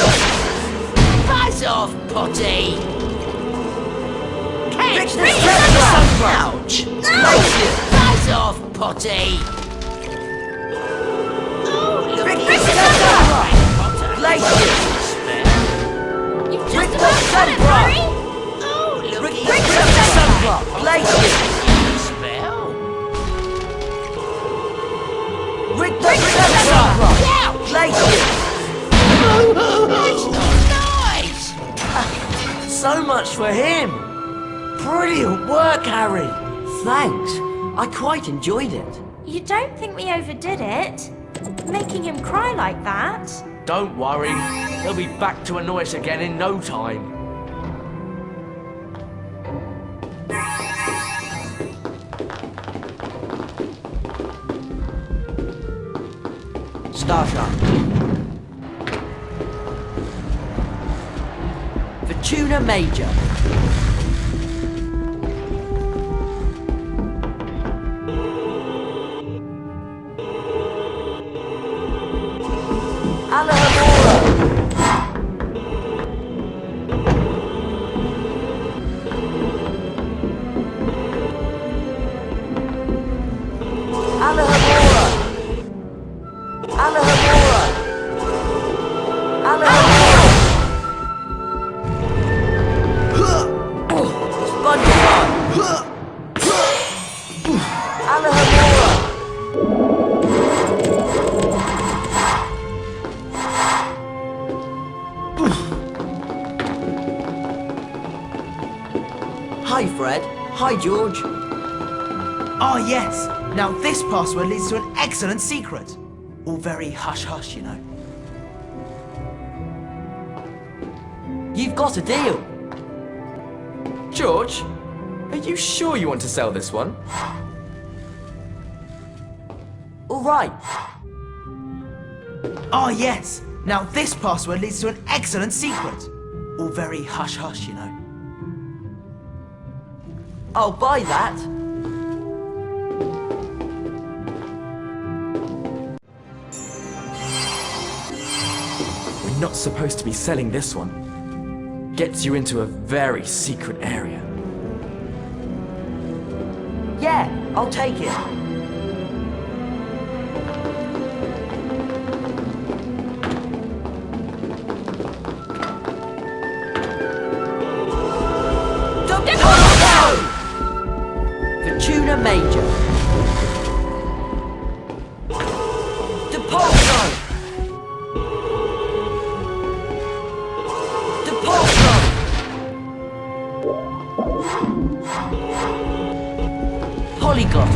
Buzz off, Potty. Catch the Ouch. Buzz off, Potty. Glacius! You've just about done it, Harry! Glacius! Spell? Glacius! That's not nice! So much for him! Brilliant work, Harry! Thanks. I quite enjoyed it. You don't think we overdid it? Making him cry like that? Don't worry. He'll be back to annoy us again in no time. Starshot. Fortuna Major. Hi, Fred. Hi, George. Oh, yes. Now this password leads to an excellent secret. All very hush-hush, you know. You've got a deal. George, are you sure you want to sell this one? All right. Oh, yes. Now this password leads to an excellent secret. All very hush-hush, you know. I'll buy that. not supposed to be selling this one. Gets you into a very secret area. Yeah, I'll take it. Fortuna Major. Depulso! Depulso! Polyglot.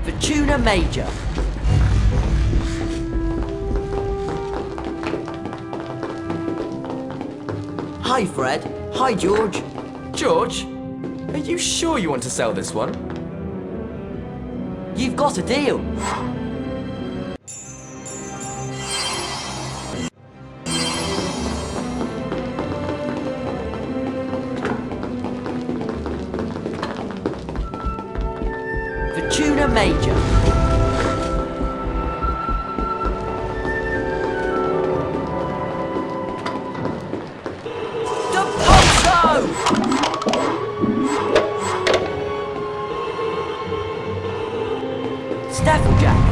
Fortuna Major. Hi, Fred. Hi, George. George, are you sure you want to sell this one? You've got a deal. Fortuna Major. Stafflejack.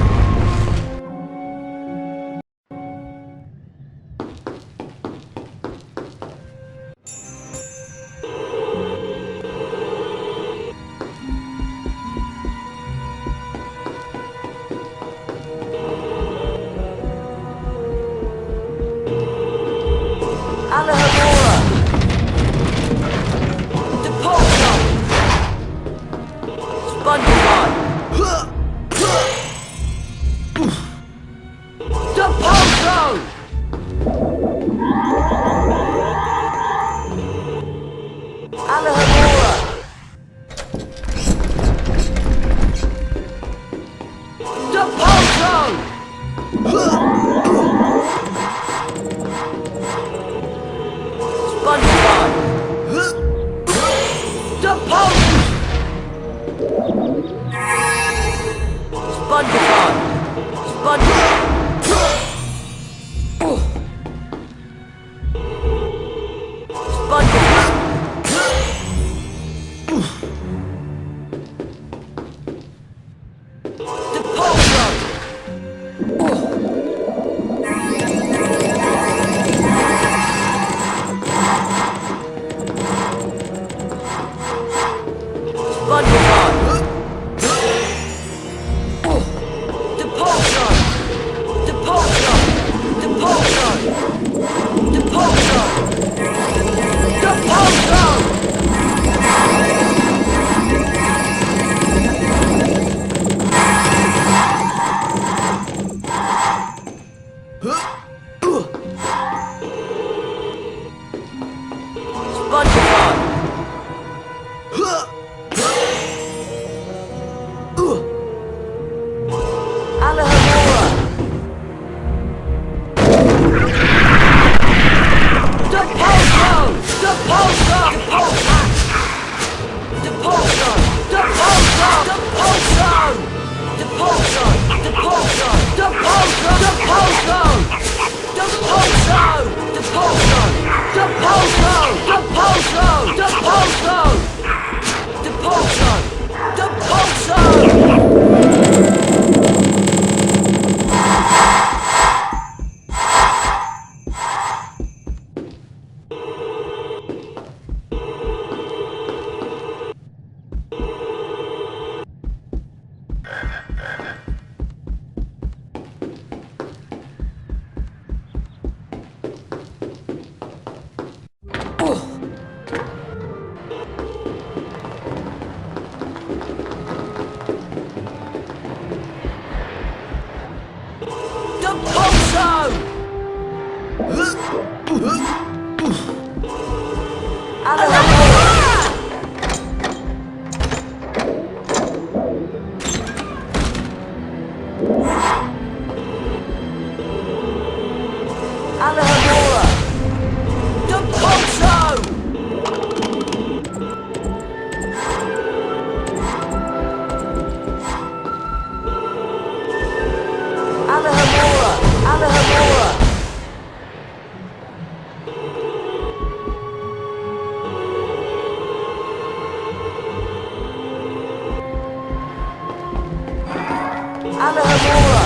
Alohomora!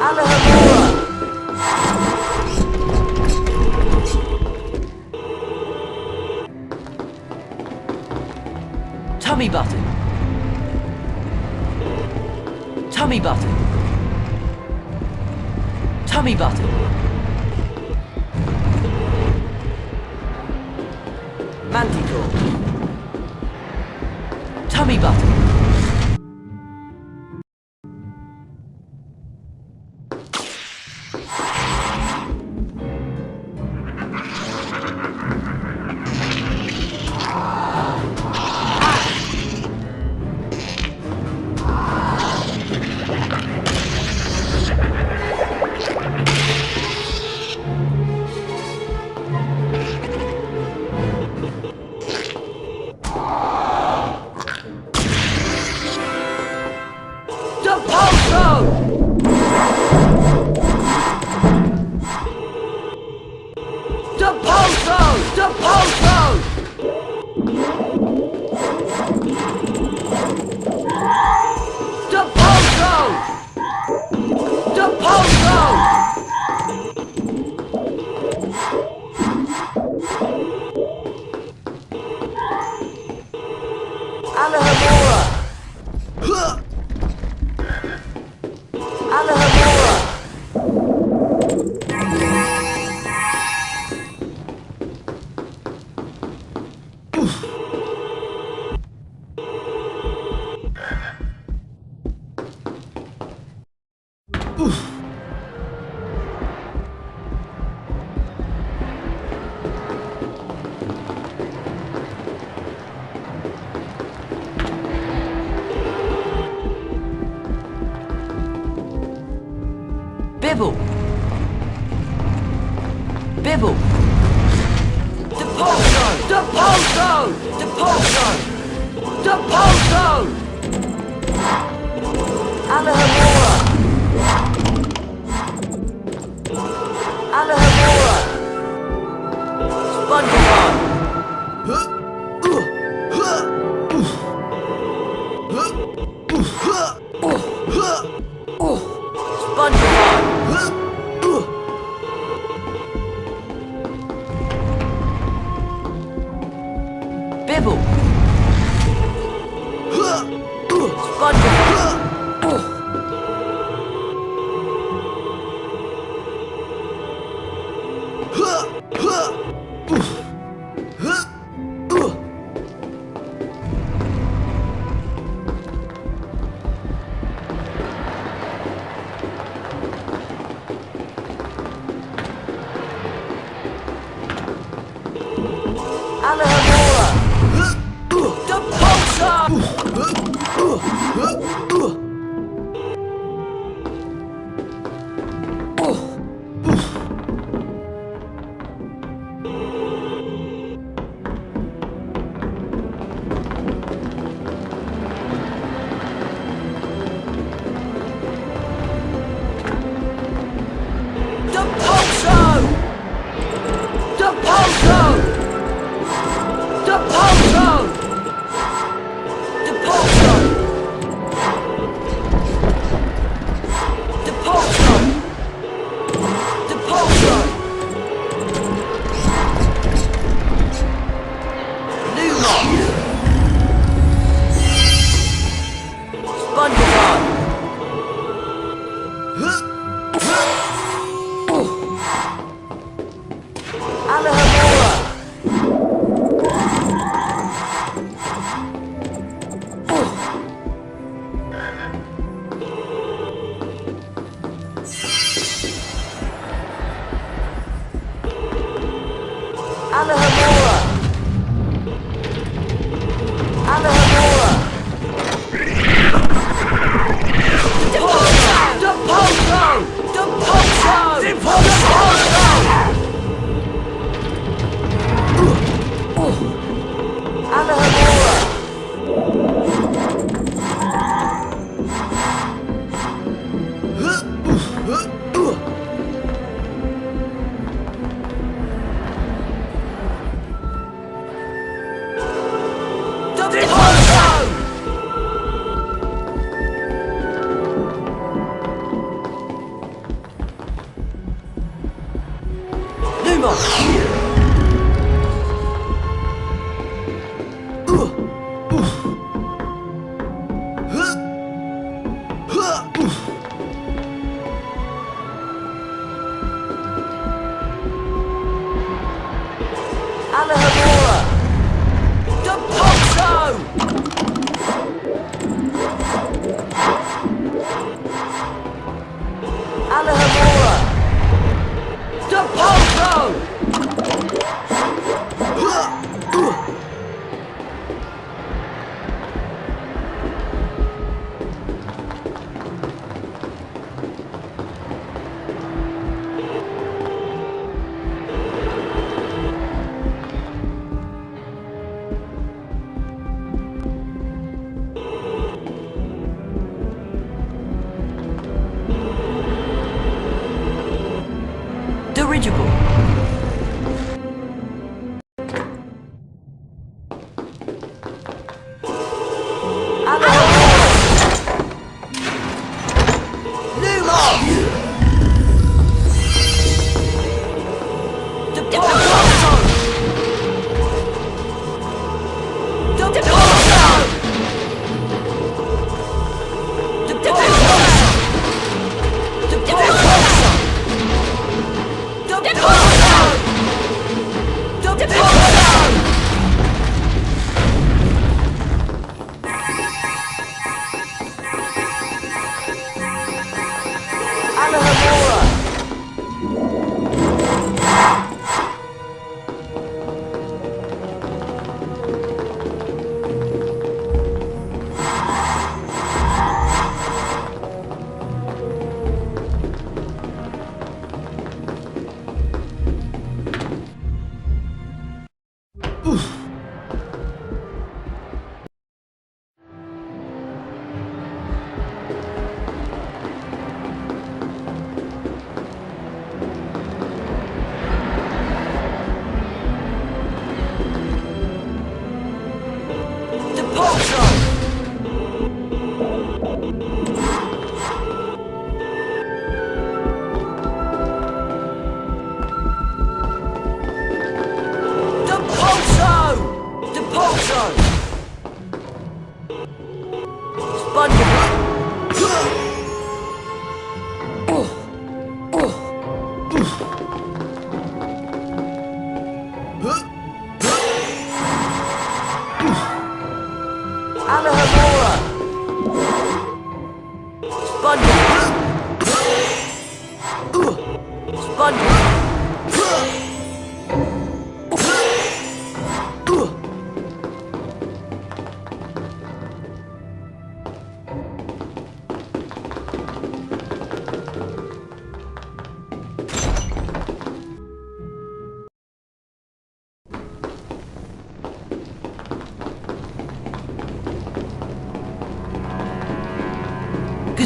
Alohomora! Tummy button. Tummy button. Tummy button. Manticore. Tummy button. Bibble! Bibble! Depulso! Depulso! Depulso! Depulso! Alohomora! Alohomora! SpongeBob! SpongeBob! Bibble! SpongeBob!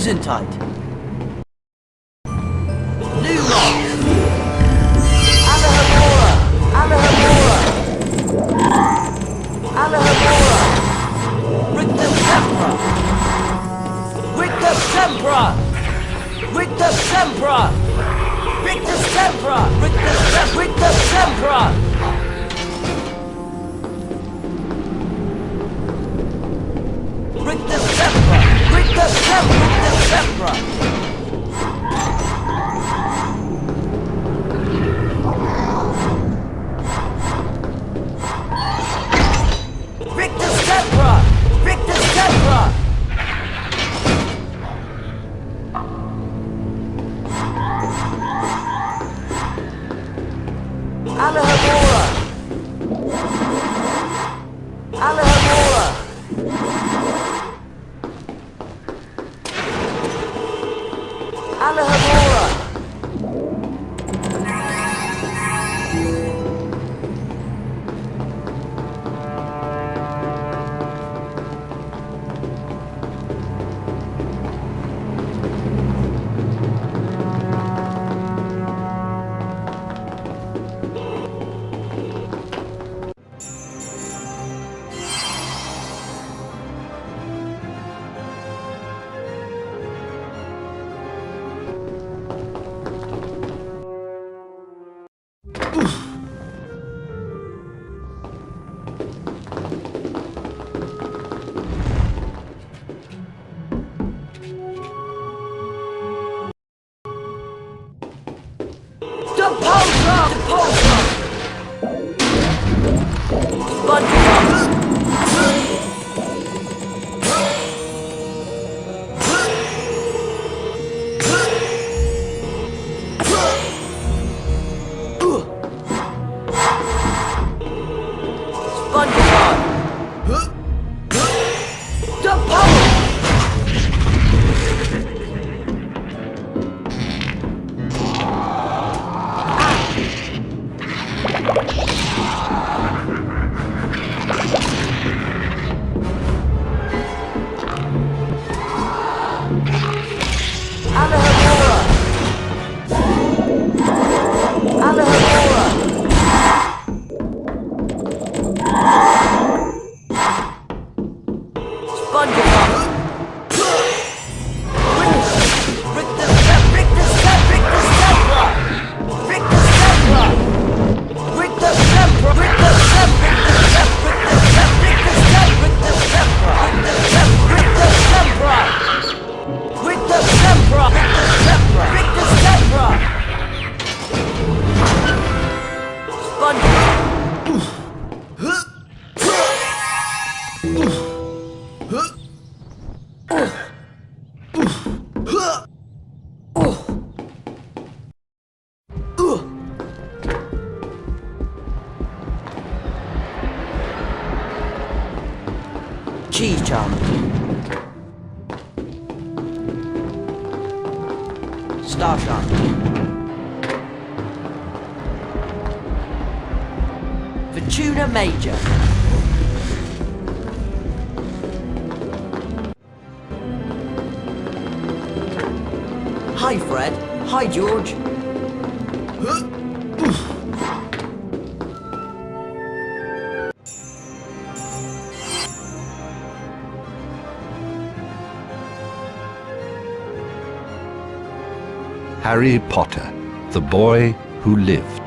Gesundheit. Cheese charm. Star charm. Fortuna Major. Hi Fred. Hi George. Harry Potter, the boy who lived.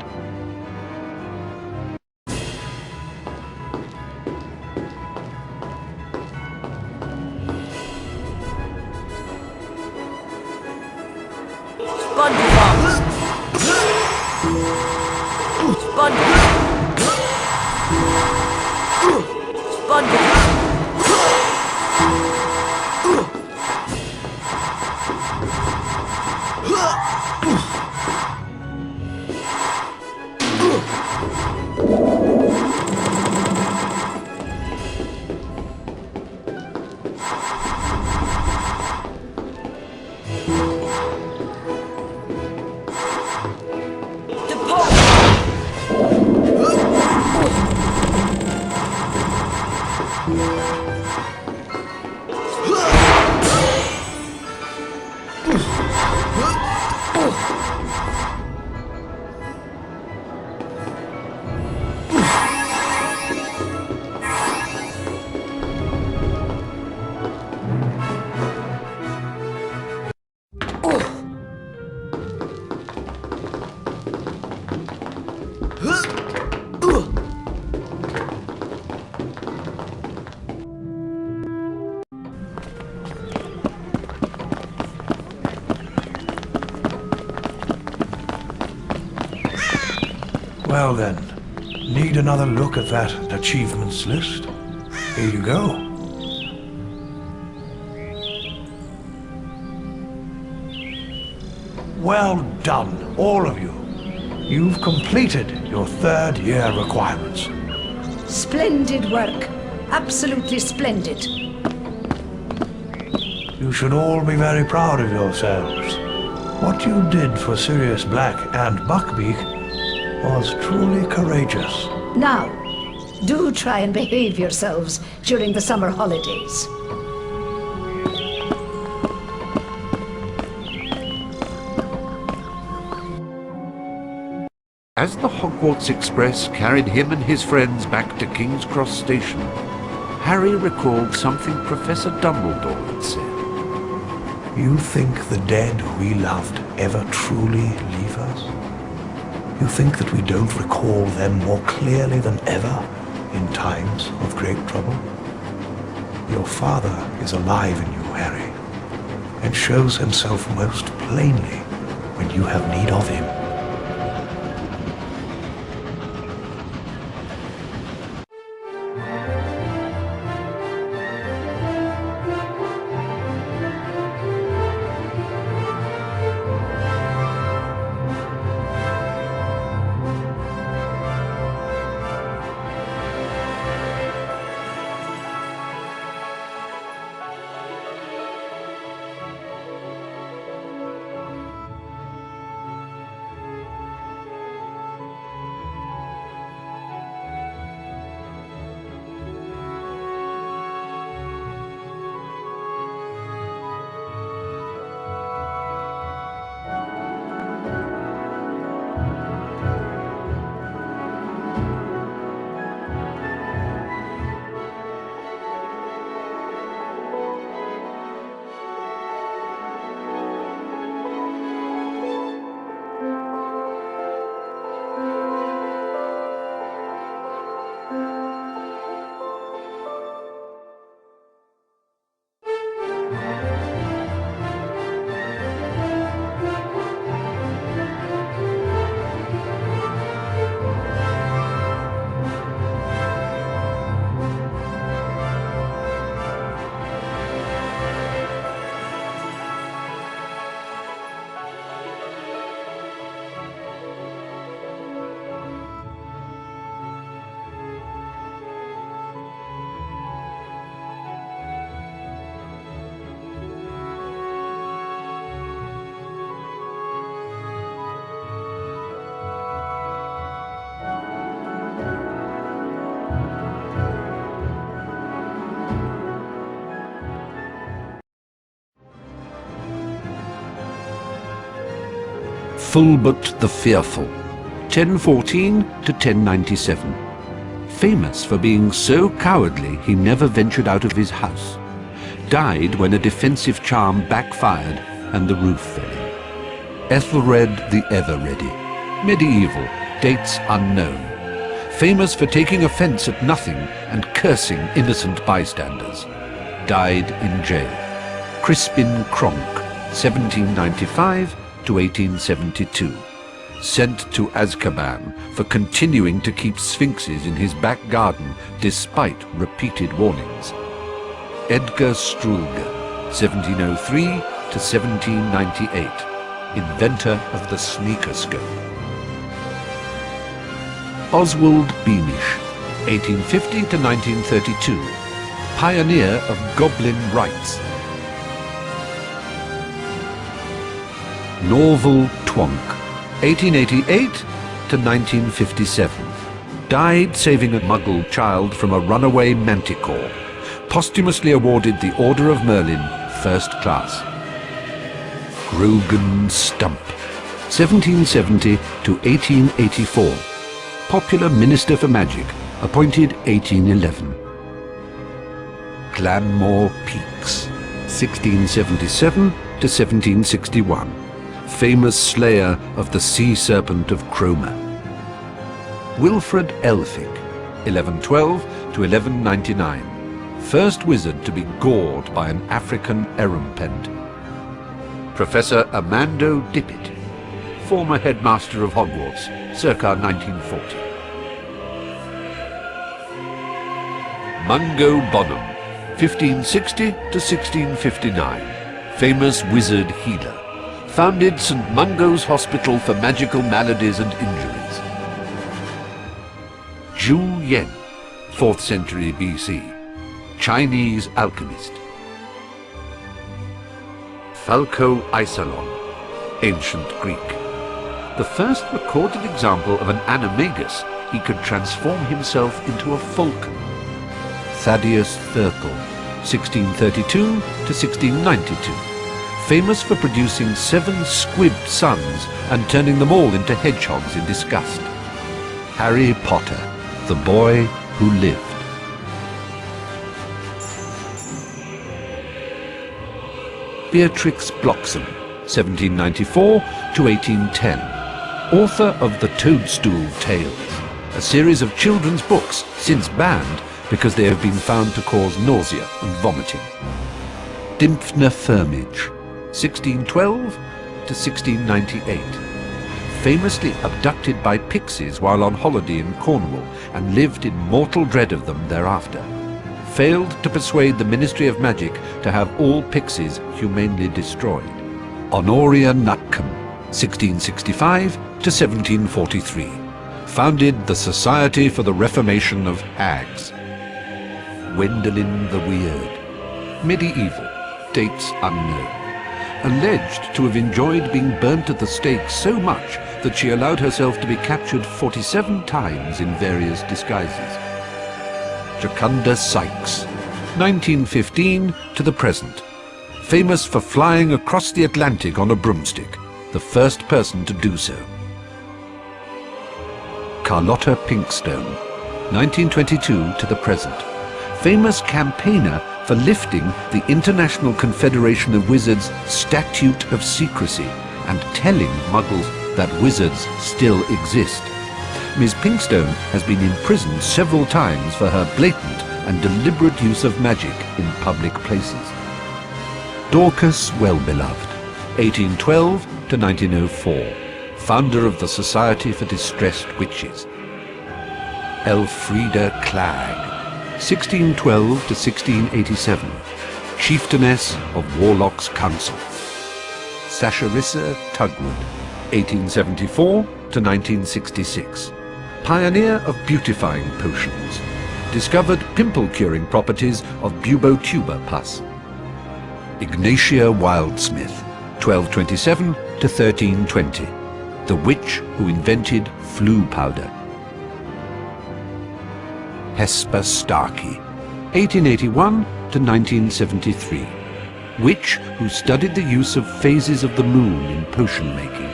Well then, need another look at that achievements list? Here you go. Well done, all of you. You've completed your third year requirements. Splendid work. Absolutely splendid. You should all be very proud of yourselves. What you did for Sirius Black and Buckbeak was truly courageous. Now, do try and behave yourselves during the summer holidays. As the Hogwarts Express carried him and his friends back to King's Cross Station, Harry recalled something Professor Dumbledore had said. You think the dead we loved ever truly leave us? You think that we don't recall them more clearly than ever in times of great trouble? Your father is alive in you, Harry, and shows himself most plainly when you have need of him. Fulbert the Fearful, 1014 to 1097. Famous for being so cowardly he never ventured out of his house. Died when a defensive charm backfired and the roof fell in. Ethelred the Ever-Ready. Medieval, dates unknown. Famous for taking offence at nothing and cursing innocent bystanders. Died in jail. Crispin Kronk, 1795 to 1872. Sent to Azkaban for continuing to keep sphinxes in his back garden despite repeated warnings. Edgar Struge, 1703 to 1798. Inventor of the sneakerscope. Oswald Beamish, 1850 to 1932. Pioneer of goblin rites. Norval Twonk, 1888 to 1957. Died saving a Muggle child from a runaway manticore. Posthumously awarded the Order of Merlin, First Class. Grogan Stump, 1770 to 1884. Popular Minister for Magic, appointed 1811. Glanmore Peaks, 1677 to 1761. Famous slayer of the sea serpent of Cromer. Wilfred Elphick, 1112 to 1199. First wizard to be gored by an African erumpent. Professor Amando Dippet, former headmaster of Hogwarts, circa 1940. Mungo Bonham, 1560 to 1659. Famous wizard healer. Founded St. Mungo's Hospital for Magical Maladies and Injuries. Zhu Yen, 4th century BC. Chinese alchemist. Falco Isolon, ancient Greek. The first recorded example of an animagus, he could transform himself into a falcon. Thaddeus Thurkel, 1632 to 1692. Famous for producing 7 squibbed sons and turning them all into hedgehogs in disgust. Harry Potter, the boy who lived. Beatrix Bloxham, 1794 to 1810. Author of The Toadstool Tales, a series of children's books since banned because they have been found to cause nausea and vomiting. Dymphna Firmage, 1612 to 1698. Famously abducted by pixies while on holiday in Cornwall and lived in mortal dread of them thereafter. Failed to persuade the Ministry of Magic to have all pixies humanely destroyed. Honoria Nutcombe, 1665 to 1743. Founded the Society for the Reformation of Hags. Gwendolen the Weird. Medieval, dates unknown. Alleged to have enjoyed being burnt at the stake so much that she allowed herself to be captured 47 times in various disguises. Jocunda Sykes, 1915 to the present. Famous for flying across the Atlantic on a broomstick, the first person to do so. Carlotta Pinkstone, 1922 to the present. Famous campaigner for lifting the International Confederation of Wizards' Statute of Secrecy and telling Muggles that wizards still exist. Ms. Pinkstone has been imprisoned several times for her blatant and deliberate use of magic in public places. Dorcas Wellbeloved, 1812 to 1904, founder of the Society for Distressed Witches. Elfrida Clag, 1612 to 1687, chieftainess of Warlock's Council. Sasharissa Tugwood, 1874 to 1966, pioneer of beautifying potions. Discovered pimple-curing properties of bubotuber pus. Ignatia Wildsmith, 1227 to 1320, the witch who invented flue powder. Hesper Starkey, 1881 to 1973, witch who studied the use of phases of the moon in potion making.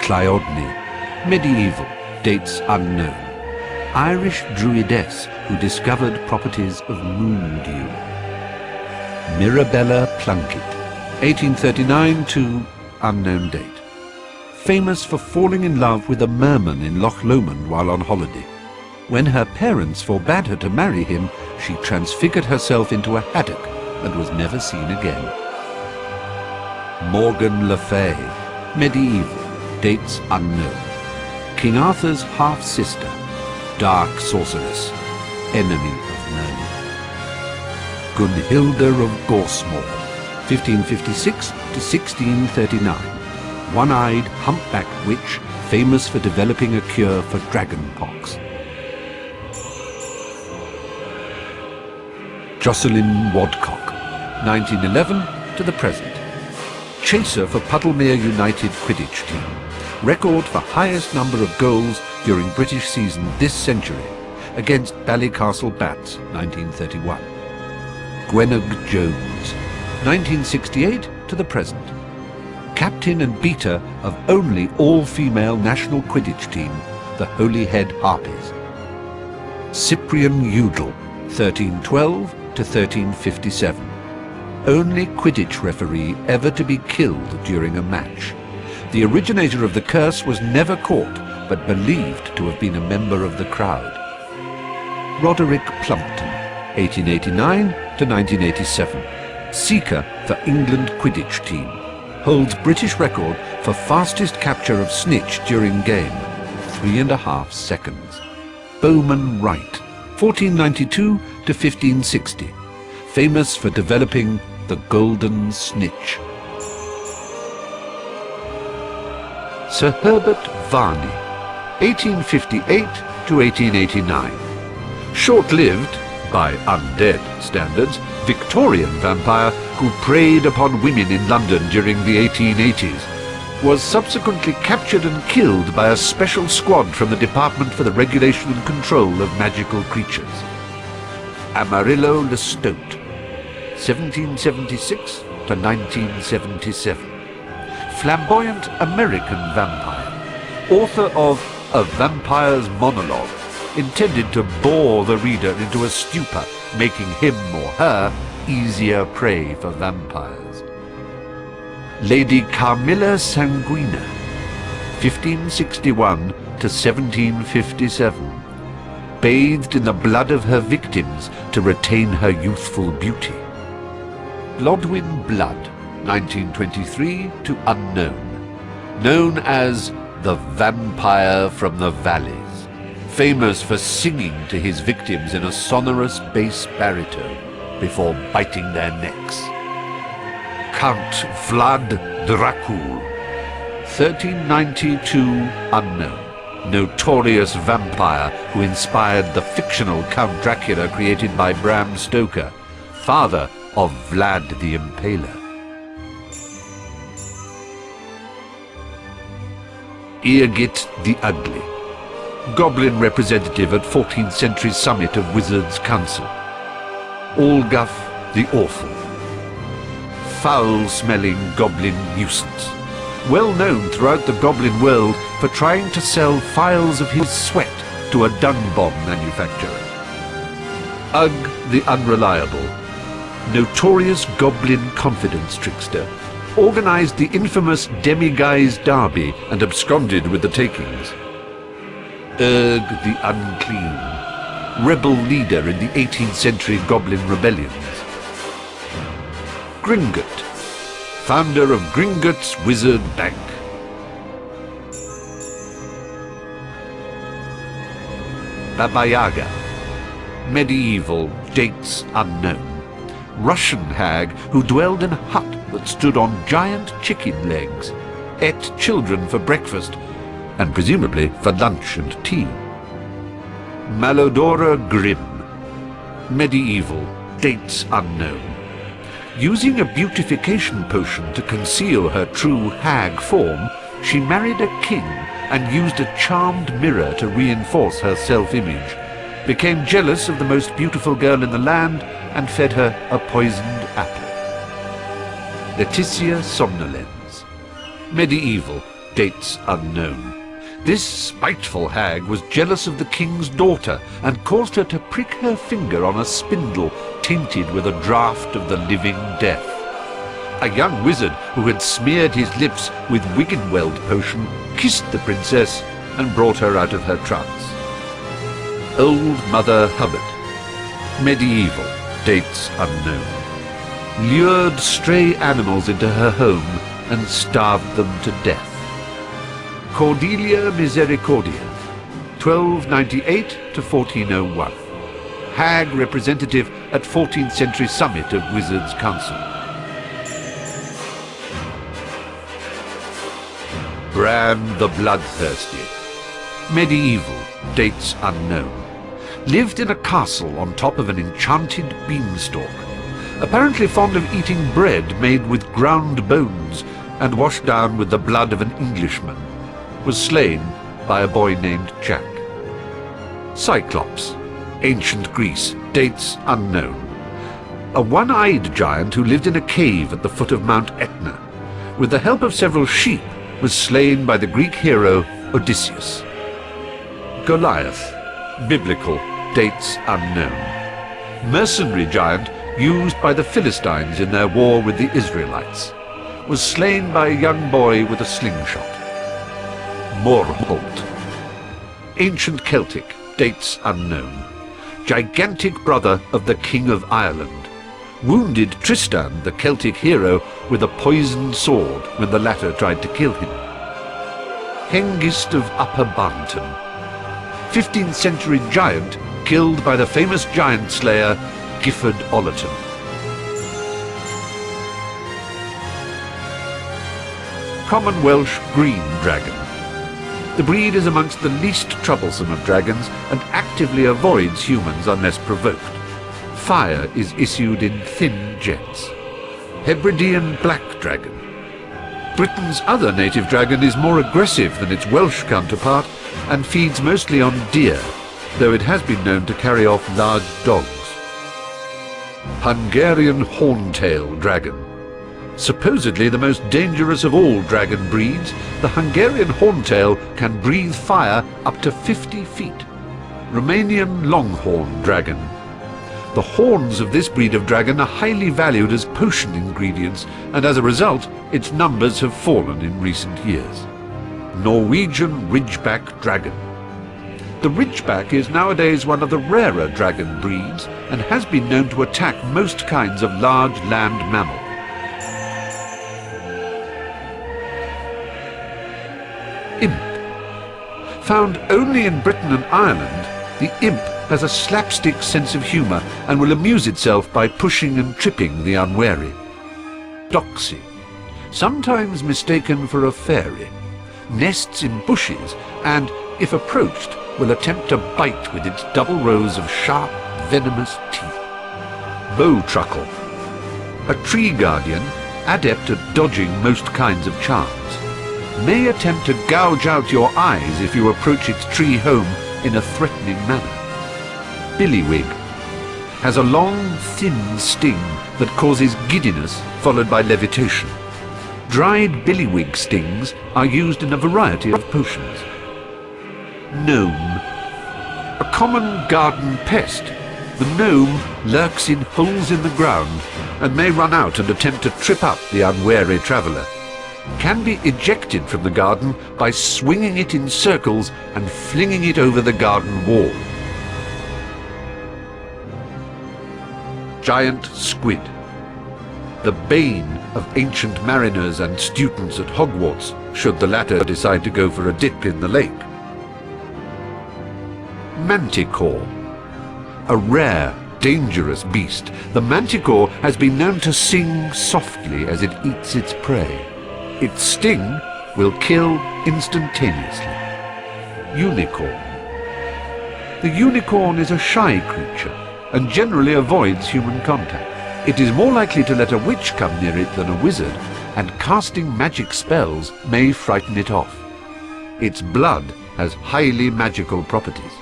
Cleodne, medieval, dates unknown, Irish druidess who discovered properties of moon dew. Mirabella Plunkett, 1839 to unknown date. Famous for falling in love with a merman in Loch Lomond while on holiday. When her parents forbade her to marry him, she transfigured herself into a haddock and was never seen again. Morgan Le Fay, medieval, dates unknown. King Arthur's half-sister, dark sorceress, enemy of Merlin. Gunhilda of Gorsmore, 1556 to 1639. One-eyed, humpbacked witch, famous for developing a cure for dragonpox. Jocelyn Wadcock, 1911 to the present. Chaser for Puddlemere United Quidditch team. Record for highest number of goals during British season this century against Ballycastle Bats, 1931. Gwennog Jones, 1968 to the present. Captain and beater of only all-female national Quidditch team, the Holyhead Harpies. Cyprian Udall, 1312 to 1357. Only Quidditch referee ever to be killed during a match. The originator of the curse was never caught, but believed to have been a member of the crowd. Roderick Plumpton, 1889 to 1987. Seeker for England Quidditch team. Holds British record for fastest capture of snitch during game, 3.5 seconds. Bowman Wright, 1492 to 1560. Famous for developing the golden snitch. Sir Herbert Varney, 1858 to 1889. Short-lived, by undead standards, Victorian vampire who preyed upon women in London during the 1880s, was subsequently captured and killed by a special squad from the Department for the Regulation and Control of Magical Creatures. Amarillo Lestote, 1776 to 1977. Flamboyant American vampire, author of A Vampire's Monologue, intended to bore the reader into a stupor, making him or her easier prey for vampires. Lady Carmilla Sanguina, 1561 to 1757, bathed in the blood of her victims to retain her youthful beauty. Blodwyn Blood, 1923 to unknown, known as the Vampire from the Valleys, famous for singing to his victims in a sonorous bass baritone before biting their necks. Count Vlad Dracul, 1392 unknown, notorious vampire who inspired the fictional Count Dracula created by Bram Stoker, father of Vlad the Impaler. Eargit the Ugly, goblin representative at 14th century summit of Wizards' Council. Olguff the Awful, foul-smelling goblin nuisance, well known throughout the goblin world for trying to sell phials of his sweat to a dung bomb manufacturer. Ugg the Unreliable, notorious goblin confidence trickster, organized the infamous Demiguise Derby and absconded with the takings. Urg the Unclean, rebel leader in the 18th century goblin rebellions. Gringotts, founder of Gringotts Wizard Bank. Baba Yaga, medieval, dates unknown. Russian hag who dwelled in a hut that stood on giant chicken legs, ate children for breakfast, and presumably for lunch and tea. Malodora Grimm, medieval, dates unknown. Using a beautification potion to conceal her true hag form, she married a king and used a charmed mirror to reinforce her self-image, became jealous of the most beautiful girl in the land, and fed her a poisoned apple. Laetitia Somnolens, medieval, dates unknown. This spiteful hag was jealous of the king's daughter and caused her to prick her finger on a spindle tainted with a draught of the living death. A young wizard who had smeared his lips with Wiggenweld potion kissed the princess and brought her out of her trance. Old Mother Hubbard. Medieval. Dates unknown. Lured stray animals into her home and starved them to death. Cordelia Misericordia. 1298 to 1401. Hag representative at 14th century summit of Wizards' Council. Bran the Bloodthirsty. Medieval. Dates unknown. Lived in a castle on top of an enchanted beanstalk. Apparently fond of eating bread made with ground bones and washed down with the blood of an Englishman. Was slain by a boy named Jack. Cyclops. Ancient Greece. Dates unknown. A one-eyed giant who lived in a cave at the foot of Mount Etna. With the help of several sheep, was slain by the Greek hero Odysseus. Goliath. Biblical. Dates unknown. Mercenary giant used by the Philistines in their war with the Israelites. Was slain by a young boy with a slingshot. Morholt. Ancient Celtic. Dates unknown. Gigantic brother of the King of Ireland. Wounded Tristan, the Celtic hero, with a poisoned sword when the latter tried to kill him. Hengist of Upper Barnton. 15th century giant killed by the famous giant slayer Gifford Ollerton. Common Welsh Green Dragon. The breed is amongst the least troublesome of dragons and actively avoids humans unless provoked. Fire is issued in thin jets. Hebridean Black Dragon. Britain's other native dragon is more aggressive than its Welsh counterpart and feeds mostly on deer, though it has been known to carry off large dogs. Hungarian Horntail Dragon. Supposedly the most dangerous of all dragon breeds, the Hungarian Horntail can breathe fire up to 50 feet. Romanian Longhorn Dragon. The horns of this breed of dragon are highly valued as potion ingredients, and as a result, its numbers have fallen in recent years. Norwegian Ridgeback Dragon. The Ridgeback is nowadays one of the rarer dragon breeds, and has been known to attack most kinds of large land mammal. Imp. Found only in Britain and Ireland, the imp has a slapstick sense of humour and will amuse itself by pushing and tripping the unwary. Doxy. Sometimes mistaken for a fairy. Nests in bushes and, if approached, will attempt to bite with its double rows of sharp, venomous teeth. Bowtruckle. A tree guardian, adept at dodging most kinds of charms. May attempt to gouge out your eyes if you approach its tree home in a threatening manner. Billywig. Has a long, thin sting that causes giddiness followed by levitation. Dried billywig stings are used in a variety of potions. Gnome. A common garden pest, the gnome lurks in holes in the ground and may run out and attempt to trip up the unwary traveller. Can be ejected from the garden by swinging it in circles and flinging it over the garden wall. Giant squid. The bane of ancient mariners and students at Hogwarts, should the latter decide to go for a dip in the lake. Manticore. A rare, dangerous beast, the manticore has been known to sing softly as it eats its prey. Its sting will kill instantaneously. Unicorn. The unicorn is a shy creature and generally avoids human contact. It is more likely to let a witch come near it than a wizard, and casting magic spells may frighten it off. Its blood has highly magical properties.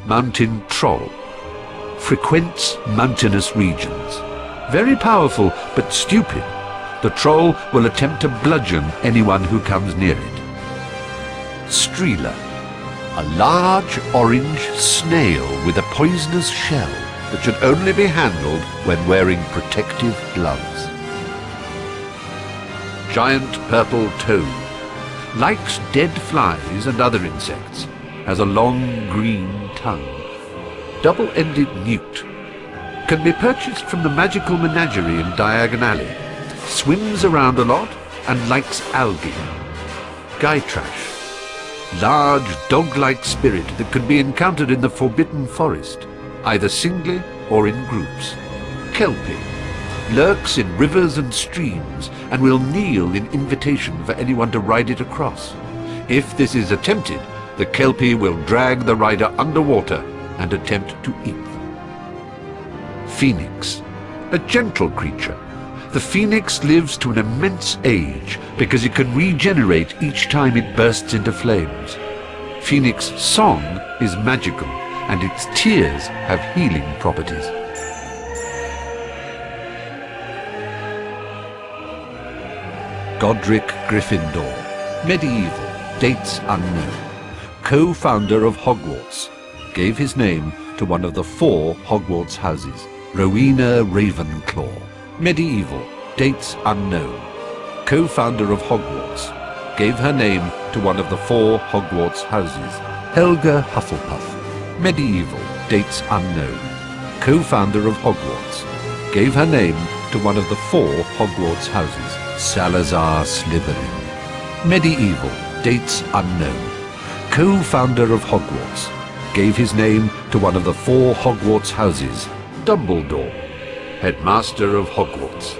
Mountain troll. Frequents mountainous regions. Very powerful but stupid. The troll will attempt to bludgeon anyone who comes near it. Streela. A large orange snail with a poisonous shell that should only be handled when wearing protective gloves. giant purple toad. Likes dead flies and other insects. Has a long green tongue. Double-ended newt. Can be purchased from the magical menagerie in Diagon Alley. Swims around a lot and likes algae. Gytrash. Large dog-like spirit that can be encountered in the Forbidden Forest, either singly or in groups. Kelpie. Lurks in rivers and streams and will kneel in invitation for anyone to ride it across. If this is attempted, the Kelpie will drag the rider underwater and attempt to eat them. Phoenix. A gentle creature. The phoenix lives to an immense age because it can regenerate each time it bursts into flames. Phoenix song is magical and its tears have healing properties. Godric Gryffindor. Medieval. Dates unknown. Co-founder of Hogwarts. Gave his name to one of the 4 Hogwarts houses. Rowena Ravenclaw. Medieval. Dates unknown. Co-founder of Hogwarts. Gave her name to one of the 4 Hogwarts houses. Helga Hufflepuff. Medieval. Dates unknown. Co-founder of Hogwarts. Gave her name to one of the 4 Hogwarts houses. Salazar Slytherin. Medieval. Dates unknown. Co-founder of Hogwarts. Gave his name to one of the 4 Hogwarts houses. Dumbledore. Headmaster of Hogwarts.